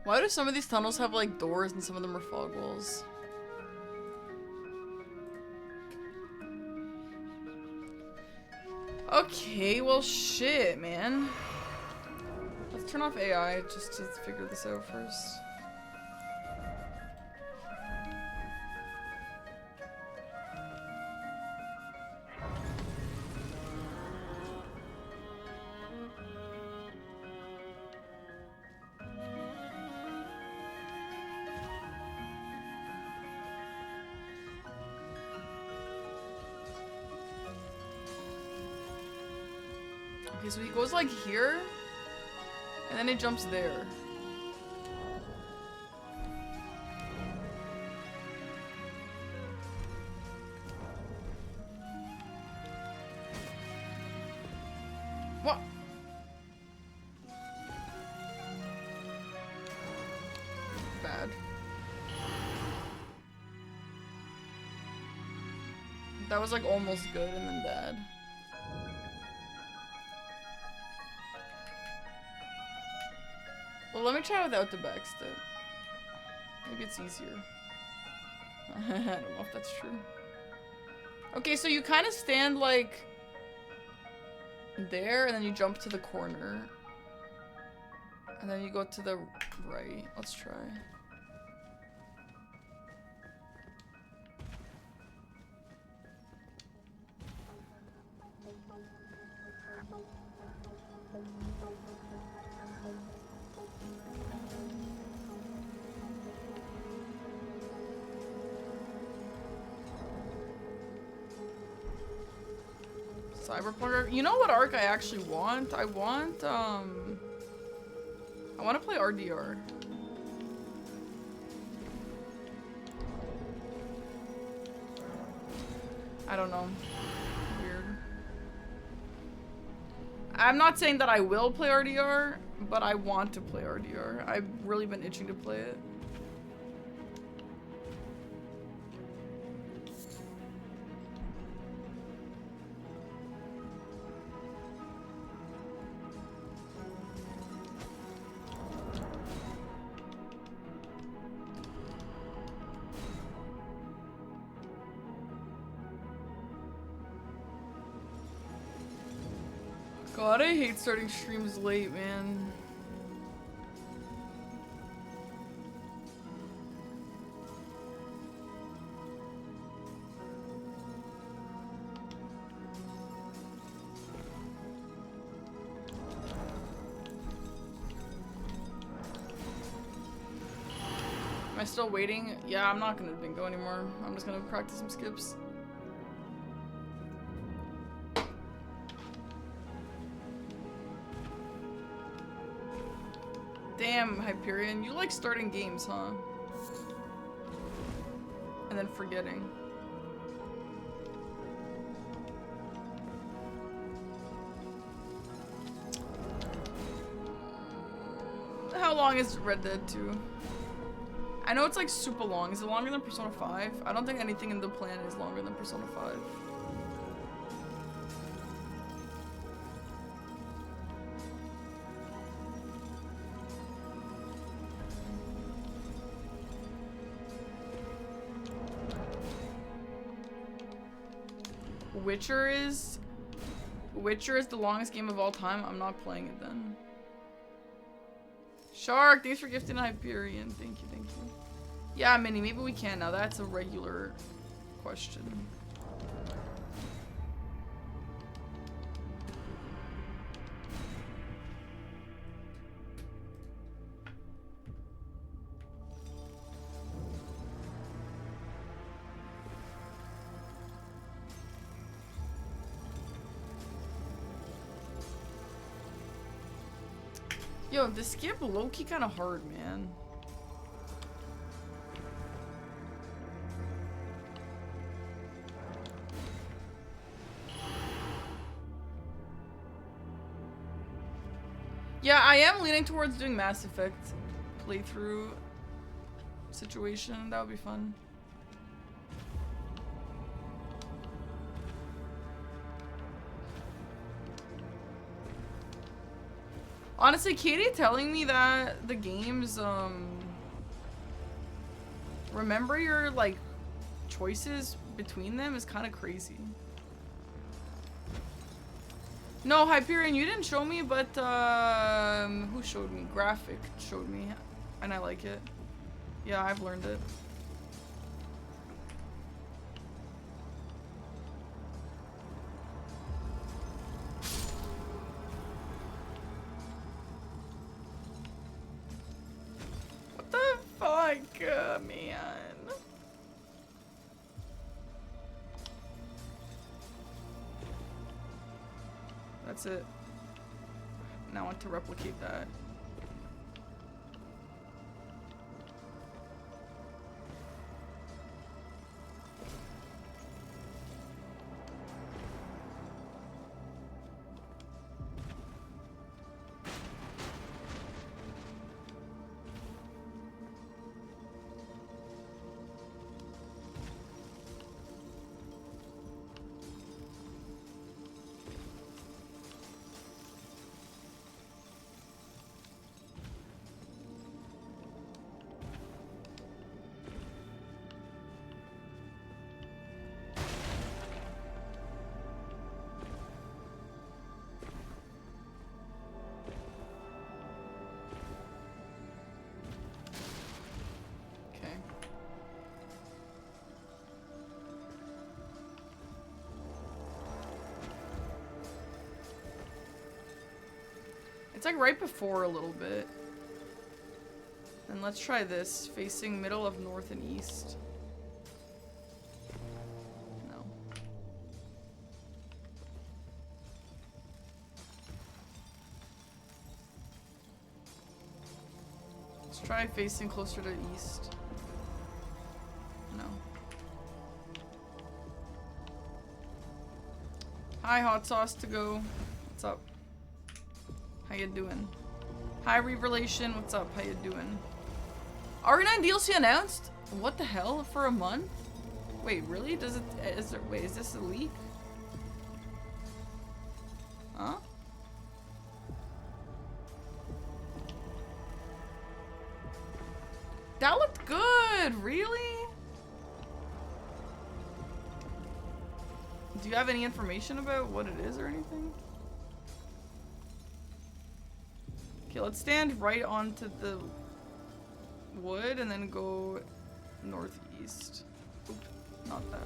Why do some of these tunnels have like doors and some of them are fog walls? Okay, well shit, man. Let's turn off AI just to figure this out first. Okay, so he goes like here, and then he jumps there. What? Bad. That was like almost good and then bad. Well, let me try without the backstep. Maybe it's easier. I don't know if that's true. Okay, so you kind of stand like there, and then you jump to the corner. And then you go to the right. Let's try. Cyberpunk. You know what arc I actually want? I want to play RDR. I don't know. Weird. I'm not saying that I will play RDR, but I want to play RDR. I've really been itching to play it. God, I hate starting streams late, man. Am I still waiting? Yeah, I'm not gonna bingo anymore. I'm just gonna practice some skips. Damn, Hyperion, you like starting games, huh? And then forgetting. How long is Red Dead 2? I know it's like super long. Is it longer than Persona 5? I don't think anything in the plan is longer than Persona 5. Witcher is the longest game of all time. I'm not playing it then. Shark, thanks for gifting Hyperion. Thank you, thank you. Yeah, Minnie, maybe we can now. That's a regular question. Yo, the skip low-key kind of hard, man. Yeah, I am leaning towards doing Mass Effect playthrough situation. That would be fun. Honestly, Katie telling me that the games, remember your, like, choices between them is kind of crazy. No, Hyperion, you didn't show me, but, who showed me? Graphic showed me, and I like it. Yeah, I've learned it. Man. That's it. Now I want to replicate that. It's like right before a little bit. And let's try this, facing middle of north and east. No. Let's try facing closer to east. No. Hi, hot sauce to go. What's up? How you doing? Hi, Revelation. What's up? How you doing? RE9 DLC announced? What the hell? For a month? Wait, really? Does it? Is there? Wait, is this a leak? Huh? That looked good. Really? Do you have any information about what it is or anything? Okay, let's stand right onto the wood and then go northeast. Oop, not that.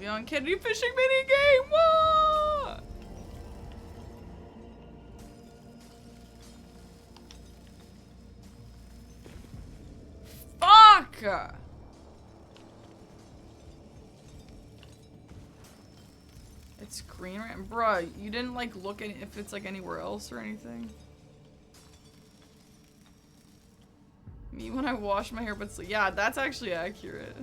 Leon Kennedy fishing mini game. What? Fuck! It's green, right? Bruh, you didn't like look at if it's like anywhere else or anything? Me when I wash my hair but sleep. Yeah, that's actually accurate.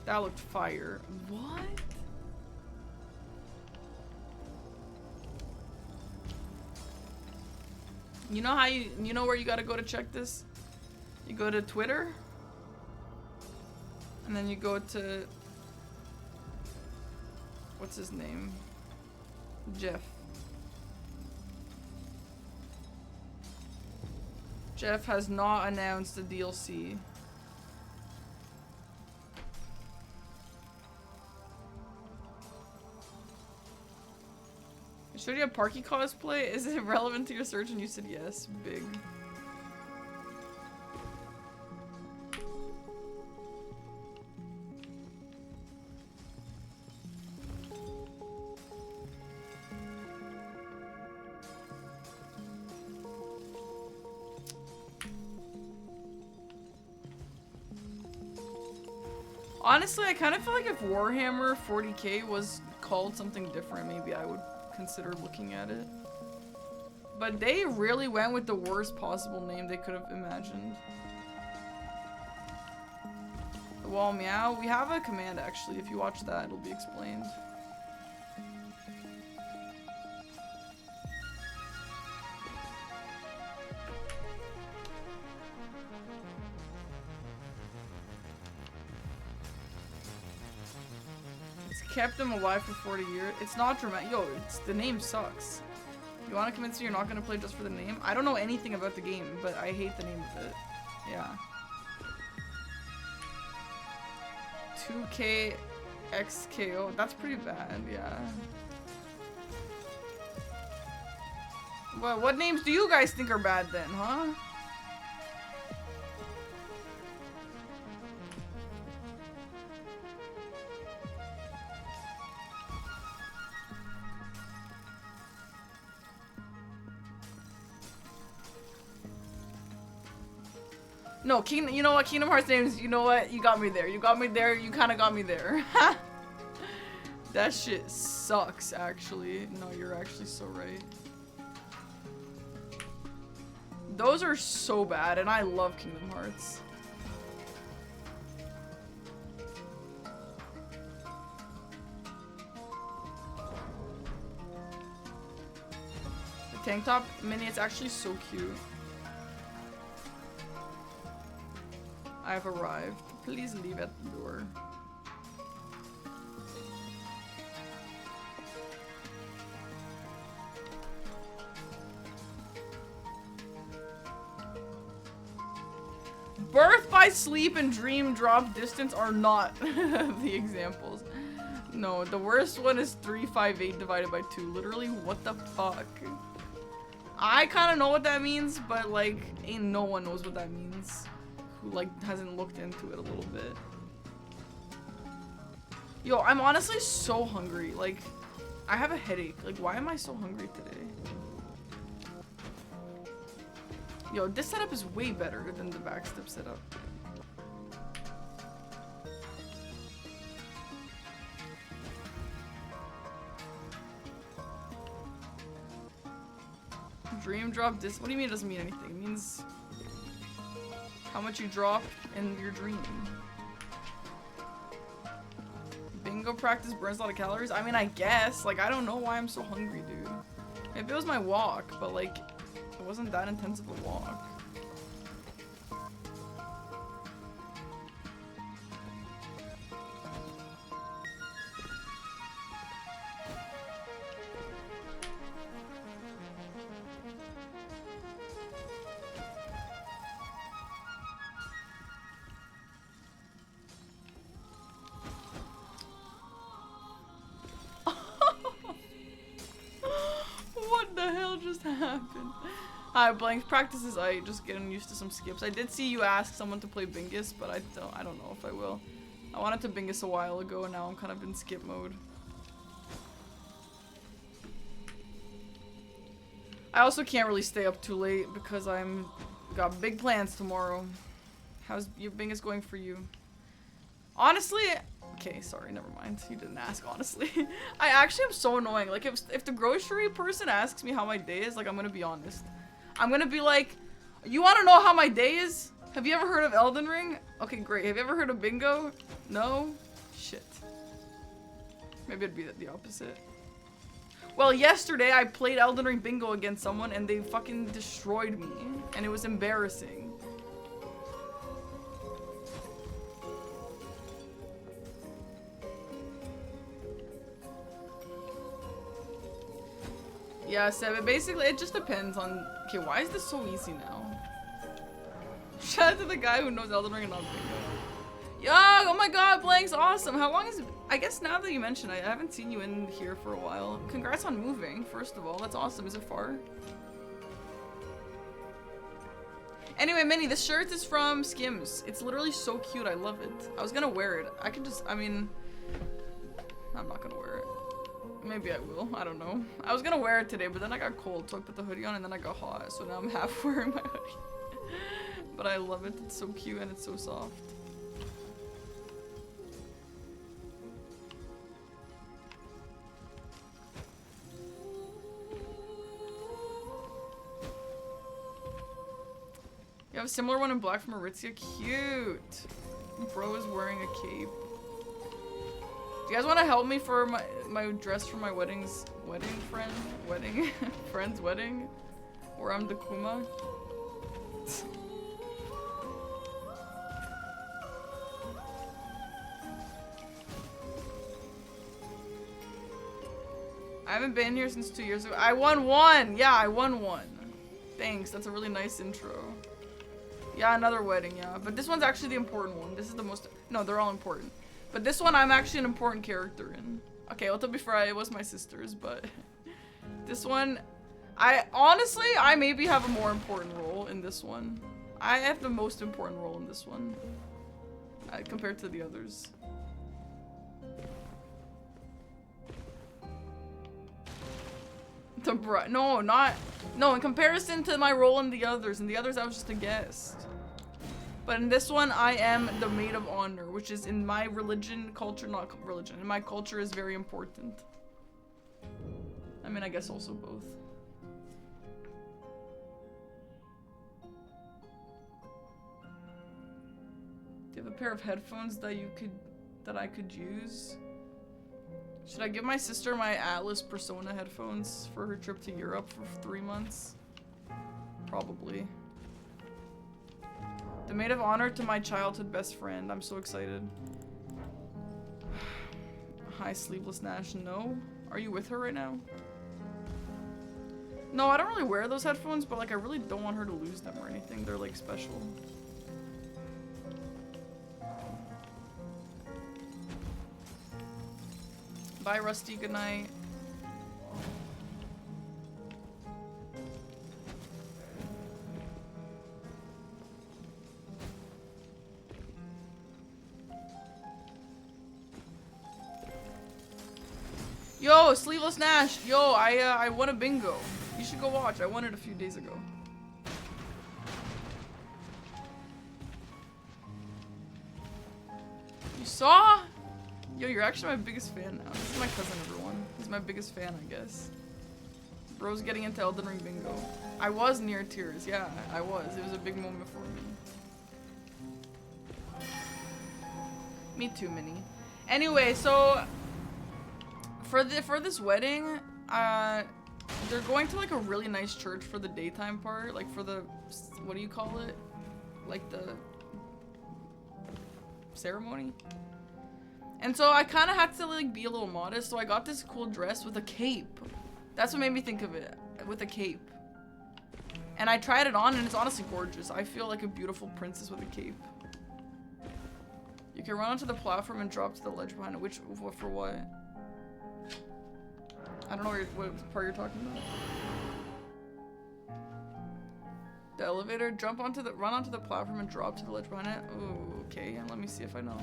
That looked fire. What? You know how you know where you gotta go to check this? You go to Twitter. And then you go to, what's his name? Jeff. Jeff has not announced the DLC. I showed you a Parky cosplay. Is it relevant to your search? And you said yes. Big. Honestly, I kind of feel like if Warhammer 40k was called something different, maybe I would consider looking at it. But they really went with the worst possible name they could have imagined. The wall meow. We have a command actually. If you watch that, it'll be explained. Kept them alive for 40 years. It's not dramatic. Yo, the name sucks. You want to convince me you're not going to play just for the name? I don't know anything about the game, but I hate the name of it. Yeah. 2K XKO. That's pretty bad, yeah. Well, what names do you guys think are bad then, huh? No, you know what? Kingdom Hearts names, you know what? You got me there. You got me there. You kind of got me there. That shit sucks, actually. No, you're actually so right. Those are so bad, and I love Kingdom Hearts. The tank top mini, it's actually so cute. I have arrived. Please leave at the door. Birth by sleep and dream drop distance are not the examples. No, the worst one is 358 divided by 2. Literally, what the fuck? I kind of know what that means, but like, ain't no one knows what that means who like hasn't looked into it a little bit. Yo, I'm honestly so hungry. Like, I have a headache. Like, why am I so hungry today? Yo, this setup is way better than the backstep setup. Dream drop this. What do you mean it doesn't mean anything? It means how much you drop in your dream. Bingo practice burns a lot of calories? I mean, I guess. Like, I don't know why I'm so hungry, dude. Maybe it was my walk, but like, it wasn't that intense of a walk. What the hell just happened? Hi, blank practices. I just getting used to some skips. I did see you ask someone to play Bingus, but I don't know if I will. I wanted to Bingus a while ago, and now I'm kind of in skip mode. I also can't really stay up too late because I'm got big plans tomorrow. How's your Bingus going for you? Honestly, okay, sorry, never mind. You didn't ask, honestly. I actually am so annoying. Like, if the grocery person asks me how my day is, like, I'm gonna be honest. I'm gonna be like, you wanna know how my day is? Have you ever heard of Elden Ring? Okay, great. Have you ever heard of Bingo? No? Shit. Maybe it'd be the opposite. Well, yesterday I played Elden Ring Bingo against someone and they fucking destroyed me. And it was embarrassing. Yeah, Seb, basically, it just depends on... Okay, why is this so easy now? Shout out to the guy who knows Elden Ring and not Bingo. Yo, oh my god, Blank's awesome. How long is it? I guess now that you mention it, I haven't seen you in here for a while. Congrats on moving, first of all. That's awesome. Is it far? Anyway, Minnie, this shirt is from Skims. It's literally so cute. I love it. I was gonna wear it. I can just... I mean... I'm not gonna wear it. Maybe I will. I don't know. I was gonna wear it today, but then I got cold, so I put the hoodie on, and then I got hot, so now I'm half wearing my hoodie. But I love it. It's so cute, and it's so soft. You have a similar one in black from Aritzia? Cute! Bro is wearing a cape. Do you guys want to help me for my dress for my friend's wedding? Where I'm the Kuma? I haven't been here since 2 years ago. I won one! Yeah, I won one. Thanks, that's a really nice intro. Yeah, another wedding, yeah. But this one's actually the important one. This is the most... No, they're all important. But this one, I'm actually an important character in. Okay, well, to be fair, it was my sister's, but... This one... Honestly, I maybe have a more important role in this one. I have the most important role in this one. Compared to the others. No, in comparison to my role in the others. In the others, I was just a guest. But in this one, I am the maid of honor, which is in my not religion, in my culture is very important. I mean, I guess also both. Do you have a pair of headphones that I could use? Should I give my sister my Atlas Persona headphones for her trip to Europe for 3 months? Probably. The maid of honor to my childhood best friend. I'm so excited. Hi, Sleepless Nash. No? Are you with her right now? No, I don't really wear those headphones, but like I really don't want her to lose them or anything. They're like special. Bye, Rusty. Good night. Yo, Sleeveless Nash. Yo, I won a bingo. You should go watch. I won it a few days ago. You saw? Yo, you're actually my biggest fan now. This is my cousin, everyone. He's my biggest fan, I guess. Bro's getting into Elden Ring bingo. I was near tears. Yeah, I was. It was a big moment for me. Me too, Minnie. Anyway, so for this wedding, they're going to like a really nice church for the daytime part, like for the, what do you call it? Like the ceremony. And so I kind of had to like be a little modest, so I got this cool dress with a cape. That's what made me think of it, with a cape. And I tried it on and it's honestly gorgeous. I feel like a beautiful princess with a cape. You can run onto the platform and drop to the ledge behind it. For what? I don't know what part you're talking about. The elevator, run onto the platform and drop to the ledge behind it. Oh, okay, let me see if I know.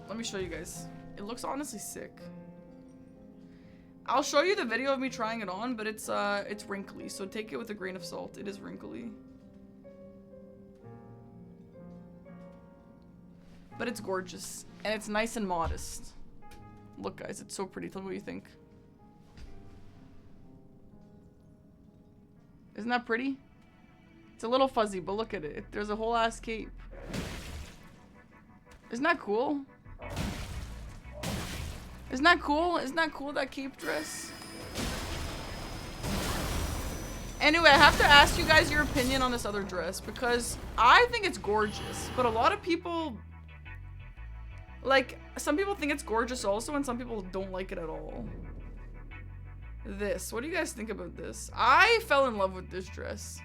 Let me show you guys. It looks honestly sick. I'll show you the video of me trying it on, but it's wrinkly, so take it with a grain of salt. It is wrinkly. But it's gorgeous, and it's nice and modest. Look, guys, it's so pretty. Tell me what you think. Isn't that pretty? It's a little fuzzy, but look at it. There's a whole ass cape. Isn't that cool? Isn't that cool? Isn't that cool, that cape dress? Anyway, I have to ask you guys your opinion on this other dress because I think it's gorgeous, but a lot of people, like, some people think it's gorgeous also and some people don't like it at all. This, what do you guys think about this? I fell in love with this dress.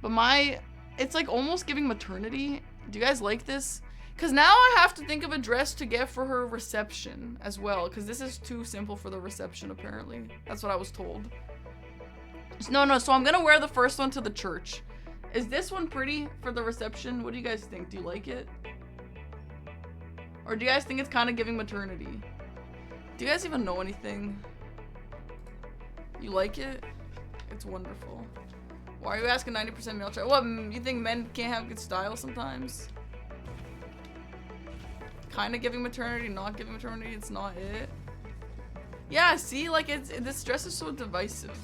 But it's like almost giving maternity. Do you guys like this? Because now I have to think of a dress to get for her reception as well. Because this is too simple for the reception, apparently. That's what I was told. No, so I'm going to wear the first one to the church. Is this one pretty for the reception? What do you guys think? Do you like it? Or do you guys think it's kind of giving maternity? Do you guys even know anything? You like it? It's wonderful. Why are you asking 90% male chat? What, you think men can't have good style sometimes? Kind of giving maternity, not giving maternity, it's not it. Yeah, see, like this dress is so divisive.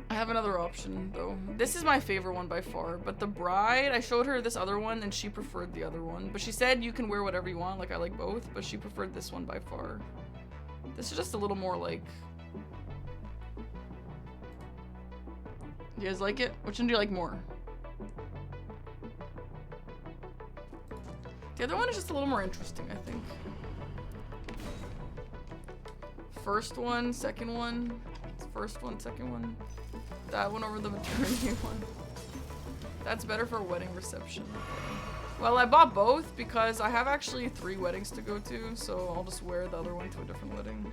I have another option though. This is my favorite one by far, but the bride, I showed her this other one and she preferred the other one. But she said you can wear whatever you want, like I like both, but she preferred this one by far. This is just a little more like... Do you guys like it? Which one do you like more? The other one is just a little more interesting, I think. First one, second one. First one, second one. That one over the maternity one. That's better for a wedding reception. Well, I bought both because I have actually 3 weddings to go to, so I'll just wear the other one to a different wedding.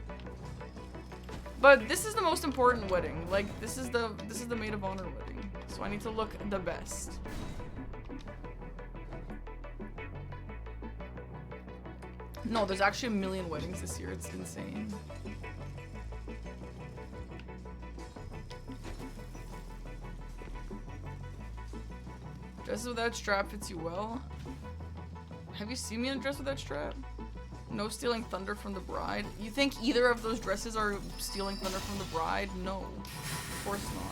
But this is the most important wedding. Like, this is the maid of honor wedding. So I need to look the best. No, there's actually a million weddings this year. It's insane. Dresses without strap fits you well. Have you seen me in a dress without strap? No stealing thunder from the bride. You think either of those dresses are stealing thunder from the bride? No, of course not.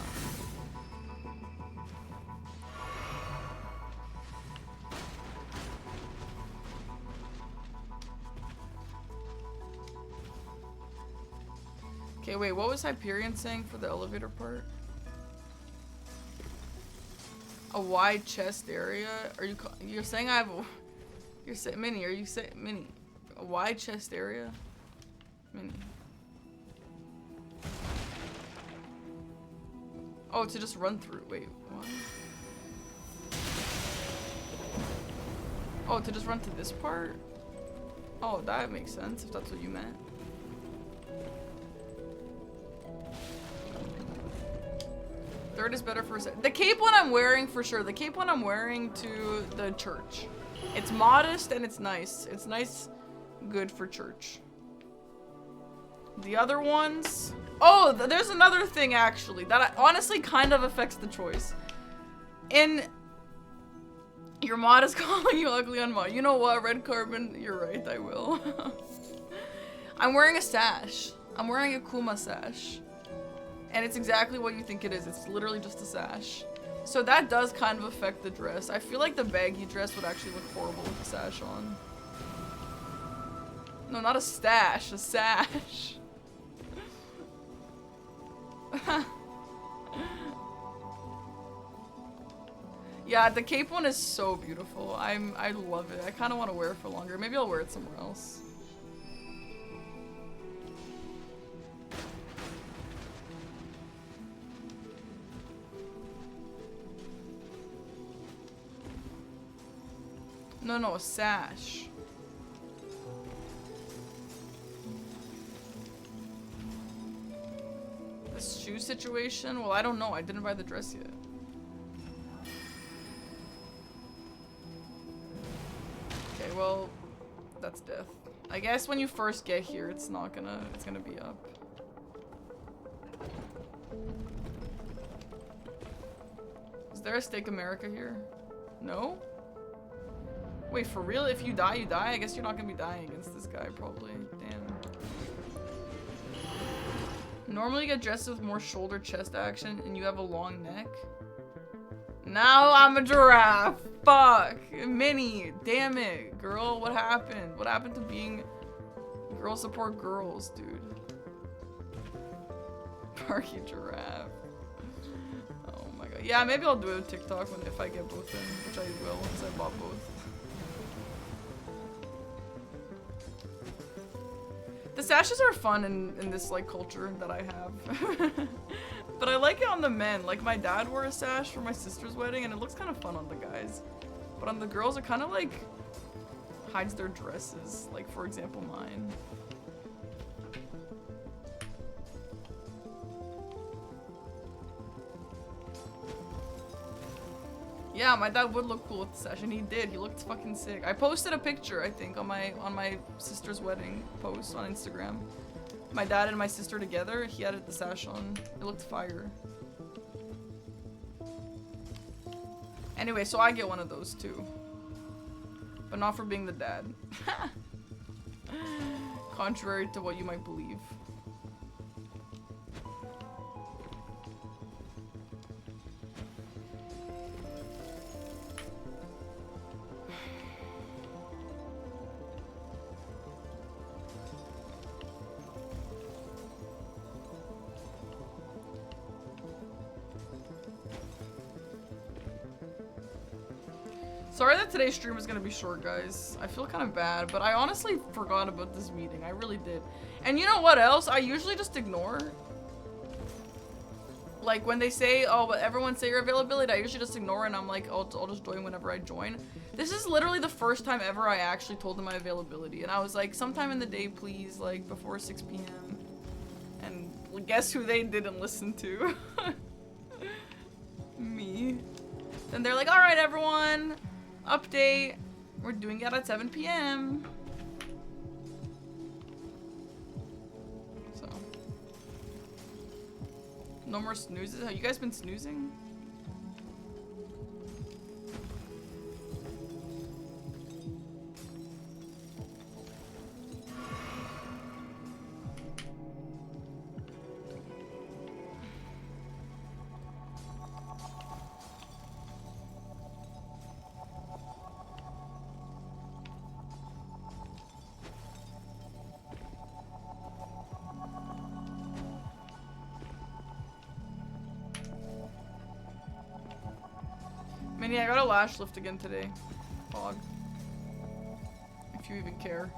Okay, wait, what was Hyperion saying for the elevator part? A wide chest area? You're saying I have a... You're saying... Minnie, are you saying... Minnie. A wide chest area? Minnie. Oh, to just run through. Wait, what? Oh, to just run to this part? Oh, that makes sense if that's what you meant. Third is better for the cape one I'm wearing for sure. The cape one I'm wearing to the church. It's modest and it's nice. It's nice, good for church. The other ones... Oh, there's another thing actually that honestly kind of affects the choice. Your mod is calling you ugly on mod. You know what, Red Carbon? You're right, I will. I'm wearing a sash. I'm wearing a Kuma sash. And it's exactly what you think it is. It's literally just a sash. So that does kind of affect the dress. I feel like the baggy dress would actually look horrible with the sash on. No, not a stash, a sash. Yeah, the cape one is so beautiful. I love it. I kind of want to wear it for longer. Maybe I'll wear it somewhere else. No, a sash. This shoe situation? Well, I don't know. I didn't buy the dress yet. Okay, well, that's death. I guess when you first get here, it's gonna be up. Is there a Steak America here? No? Wait, for real? If you die, you die? I guess you're not gonna be dying against this guy, probably. Damn. Normally you get dressed with more shoulder chest action and you have a long neck. Now I'm a giraffe. Fuck. Minnie. Damn it. Girl, what happened? What happened to being girl support girls, dude? Parky giraffe. Oh my god. Yeah, maybe I'll do a TikTok if I get both in, which I will since I bought both. The sashes are fun in this like culture that I have. But I like it on the men. Like my dad wore a sash for my sister's wedding and it looks kind of fun on the guys. But on the girls it kind of like hides their dresses. Like for example mine. Yeah, my dad would look cool with the sash, and he did. He looked fucking sick. I posted a picture, I think, on my sister's wedding post on Instagram. My dad and my sister together. He had the sash on. It looked fire. Anyway, so I get one of those too, but not for being the dad. Contrary to what you might believe. Sorry that today's stream is gonna be short, guys. I feel kind of bad, but I honestly forgot about this meeting. I really did. And you know what else? I usually just ignore. Like when they say, oh, but everyone say your availability, I usually just ignore and I'm like, oh, I'll just join whenever I join. This is literally the first time ever I actually told them my availability. And I was like, sometime in the day, please, like before 6 p.m. And guess who they didn't listen to? Me. Then they're like, all right, everyone. Update. We're doing it at 7 p.m. So. No more snoozes. Have you guys been snoozing? Minnie, I got a lash lift again today. Fog. If you even care.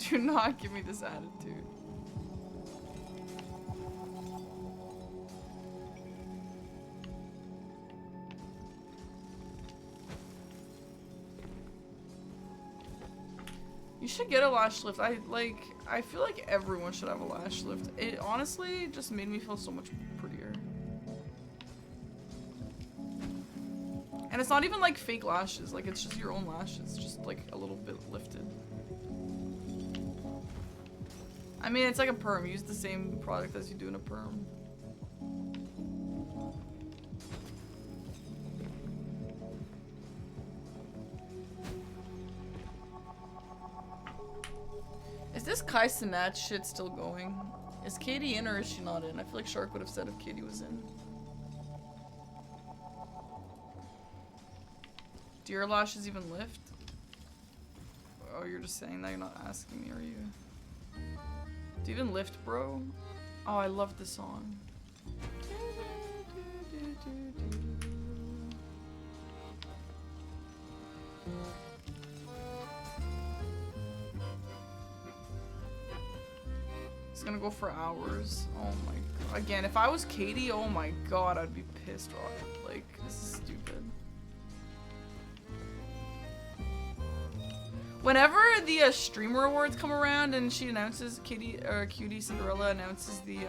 Do not give me this attitude. You should get a lash lift. I feel like everyone should have a lash lift. It honestly just made me feel so much prettier. And it's not even like fake lashes, like it's just your own lashes, just like a little bit lifted. I mean, it's like a perm. You use the same product as you do in a perm. Is this Kai Cenat shit still going? Is Katie in or is she not in? I feel like Shark would have said if Katie was in. Do your lashes even lift? Oh, you're just saying that, you're not asking me, are you? Do you even lift, bro? Oh, I love this song. It's gonna go for hours. Oh my god. Again, if I was Katie, oh my god, I'd be pissed off. Like, this is stupid. Whenever the streamer awards come around and she announces, Cutie Cinderella announces the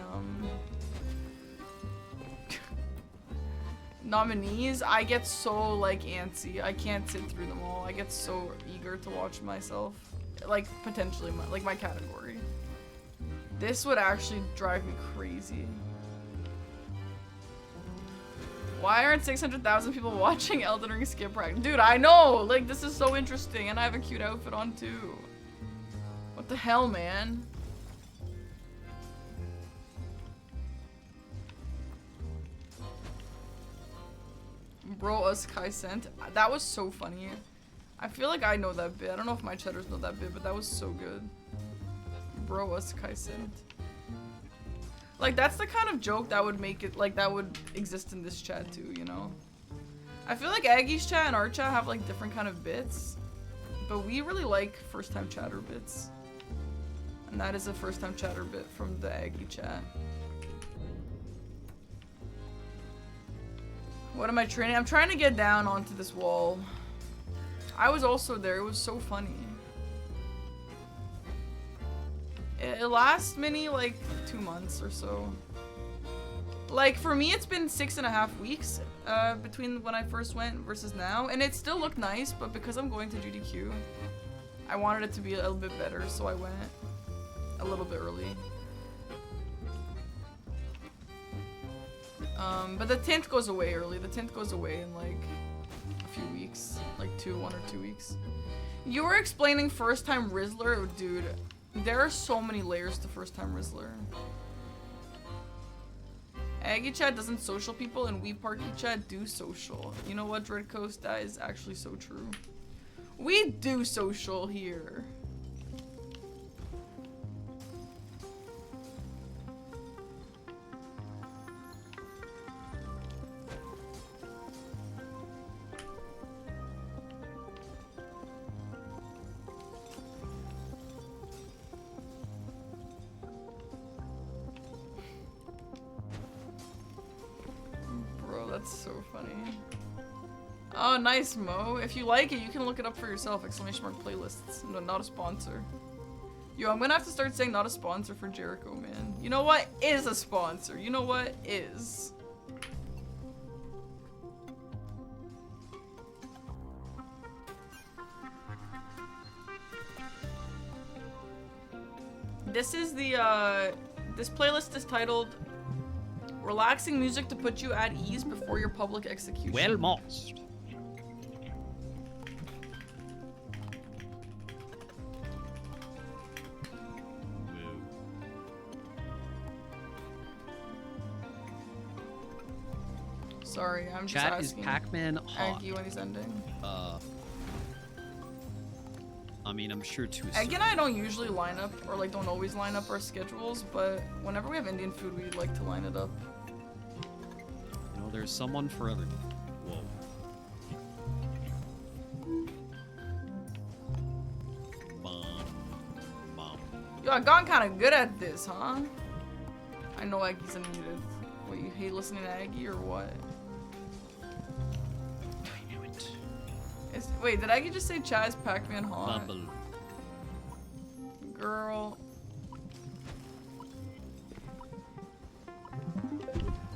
nominees, I get so like antsy. I can't sit through them all. I get so eager to watch myself, like potentially my category. This would actually drive me crazy. Why aren't 600,000 people watching Elden Ring skip rank? Dude, I know! Like, this is so interesting, and I have a cute outfit on, too. What the hell, man? Bro, us Kai sent. That was so funny. I feel like I know that bit. I don't know if my cheddars know that bit, but that was so good. Bro, us Kai sent. Like, that's the kind of joke that would make it, like, that would exist in this chat too, you know? I feel like Aggie's chat and our chat have, like, different kind of bits. But we really like first-time chatter bits. And that is a first-time chatter bit from the Aggie chat. What am I training? I'm trying to get down onto this wall. I was also there. It was so funny. It lasts many like 2 months or so. Like for me, it's been 6.5 weeks between when I first went versus now, and it still looked nice. But because I'm going to GDQ, I wanted it to be a little bit better, so I went a little bit early. But the tint goes away early. The tint goes away in like a few weeks, like 1 or 2 weeks. You were explaining first-time Rizzler, oh, dude. There are so many layers to first-time Rizzler. Aggie chat doesn't social people, and we Parky chat do social. You know what, Dread Coast? That is actually so true. We do social here. That's so funny. Oh, nice, Mo. If you like it, you can look it up for yourself. Exclamation mark playlists. No, not a sponsor. Yo, I'm gonna have to start saying not a sponsor for Jericho, man. You know what? Is a sponsor. You know what? Is. This is the, this playlist is titled Relaxing Music to Put You at Ease Before Your Public Execution. Well, most. Sorry, I'm just Chat asking. Is Pac-Man hot? Aggie when he's ending. I mean, I'm sure to a Aggie and I don't usually line up, or like don't always line up our schedules, but whenever we have Indian food, we like to line it up. You know, there's someone for everyone. Whoa. Yo, I got kind of good at this, huh? I know Aggie's unmuted. Wait, you hate listening to Aggie or what? I knew it. Wait, did Aggie just say Chaz Pac-Man hot? Bubble. Girl.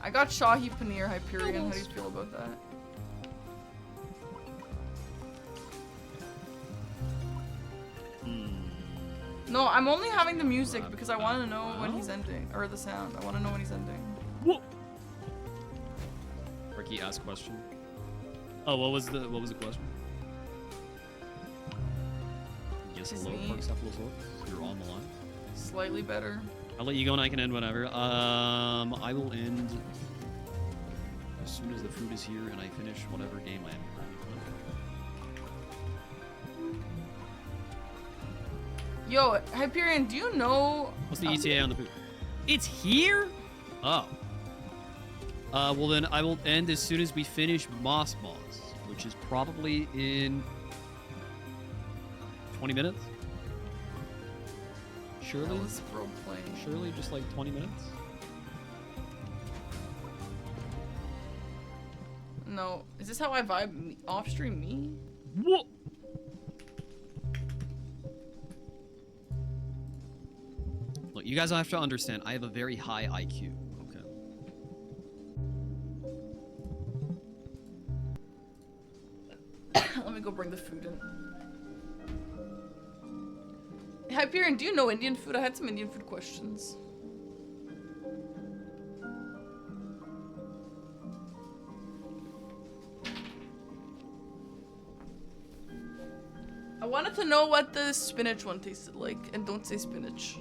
I got Shahi Paneer Hyperion. How do you feel about that? No, I'm only having the music because I want to know when he's ending. Or the sound. I want to know when he's ending. Whoa. Ricky, ask question. Oh, what was the question? Yes, His hello, knee. Parkcephalosaurus. You're on the line. Slightly better. I'll let you go and I can end whenever. I will end as soon as the food is here and I finish whatever game I am currently playing. Yo, Hyperion, do you know... What's the ETA on the food? It's here? Oh. Well then I will end as soon as we finish Moss, which is probably in 20 minutes. Surely? That was role-playing. Surely just like 20 minutes? No. Is this how I vibe off-stream me? What? Look, you guys have to understand, I have a very high IQ, okay? Let me go bring the food in. Hyperion, do you know Indian food? I had some Indian food questions. I wanted to know what the spinach one tasted like, and don't say spinach.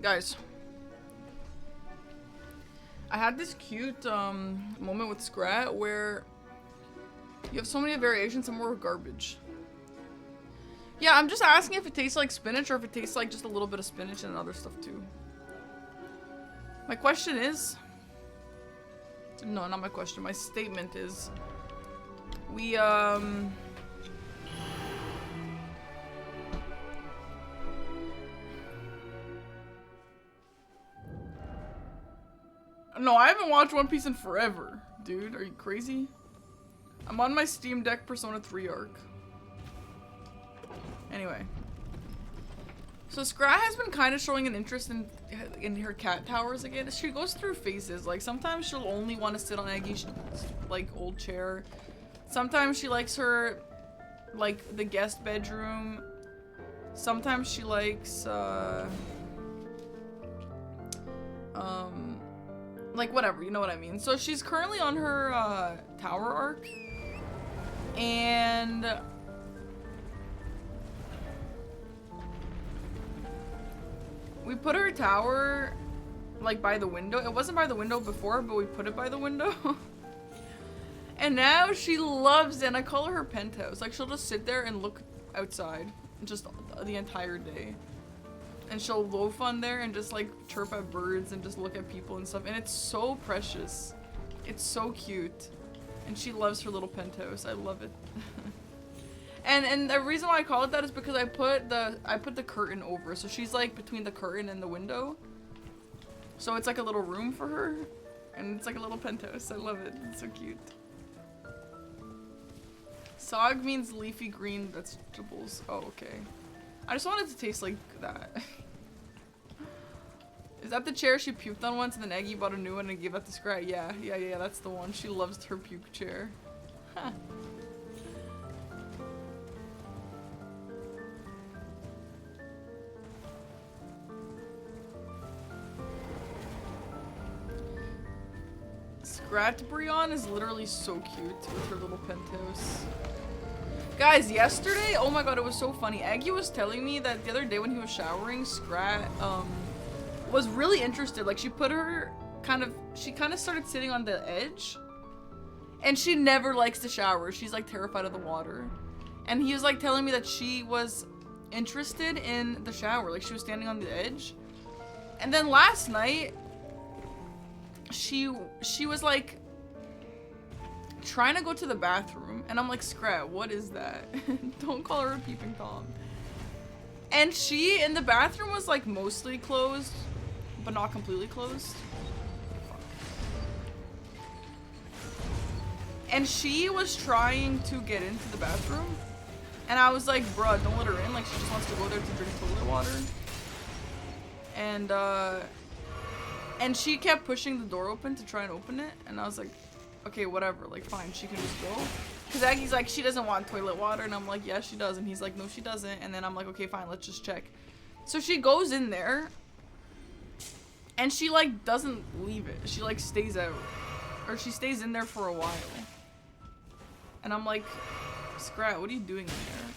Guys. I had this cute moment with Scrat where you have so many variations and more garbage. Yeah, I'm just asking if it tastes like spinach or if it tastes like just a little bit of spinach and other stuff too. My question is... No, not my question. My statement is... We, No, I haven't watched One Piece in forever. Dude, are you crazy? I'm on my Steam Deck Persona 3 arc. Anyway. So Scrat has been kind of showing an interest in her cat towers again. She goes through phases. Like, sometimes she'll only want to sit on Aggie's, like, old chair. Sometimes she likes her, like, the guest bedroom. Sometimes she likes, like, whatever, you know what I mean. So she's currently on her, tower arc. And... we put her tower, like, by the window. It wasn't by the window before, but we put it by the window. And now she loves it, and I call her penthouse. Like, she'll just sit there and look outside just the entire day. And she'll loaf on there and just, like, chirp at birds and just look at people and stuff. And it's so precious. It's so cute. And she loves her little penthouse. I love it. And the reason why I call it that is because I put the curtain over. So she's, like, between the curtain and the window. So it's like a little room for her. And it's like a little penthouse. I love it. It's so cute. Sog means leafy green vegetables. Oh, okay. I just wanted to taste like that. Is that the chair she puked on once and then Aggie bought a new one and gave that to Scrat? Yeah, that's the one. She loves her puke chair. Huh. Scrat Brion is literally so cute with her little penthouse. Guys, yesterday, oh my god, it was so funny. Aggie was telling me that the other day when he was showering, Scrat, was really interested. Like, she put her she kind of started sitting on the edge. And she never likes to shower. She's, like, terrified of the water. And he was, like, telling me that she was interested in the shower. Like, she was standing on the edge. And then last night, she was, like, trying to go to the bathroom, and I'm like, Scrat, what is that? Don't call her a peeping Tom. And she, in the bathroom, was, like, mostly closed, but not completely closed. And she was trying to get into the bathroom, and I was like, bruh, don't let her in. Like, she just wants to go there to drink toilet water. And she kept pushing the door open to try and open it, and I was like, okay, whatever, like, fine, she can just go. Because Aggie's like, she doesn't want toilet water, and I'm like, yeah, she does. And he's like, no, she doesn't. And then I'm like, okay, fine, let's just check. So she goes in there, and she, like, doesn't leave it. She, like, stays out. Or she stays in there for a while. And I'm like, Scrat, what are you doing in there?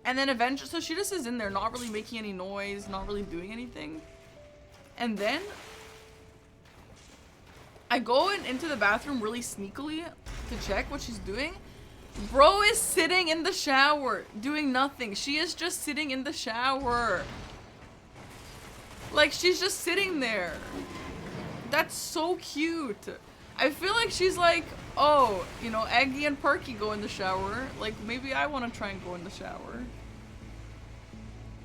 And then eventually, so she just is in there, not really making any noise, not really doing anything. And then I go into the bathroom really sneakily to check what she's doing. Bro is sitting in the shower, doing nothing. She is just sitting in the shower. Like, she's just sitting there. That's so cute. I feel like she's like, oh, you know, Aggie and Parky go in the shower. Like, maybe I want to try and go in the shower.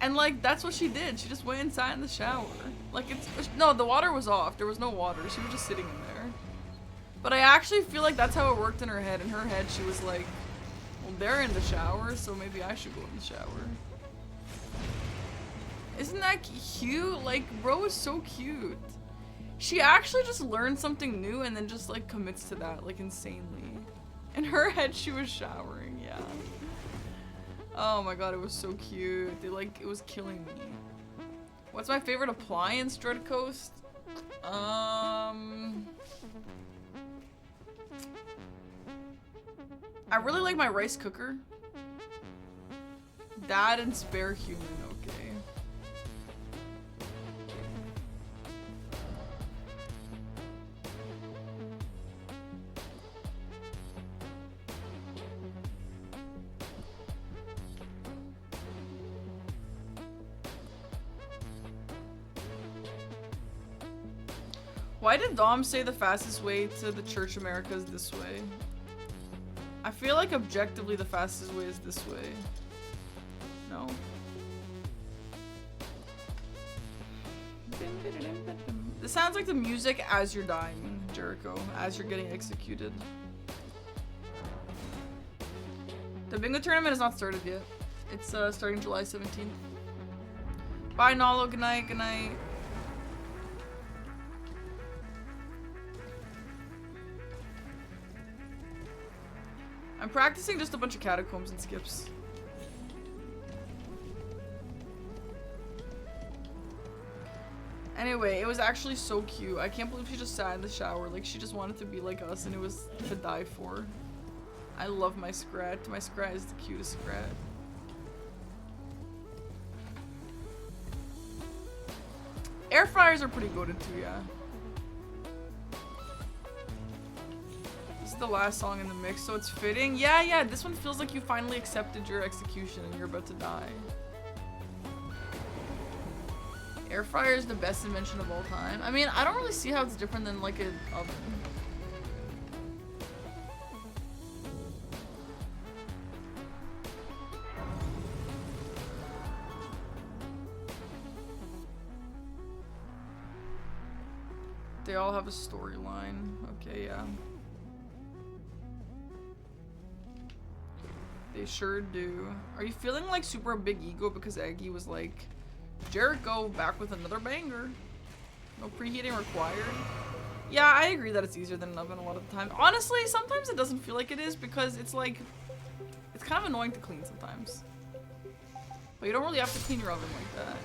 And, like, that's what she did. She just went inside in the shower. Like, no, the water was off. There was no water. She was just sitting in there. But I actually feel like that's how it worked in her head. In her head, she was like, well, they're in the shower, so maybe I should go in the shower. Isn't that cute? Like, bro is so cute. She actually just learned something new and then just, like, commits to that, like, insanely. In her head, she was showering, yeah. Oh my god, it was so cute. It was killing me. What's my favorite appliance, Dread Coast? I really like my rice cooker. That and spare human, okay. Why did Dom say the fastest way to the Church America is this way? I feel like objectively the fastest way is this way. No? This sounds like the music as you're dying, Jericho, as you're getting executed. The bingo tournament has not started yet. It's starting July 17th. Bye, Nalo. Good night. Good night. I'm practicing just a bunch of catacombs and skips. Anyway, it was actually so cute. I can't believe she just sat in the shower. Like, she just wanted to be like us, and it was to die for. I love my Scrat. My Scrat is the cutest Scrat. Air fryers are pretty goated too, yeah. This is the last song in the mix, so it's fitting. Yeah, this one feels like you finally accepted your execution and you're about to die. Air fryer is the best invention of all time. I mean, I don't really see how it's different than like an oven. They all have a storyline. Okay, yeah. They sure do. Are you feeling like super big ego because Aggie was like, Jericho back with another banger? No preheating required? Yeah, I agree that it's easier than an oven a lot of the time. Honestly, sometimes it doesn't feel like it is because it's like, it's kind of annoying to clean sometimes. But you don't really have to clean your oven like that.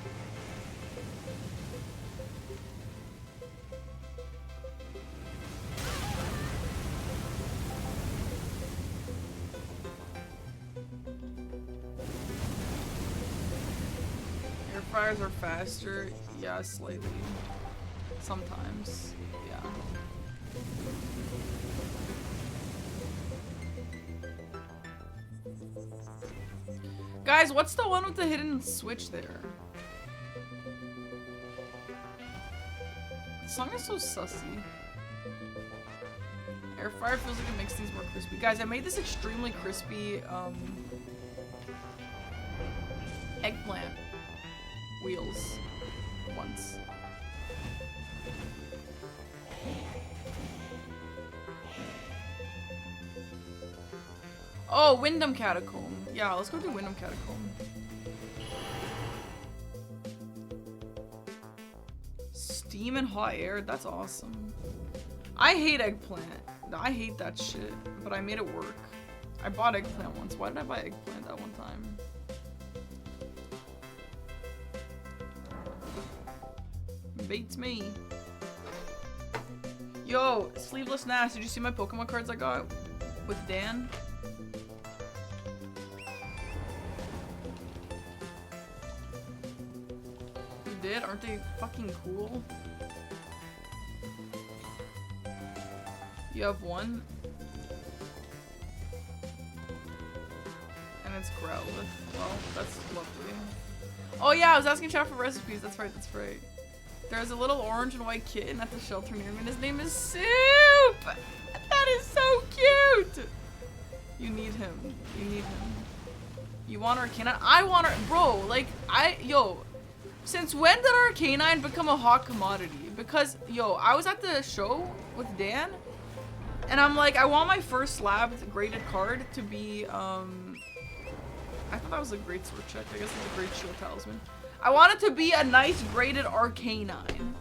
Air fryers are faster. Yeah, slightly. Sometimes. Yeah. Guys, what's the one with the hidden switch there? The song is so sussy. Air fryer feels like it makes things more crispy. Guys, I made this extremely crispy eggplant wheels once. Oh, Wyndham Catacomb. Yeah, let's go do Wyndham Catacomb. Steam and hot air, that's awesome. I hate eggplant. I hate that shit, but I made it work. I bought eggplant once. Why did I buy eggplant that one time? Beats me. Yo, Sleeveless Nass, did you see my Pokemon cards I got with Dan? You did? Aren't they fucking cool? You have one? And it's Growlithe. Well, that's lovely. Oh yeah, I was asking chat for recipes. That's right, that's right. There's a little orange and white kitten at the shelter near me, and his name is Soup! That is so cute! You need him. You need him. You want Arcanine? I want bro, like, yo, since when did Arcanine become a hot commodity? Because, yo, I was at the show with Dan, and I'm like, I want my first slabbed graded card to be, I thought that was a great sword check. I guess it's a great shield talisman. I want it to be a nice graded Arcanine.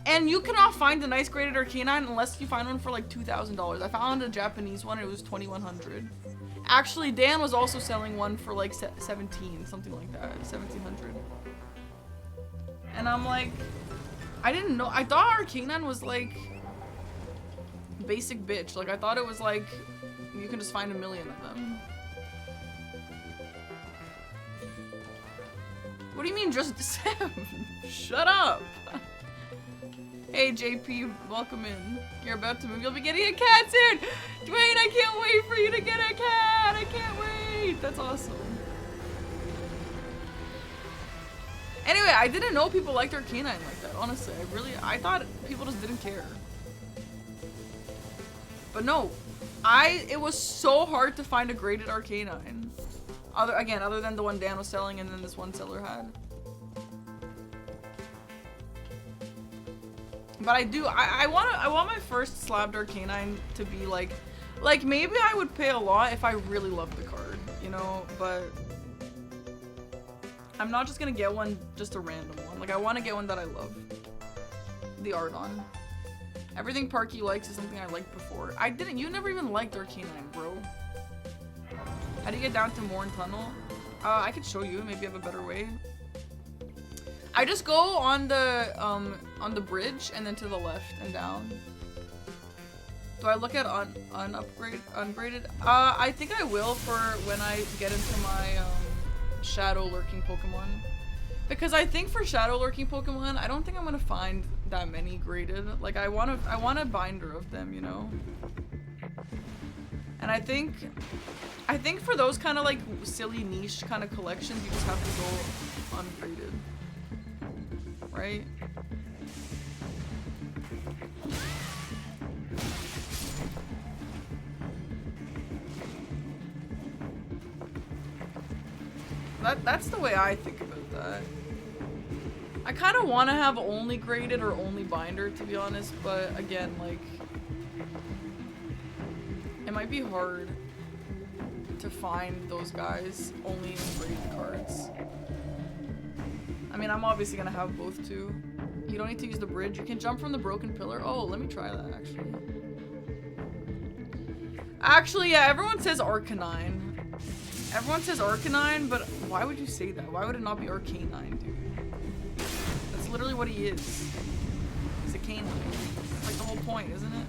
And you cannot find a nice graded Arcanine unless you find one for like $2,000. I found a Japanese one, it was $2,100. Actually, Dan was also selling one for like 17, something like that, 1,700. And I'm like, I didn't know, I thought Arcanine was like basic bitch. Like I thought it was like, you can just find a million of them. What do you mean just Sam? Shut up! Hey JP, welcome in. You're about to move. You'll be getting a cat soon! Dwayne, I can't wait for you to get a cat! I can't wait! That's awesome. Anyway, I didn't know people liked Arcanine like that, honestly. I thought people just didn't care. But no, it was so hard to find a graded Arcanine. Other than the one Dan was selling and then this one seller had. But I want my first slabbed Arcanine to be like maybe I would pay a lot if I really loved the card, you know, but I'm not just gonna get one, just a random one. Like, I want to get one that I love. The art on. Everything Parky likes is something I liked before. You never even liked Arcanine, bro. How do you get down to Morn Tunnel? I could show you, maybe I have a better way. I just go on the bridge and then to the left and down. Do I look at ungraded? I think I will for when I get into my shadow lurking Pokemon. Because I think for shadow lurking Pokemon, I don't think I'm gonna find that many graded. Like I want a binder of them, you know? And I think for those kind of like silly niche kind of collections, you just have to go ungraded. Right? That's the way I think about that. I kind of want to have only graded or only binder, to be honest, but again, like, it might be hard to find those guys only in graded cards. I mean, I'm obviously gonna have both too. You don't need to use the bridge. You can jump from the broken pillar. Oh, let me try that actually. Actually, yeah, everyone says Arcanine. Everyone says Arcanine, but why would you say that? Why would it not be Arcanine, dude? That's literally what he is. He's a canine. That's like the whole point, isn't it?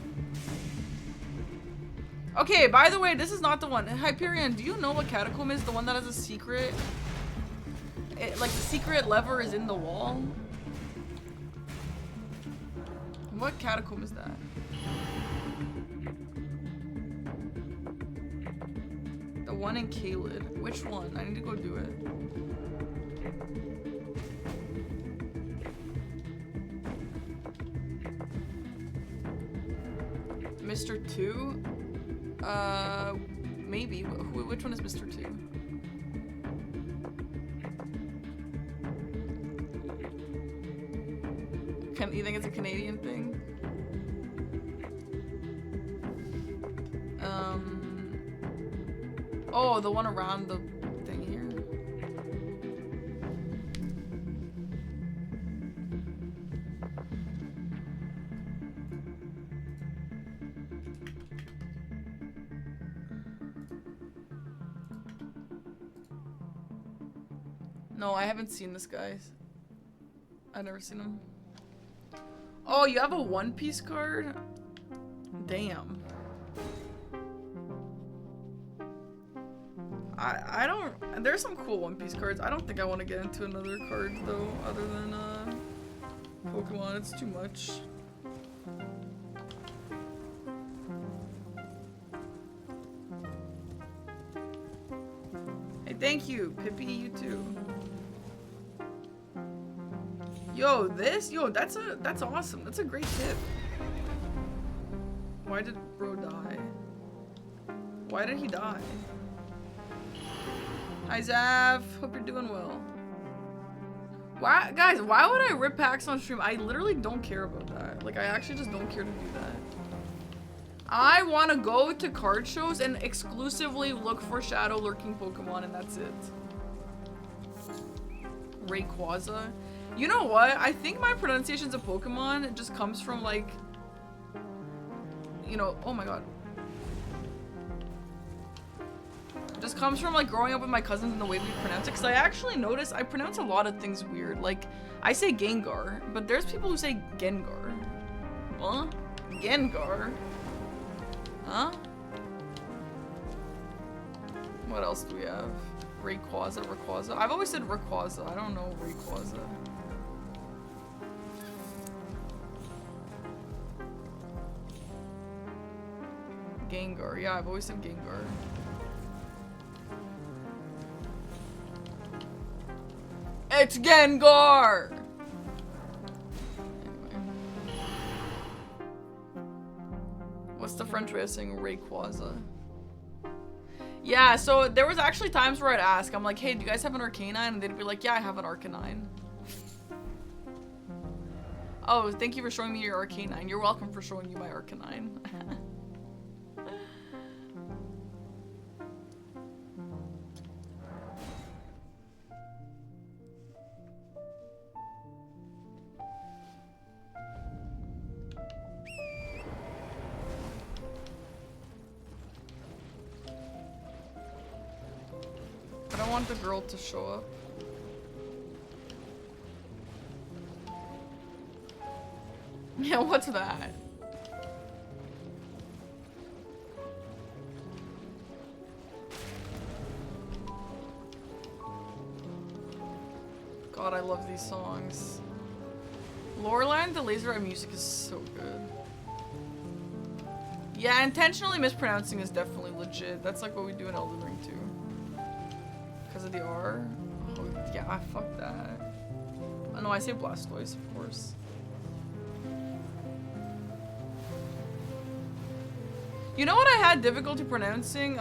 Okay, by the way, this is not the one. Hyperion, do you know what Catacomb is? The one that has a secret? Like the secret lever is in the wall? What Catacomb is that? The one in Kaled. Which one? I need to go do it. Mr. 2? Maybe. Which one is Mr. 2? You think it's a Canadian thing? Oh, the one around the thing here. No, I haven't seen this, guys. I've never seen him. Oh, you have a One Piece card? Damn. I don't... There's some cool One Piece cards. I don't think I want to get into another card, though, other than, Pokemon. It's too much. Hey, thank you, Pippi, you too. Yo, that's awesome. That's a great tip. Why did bro die? Why did he die? Hi Zav, hope you're doing well. Why, guys, why would I rip packs on stream? I literally don't care about that. Like, I actually just don't care to do that. I want to go to card shows and exclusively look for shadow lurking Pokemon, and that's it. Rayquaza. You know what? I think my pronunciations of Pokemon just comes from, like, you know, oh my god. It just comes from, like, growing up with my cousins and the way we pronounce it. Because I actually notice I pronounce a lot of things weird. Like, I say Gengar, but there's people who say Gengar. Huh? Gengar? Huh? What else do we have? Rayquaza? I've always said Rayquaza. I don't know Rayquaza. Gengar. Yeah, I've always said Gengar. It's Gengar! Anyway. What's the French way of saying Rayquaza? Yeah, so there was actually times where I'd ask, I'm like, hey, do you guys have an Arcanine? And they'd be like, yeah, I have an Arcanine. Oh, thank you for showing me your Arcanine. You're welcome for showing you my Arcanine. I don't want the girl to show up. Yeah, what's that? God, I love these songs. Loreland, the laser eye music is so good. Yeah, intentionally mispronouncing is definitely legit. That's like what we do in Elden Ring too. Because of the R? Oh, yeah, fuck that. Oh, no, I say Blastoise, of course. You know what I had difficulty pronouncing?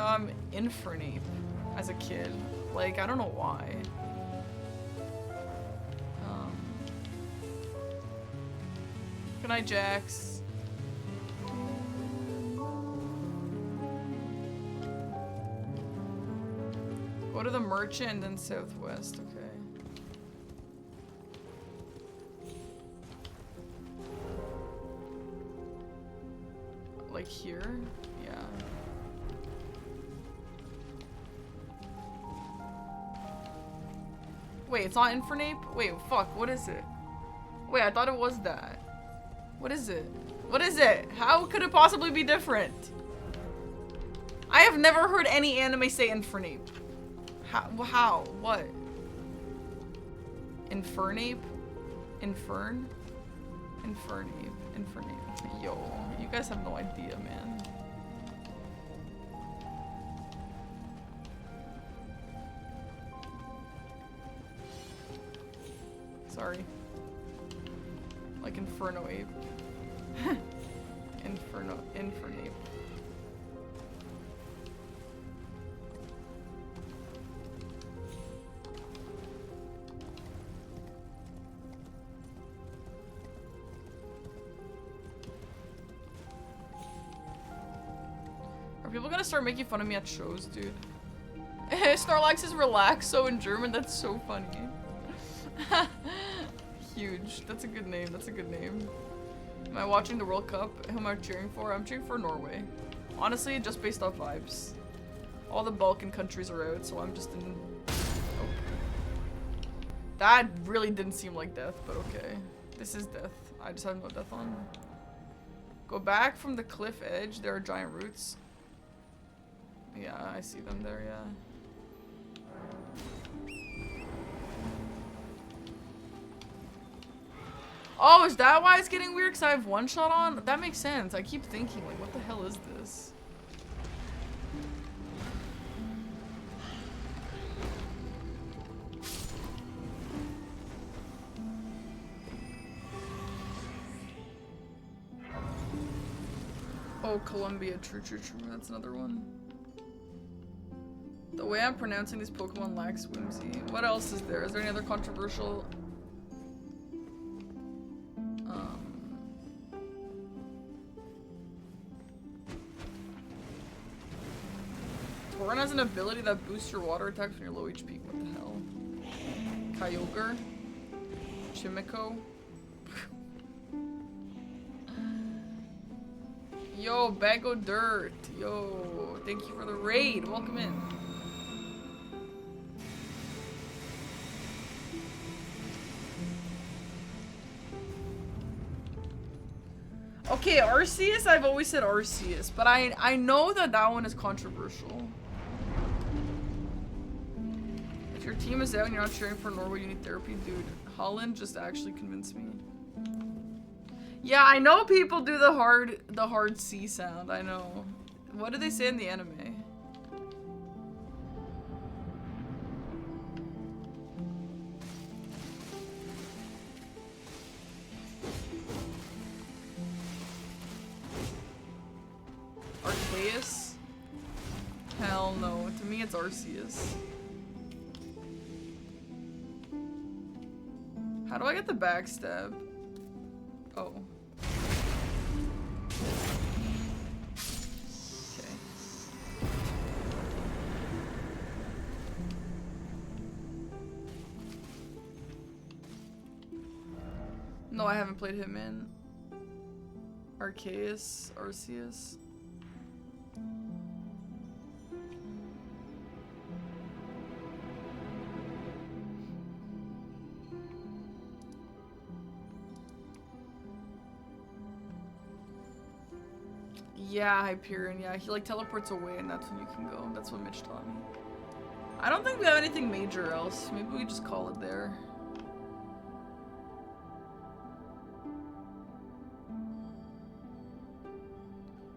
Infernape as a kid. Like, I don't know why. Good night, Jax. Go to the merchant and then southwest, okay. Like here? Yeah. Wait, it's not Infernape? Wait, fuck, what is it? Wait, I thought it was that. What is it? What is it? How could it possibly be different? I have never heard any anime say Infernape. How? What? Infernape? Infernape? Infernape. Yo, you guys have no idea, man. Sorry. Like Inferno Ape. Infernape. Are people gonna start making fun of me at shows, dude? Snorlax is relaxo in German, that's so funny. Huge. That's a good name. That's a good name. Am I watching the World Cup? Who am I cheering for? I'm cheering for Norway. Honestly, just based off vibes. All the Balkan countries are out, so I'm just in... Oh. That really didn't seem like death, but okay. This is death. I just have no death on. Go back from the cliff edge. There are giant roots. Yeah, I see them there, yeah. Oh, is that why it's getting weird? Because I have one shot on? That makes sense. I keep thinking, like, what the hell is this? Oh, Columbia. True. That's another one. The way I'm pronouncing these Pokemon lacks whimsy. What else is there? Is there any other controversial... Torrent has an ability that boosts your water attacks when you're low HP. What the hell? Kyogre? Chimico? Yo, Bag of Dirt. Yo, thank you for the raid. Welcome in. Okay, Arceus, I've always said Arceus, but I know that that one is controversial. If your team is out and you're not cheering for Norway, you need therapy. Dude, Holland just actually convinced me. Yeah, I know people do the hard C sound, I know. What do they say in the anime? Arceus? Hell no. To me, it's Arceus. How do I get the backstab? Oh. Okay. No, I haven't played Hitman. Arceus. Yeah, Hyperion, yeah. He like teleports away and that's when you can go. That's what Mitch taught me. I don't think we have anything major else. Maybe we just call it there.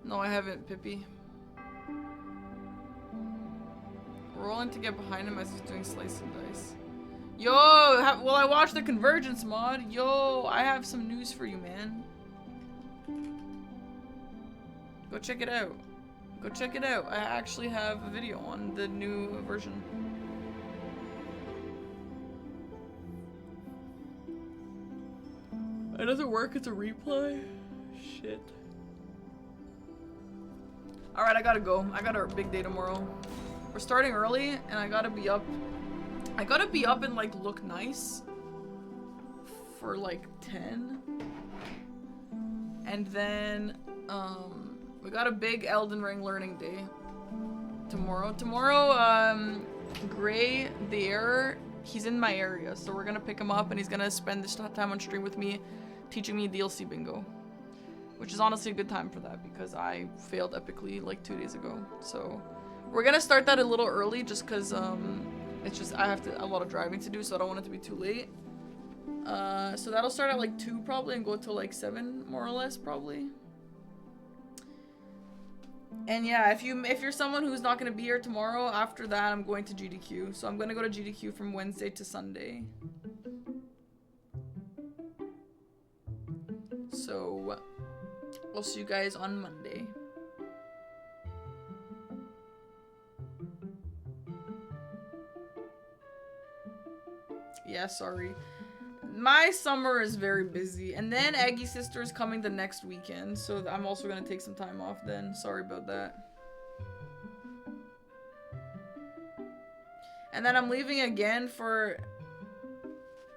No, I haven't, Pippi. Rolling to get behind him as he's doing slice and dice. Yo, well, I watched the Convergence mod. Yo, I have some news for you, man. Go check it out. Go check it out. I actually have a video on the new version. It doesn't work, it's a replay. Shit. Alright, I gotta go. I got a big day tomorrow. We're starting early, and I gotta be up. I gotta be up and, like, look nice for, like, 10. And then, we got a big Elden Ring learning day tomorrow. Tomorrow, Gray, the Error, he's in my area, so we're gonna pick him up, and he's gonna spend this time on stream with me, teaching me DLC bingo. Which is honestly a good time for that because I failed epically like 2 days ago. So we're gonna start that a little early just because it's just I have a lot of driving to do, so I don't want it to be too late. So that'll start at like 2 probably and go till like 7 more or less probably. And yeah, if you're someone who's not gonna be here tomorrow, after that I'm going to GDQ. So I'm gonna go to GDQ from Wednesday to Sunday. So I'll see you guys on Monday. Yeah, sorry. My summer is very busy. And then Aggie's sister is coming the next weekend. So I'm also going to take some time off then. Sorry about that. And then I'm leaving again for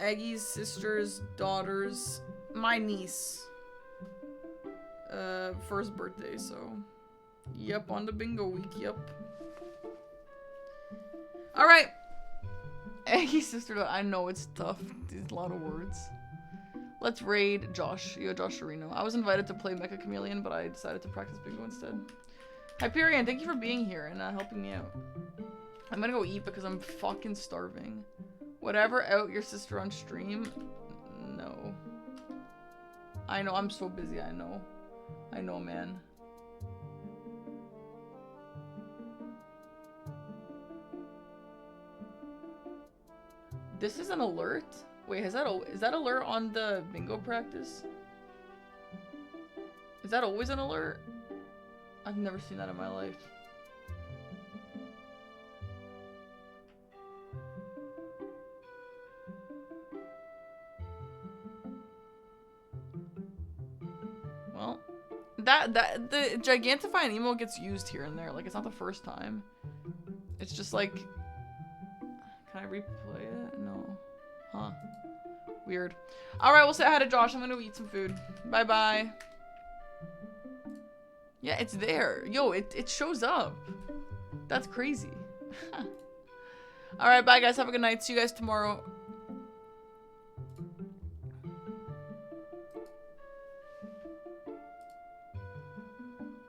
Aggie's sister's daughter's, my niece. First birthday, so yep, on the bingo week, yep. Alright. Hey, sister, I know it's tough. There's a lot of words. Let's raid Josh. Yo, Josh Areno. I was invited to play Mecha Chameleon, but I decided to practice bingo instead. Hyperion, thank you for being here and helping me out. I'm gonna go eat because I'm fucking starving. Whatever, out your sister on stream? No. I know, I'm so busy, I know. I know, man. This is an alert? Wait, is that alert on the bingo practice? Is that always an alert? I've never seen that in my life. Well, the Gigantify and Emo gets used here and there. Like, it's not the first time. It's just like, can I replay it? No. Huh. Weird. Alright, we'll say hi to Josh. I'm gonna eat some food. Bye-bye. Yeah, it's there. Yo, it shows up. That's crazy. Alright, bye guys. Have a good night. See you guys tomorrow.